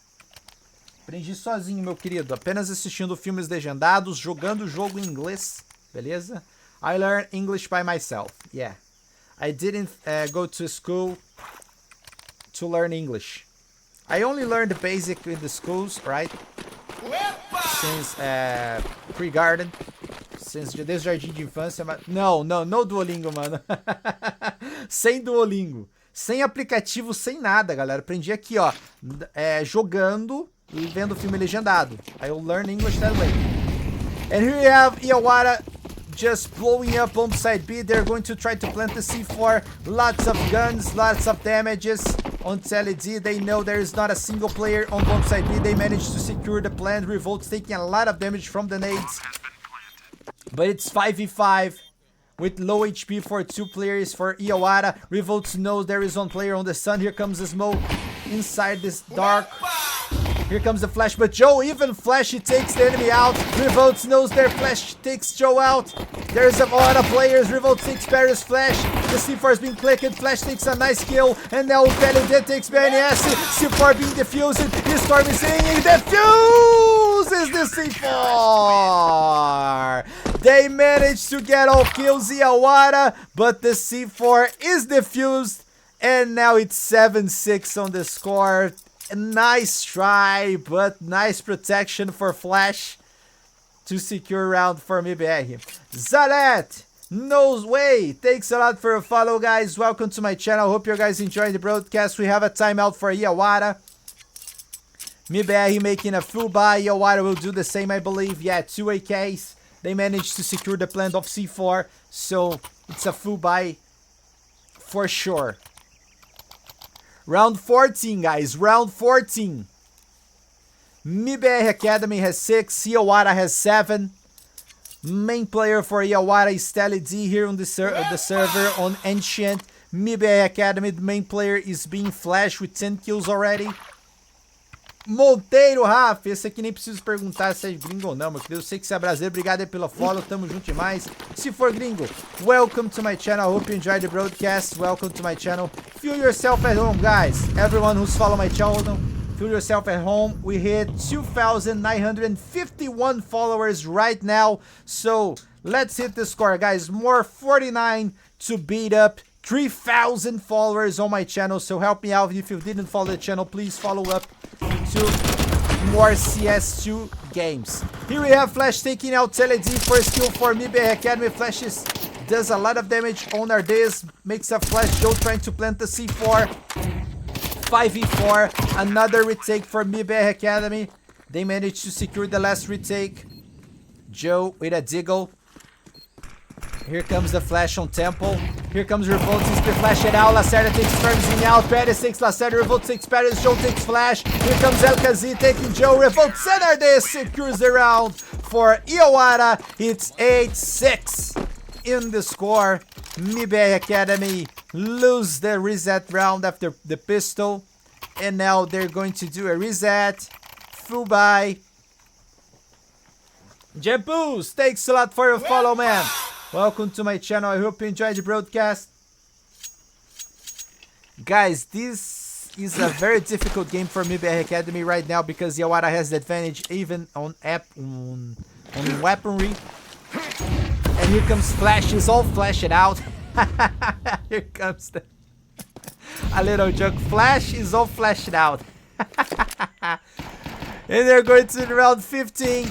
Aprendi sozinho, meu querido. Apenas assistindo filmes legendados, jogando o jogo em inglês. Beleza? I learned English by myself. Yeah. I didn't go to school to learn English. I only learned the basic in the schools, right? Since pre-garden. Desde jardim de infância. Mas... Não, no Duolingo, mano. Sem Duolingo. Sem aplicativo, sem nada, galera. Aprendi aqui, ó. Jogando e vendo filme legendado. I'll learn English that way. And here you have YAWARA just blowing up on side B. They're going to try to plant the C4. Lots of guns, lots of damages on Telly D. They know there is not a single player on both side B. They managed to secure the plant. Revolt's taking a lot of damage from the nades. But it's 5v5 with low HP for 2 players for YAWARA. Revolts knows there is 1 player on the sun. Here comes the smoke inside this dark. Here comes the flash, but Joe, even flash, he takes the enemy out. Revolts knows their flash takes Joe out. There's a lot of players. Revolt takes Paris flash. The C4 is being clicked. Flash takes a nice kill. And now Telly takes BNS. C4 being defused. His storm is saying defuses the C4. They managed to get all kills YAWARA, but the C4 is defused. And now it's 7-6 on the score. Nice try, but nice protection for Flash to secure round for MIBR. Zalet, no way, thanks a lot for a follow, guys. Welcome to my channel. Hope you guys enjoyed the broadcast. We have a timeout for YAWARA. MIBR making a full buy. YAWARA will do the same, I believe. Yeah, 2 AKs. They managed to secure the plant of C4, so it's a full buy for sure. Round 14, guys. Round 14. MIBR Academy has 6. YAWARA has 7. Main player for YAWARA is Telly D here on the server on Ancient. MIBR Academy, the main player is being Flash with 10 kills already. Monteiro, Rafa, esse aqui nem preciso perguntar se é gringo ou não, meu querido. Eu sei que você é brasileiro, obrigado aí pela follow, tamo junto demais. Se for gringo, welcome to my channel. Hope you enjoyed the broadcast. Welcome to my channel. Feel yourself at home, guys. Everyone who's following my channel, feel yourself at home. We hit 2,951 followers right now. So let's hit the score, guys. More 49 to beat up 3,000 followers on my channel. So help me out. If you didn't follow the channel, please follow up to more CS2 games. Here we have Flash taking out Telly D. First kill for MIBR Academy. Flash does a lot of damage on Nardes. Makes a Flash Joe trying to plant the C4. 5v4. Another retake for MIBR Academy. They managed to secure the last retake. Joe with a diggle. Here comes the flash on Temple. Here comes Revolt, he's been flashing out. Lacerda takes Fermzing out. Paris takes Lacerda. Revolt takes Paris. Joe takes Flash. Here comes LKZ taking Joe. Revolt Senardes secures the round for YAWARA. It's 8-6 in the score. MIBR Academy lose the reset round after the pistol. And now they're going to do a reset. Full buy. Jambus, thanks a lot for your follow, man. Welcome to my channel. I hope you enjoyed the broadcast. Guys, this is a very difficult game for MIBR Academy right now because YAWARA has the advantage even on weaponry. And here comes Flash. He's all flashing out. Here comes a little joke. Flash is all flashing out. And they're going to round 15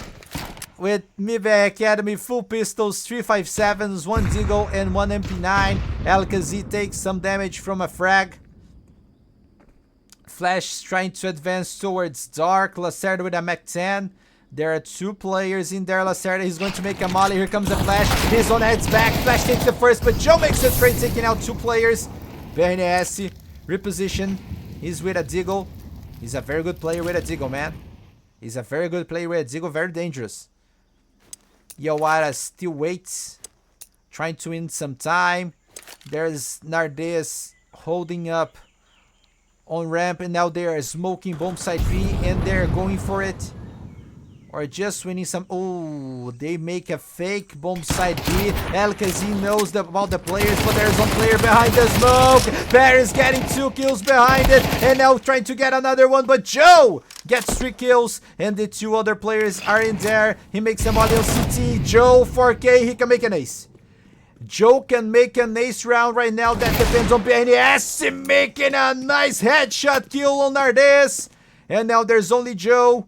with MIBR Academy, full pistols, 357s, 1 Deagle, and 1 MP9. Alkazi takes some damage from a frag. Flash trying to advance towards Dark. Lacerda with a Mach 10. There are 2 players in there. Lacerda, he's going to make a molly. Here comes a Flash. His own heads back. Flash takes the first, but Joe makes the trade, taking out 2 players. BRNS, reposition. He's with a Deagle. He's a very good player with a Deagle, man. He's a very good player with a Deagle, very dangerous. YAWARA still waits, trying to win some time. There's Nardes holding up on ramp, and now they are smoking bomb side B, and they're going for it. Or just winning some. Oh, they make a fake bomb side B. Alkazi knows about the players, but there's one player behind the smoke. Paris getting 2 kills behind it, and now trying to get another one, but Joe gets 3 kills, and the 2 other players are in there. He makes a molly on CT. Joe, 4K, he can make an ace. Joe can make an ace round right now. That depends on BNS making a nice headshot kill on Nardes. And now there's only Joe.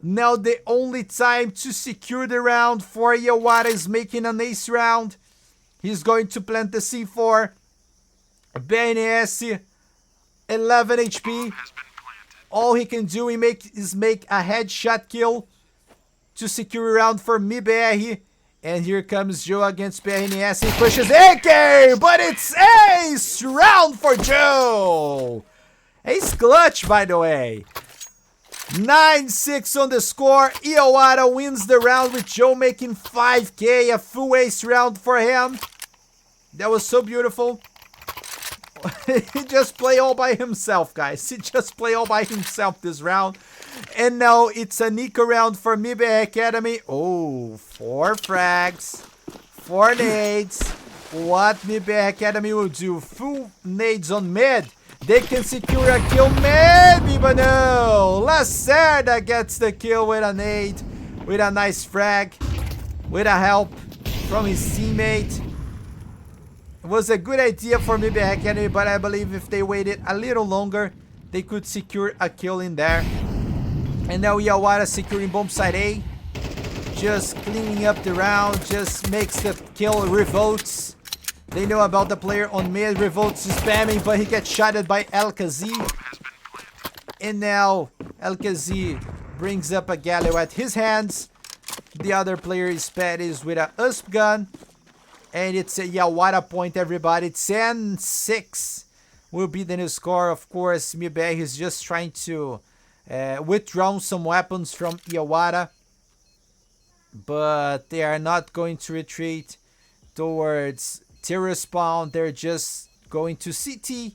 Now the only time to secure the round for YAWARA is making an ace round. He's going to plant the C4. BNS, 11 HP. All he can do is make a headshot kill to secure a round for MIBR. And here comes Joe against BNS. He pushes AK, but it's ace round for Joe. Ace clutch, by the way. 9-6 on the score. YAWARA wins the round with Joe making 5K. A full ace round for him. That was so beautiful. He just played all by himself, guys. He just played all by himself this round. And now it's a Nico round for MIBR Academy. Oh, 4 frags, 4 nades. What MIBR Academy will do? Full nades on mid. They can secure a kill, maybe, but no. Lacerda gets the kill with a nade, with a nice frag, with a help from his teammate. It was a good idea for MIBR Academy, but I believe if they waited a little longer, they could secure a kill in there. And now YAWARA securing bomb side A. Just cleaning up the round, just makes the kill. Revolts. They know about the player on mid. Revolts is spamming, but he gets shotted by Alkazi. And now Alkazi brings up a Galio at his hands. The other player is Pettis with a USP gun. And it's a YAWARA point, everybody. 10-6 will be the new score. Of course, MIBR is just trying to withdraw some weapons from YAWARA. But they are not going to retreat towards terror spawn. They're just going to CT.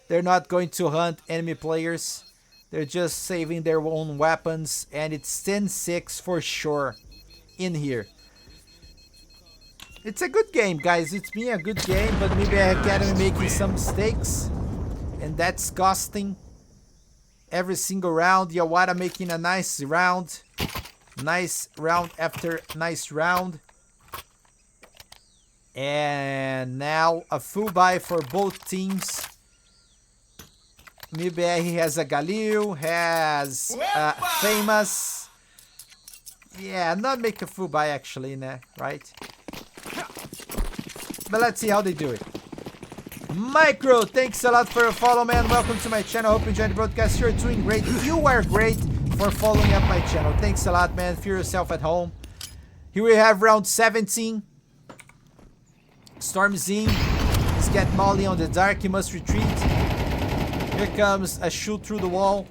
They're not going to hunt enemy players. They're just saving their own weapons. And it's 10-6 for sure in here. It's a good game, guys. It's been a good game, but MIBR Academy making some mistakes. And that's costing every single round. YAWARA making a nice round. Nice round after nice round. And now a full buy for both teams. MIBR, he has a Galil, has Famous. Yeah, not make a full buy actually, nah, right? But let's see how they do it. Micro, thanks a lot for your follow, man. Welcome to my channel. Hope you enjoyed the broadcast. You're doing great. You are great for following up my channel. Thanks a lot, man. Feel yourself at home. Here we have round 17. Storm Zine. He's got Molly on the dark. He must retreat. Here comes a shoot through the wall.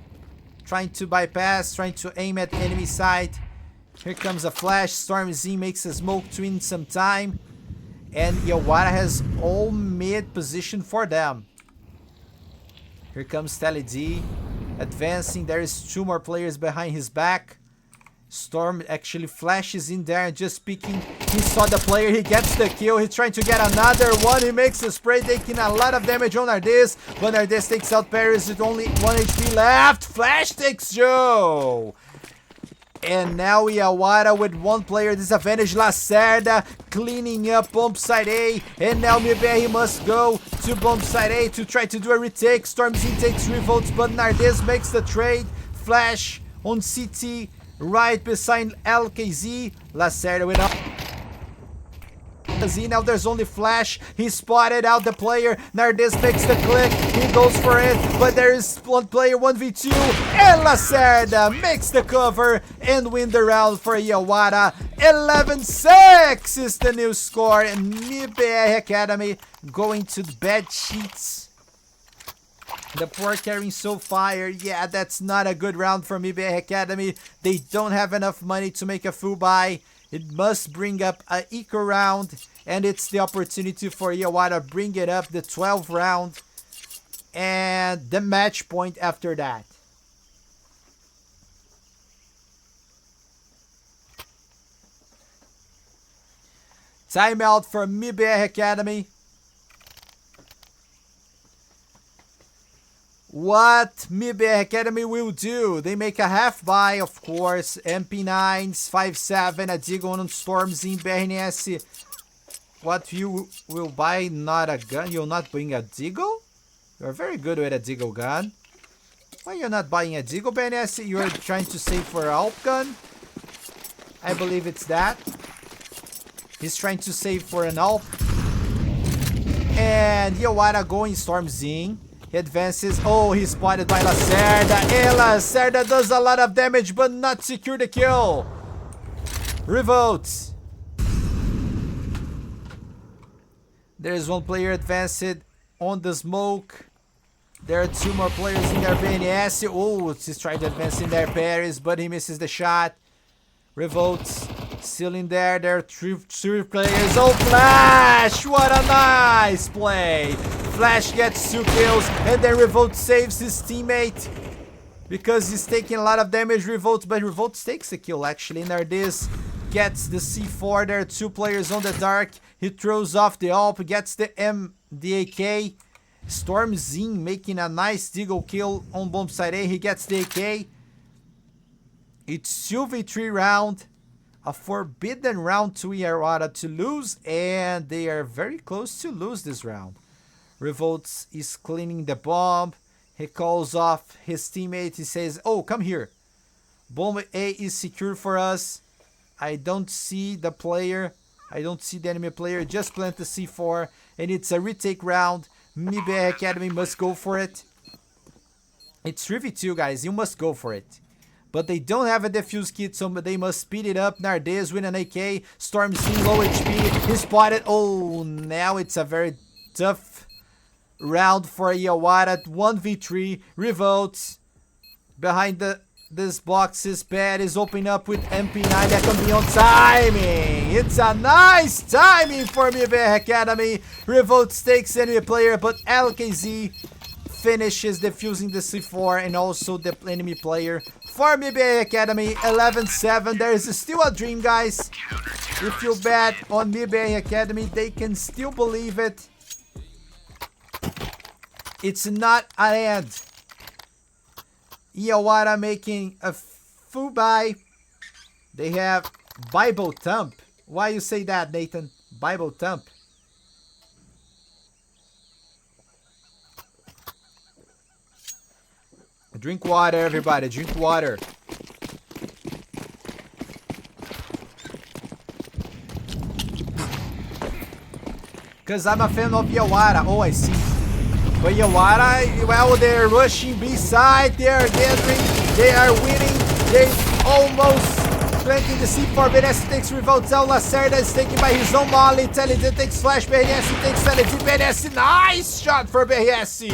Trying to bypass. Trying to aim at the enemy side. Here comes a flash. Storm Zine makes a smoke to win some time. And YAWARA has all mid position for them. Here comes Tele D. Advancing. There is 2 more players behind his back. Storm actually flashes in there and just peeking. He saw the player. He gets the kill. He's trying to get another one. He makes a spray, taking a lot of damage on Nardes. But Nardes takes out Paris with only 1 HP left. Flash takes Joe. And now YAWARA with 1 player disadvantage. Lacerda cleaning up bomb side A. And now MIBR must go to bomb side A to try to do a retake. Stormzy takes revolts, but Nardes makes the trade. Flash on CT, right beside LKZ. Lacerda with up. Now there's only flash. He spotted out the player. Nardes makes the click. He goes for it, but there is one player 1v2, and Lacerda makes the cover and win the round for YAWARA. 11-6 is the new score, and MIBR Academy going to the bed sheets. The poor carrying so fire. Yeah, that's not a good round for MIBR Academy. They don't have enough money to make a full buy. It must bring up a eco round, and it's the opportunity for YAWARA to bring it up the 12th round and the match point after that. Timeout for MIBR Academy. What MIBR Academy will do? They make a half buy, of course. MP9s, 5.7, a Deagle on Storms in BRNS. What you will buy? Not a gun? You'll not bring a Deagle? You're very good with a Deagle gun. Why you're not buying a Deagle, BRNS? You're trying to save for an AWP gun? I believe it's that. He's trying to save for an AWP. And YAWARA going Storms in. He advances. Oh, he's spotted by Lacerda. And Lacerda does a lot of damage, but not secure the kill. Revolt. There's one player advanced on the smoke. There are two more players in their BNS. Oh, he's trying to advance in their Paris, but he misses the shot. Revolt still in there. There are three players. Oh, Flash! What a nice play. Flash gets 2 kills, and then Revolt saves his teammate because he's taking a lot of damage. Revolt, but Revolt takes the kill actually. Nardes gets the C4. There are 2 players on the dark. He throws off the AWP, gets the AK. Storms in, making a nice Deagle kill on bomb site A. He gets the AK. It's 2v3 round. A forbidden round to YAWARA to lose, and they are very close to lose this round. Revolt is cleaning the bomb. He calls off his teammate. He says, oh, come here. Bomb A is secure for us. I don't see the player. I don't see the enemy player. Just plant the C4, and it's a retake round. MIBR Academy must go for it. It's 3v2, guys. You must go for it. But they don't have a defuse kit, so they must speed it up. Nardes with an AK. Storm's in low HP. He spotted. Oh, now it's a very tough round for YAWARA. 1v3. Revolt. Behind this box is bad. Is opening up with MP9. That can be on timing. It's a nice timing for MIBR Academy. Revolt takes enemy player, but LKZ finishes defusing the C4 and also the enemy player. For MIBR Academy, 11-7. There is still a dream, guys. If you bet on MIBR Academy, they can still believe it. It's not an end. YAWARA making a full buy. They have Bible Thump. Why you say that, Nathan? Bible Thump. Drink water, everybody. Drink water. Because I'm a fan of YAWARA. Oh, I see. But YAWARA, well, they're rushing B-side. They are gathering. They are winning. They almost planting the C4. BNS takes Revolt out. Lacerda is taken by his own molly. Intelligent takes flash. BNS takes LG. BNS. Nice shot for BNS.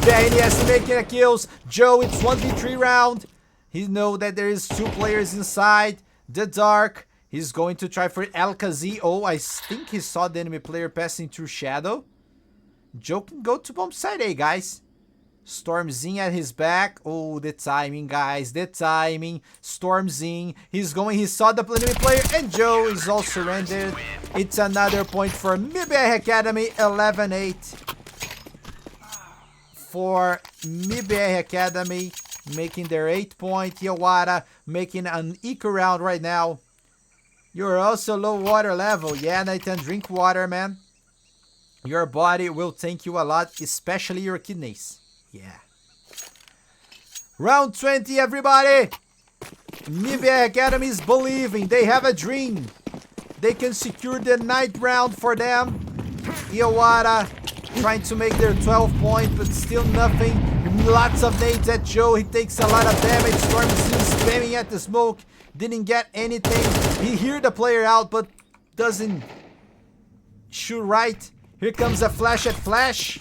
BNS making the kills. Joe, it's 1v3 round. He knows that there is 2 players inside the dark. He's going to try for LKZ. Oh, I think he saw the enemy player passing through shadow. Joe can go to bomb site A, guys. Storms in at his back. Oh, the timing, guys. The timing. Storms in. He's going. He saw the enemy player, and Joe is all surrendered. It's another point for MIBR Academy. 11-8 for MIBR Academy, making their 8 point. YAWARA making an eco round right now. You're also low water level. Yeah, Nathan, drink water, man. Your body will thank you a lot, especially your kidneys. Yeah. Round 20, everybody. MIBR Academy is believing. They have a dream. They can secure the 9th round for them. YAWARA trying to make their 12 point, but still nothing. Lots of nades at Joe. He takes a lot of damage. Stormzy spamming at the smoke. Didn't get anything. He heard the player out, but doesn't shoot right. Here comes a flash at Flash.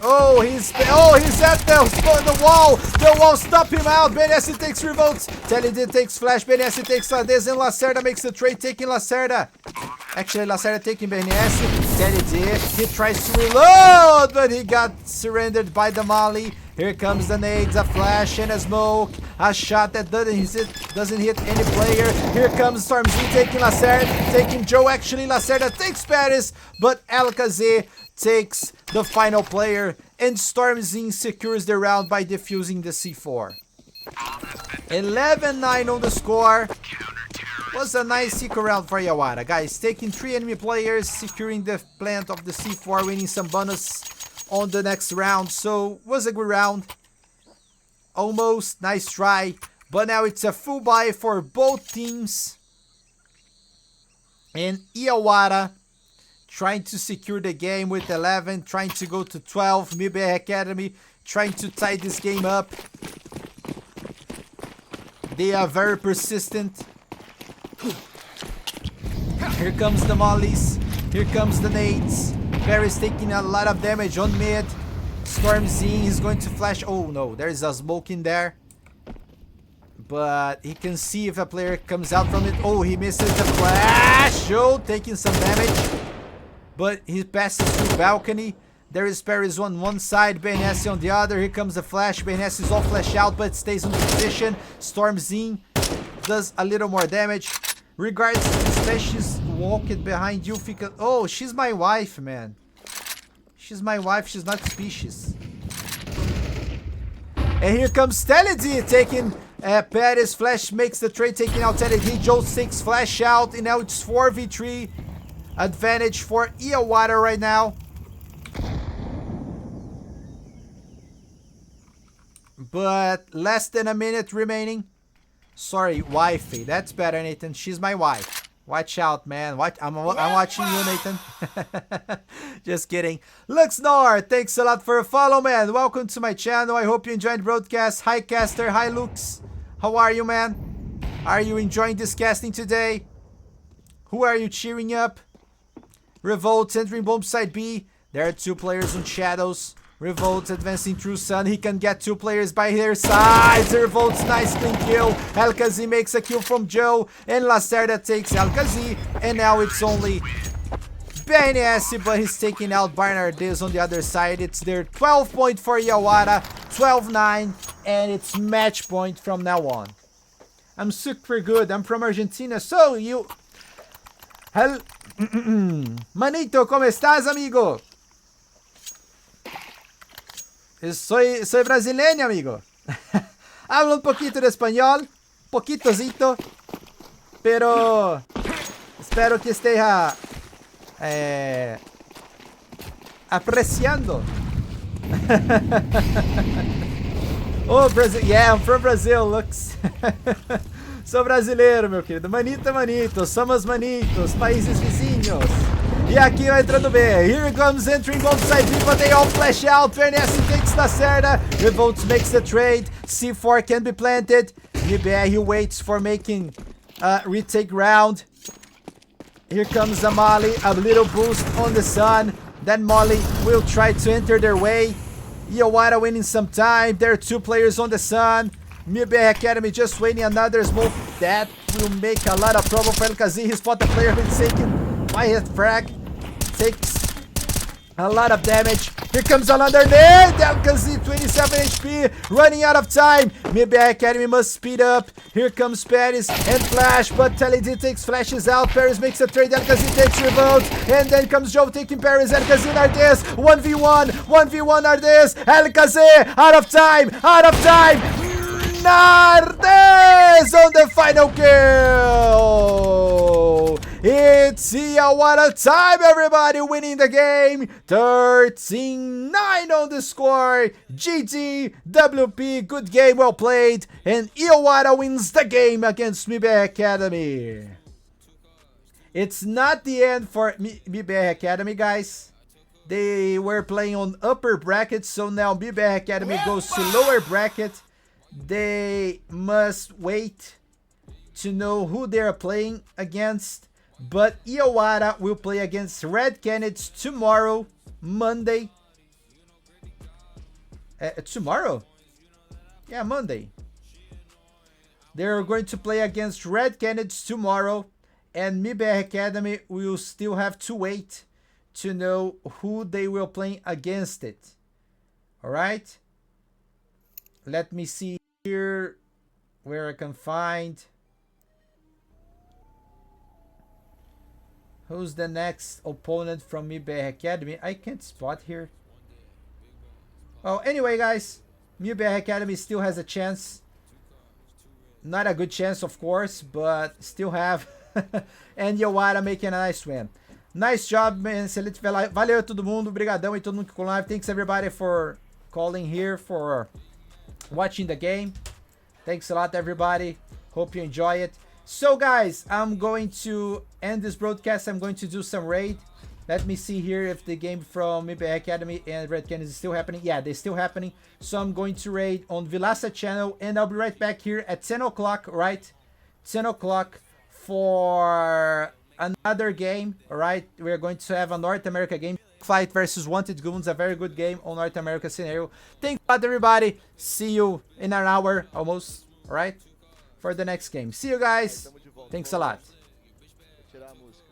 Oh, he's at the wall. The wall stop him out. Benassi takes revolts. Telid takes Flash. Benassi takes Lades, and Lacerda makes the trade, taking Lacerda. Actually, Lacerda taking Benassi. Telid, he tries to reload, but he got surrendered by the Molly. Here comes the nades, a flash and a smoke. A shot that doesn't hit any player. Here comes Stormzy taking Lacerda, taking Joe. Actually, Lacerda takes Paris, but Alcazé takes the final player, and Stormzy secures the round by defusing the C4. 11-9 on the score. Was a nice eco round for YAWARA. Guys, taking 3 enemy players, securing the plant of the C4, winning some bonus on the next round. So, was a good round. Almost, nice try. But now it's a full buy for both teams. And YAWARA trying to secure the game with 11, trying to go to 12. MIBR Academy trying to tie this game up. They are very persistent. Here comes the mollies. Here comes the nades. Paris taking a lot of damage on mid. Stormzy is going to flash. Oh no, there's a smoke in there. But he can see if a player comes out from it. Oh, he misses the flash. Joe taking some damage. But he passes through balcony. There is Paris on one side, Benassi on the other. Here comes the flash. Benassi is all flash out, but stays in position. Stormzy does a little more damage. Regards to she's walking behind you. Oh, she's my wife, man. She's my wife. She's not species. And here comes Telid taking Paris. Flash makes the trade, taking out Telid. Joe takes flash out, and now it's 4v3. Advantage for YAWARA right now. But less than a minute remaining. Sorry, wifey. That's better, Nathan. She's my wife. Watch out, man. I'm watching you, Nathan. Just kidding. Luxnor, thanks a lot for a follow, man. Welcome to my channel. I hope you enjoyed the broadcast. Hi, Caster. Hi, Lux. How are you, man? Are you enjoying this casting today? Who are you cheering up? Revolt entering bomb side B. There are 2 players on shadows. Revolt advancing through Sun. He can get 2 players by their sides. Revolt's nice clean kill. Alcazé makes a kill from Joe. And Lacerda takes Alcazé. And now it's only Benassi, but he's taking out Barnardes on the other side. It's their 12 point for YAWARA. 12-9. And it's match point from now on. I'm super good. I'm from Argentina. So you... Manito, ¿cómo estás, amigo? Soy brasileño, amigo. Hablo un poquito de español, poquitosito, pero espero que esté apreciando. Oh, Brazil. Yeah, I'm from Brazil, Lux. Sou brasileiro, meu querido. Manito, manito. Somos manitos, países vizinhos. E aqui vai entrando B. Here comes entering both sides, but they all flash out. Benassi takes Lacerda. Revolt makes the trade. C4 can be planted. MIBR, he waits for making retake round. Here comes the Molly. A little boost on the Sun. Then Molly will try to enter their way. YAWARA winning some time. There are 2 players on the Sun. MIBR Academy just waiting another smoke. That will make a lot of trouble for Alcazé. He spot the player who's taken by his frag. Takes a lot of damage. Here comes another nade. Alcazé 27 HP. Running out of time. MIBR Academy must speed up. Here comes Paris and Flash. But Telid takes flashes out. Paris makes a trade. Alcazé takes revolt. And then comes Joe taking Paris. Alcazé and Ardes. 1v1. 1v1 Ardes. Alcazé out of time. Out of time. Nardes on the final kill. It's YAWARA time, everybody, winning the game. 13-9 on the score. GG, WP, good game, well played. And YAWARA wins the game against MIBR Academy. It's not the end for MIBR Academy, guys. They were playing on upper brackets, so now MIBR Academy goes to lower bracket. They must wait to know who they are playing against. But YAWARA will play against Red Canids tomorrow, Monday. Tomorrow? Yeah, Monday. They're going to play against Red Canids tomorrow. And MIBR Academy will still have to wait to know who they will play against it. Alright? Let me see here where I can find who's the next opponent from MIBR Academy. I can't spot here. Oh, anyway, guys, MIBR Academy still has a chance. Not a good chance, of course, but still have. And YAWARA making a nice win. Nice job, man. Excelente. Valeu todo mundo. Obrigadão e todo mundo que ficou live. Thanks everybody for calling here, for watching the game. Thanks a lot, everybody. Hope you enjoy it. So, guys, I'm going to end this broadcast. I'm going to do some raid. Let me see here if the game from MIBR Academy and Red Canids is still happening. Yeah, they're still happening. So I'm going to raid on Vilasa channel, and I'll be right back here at 10 o'clock, right? 10 o'clock for another game, alright? We're going to have a North America game. Fight versus Wanted Goons, a very good game on North America scenario. Thanks a lot, everybody. See you in an hour almost, alright? For the next game. See you guys. Thanks a lot. Vou tirar a música.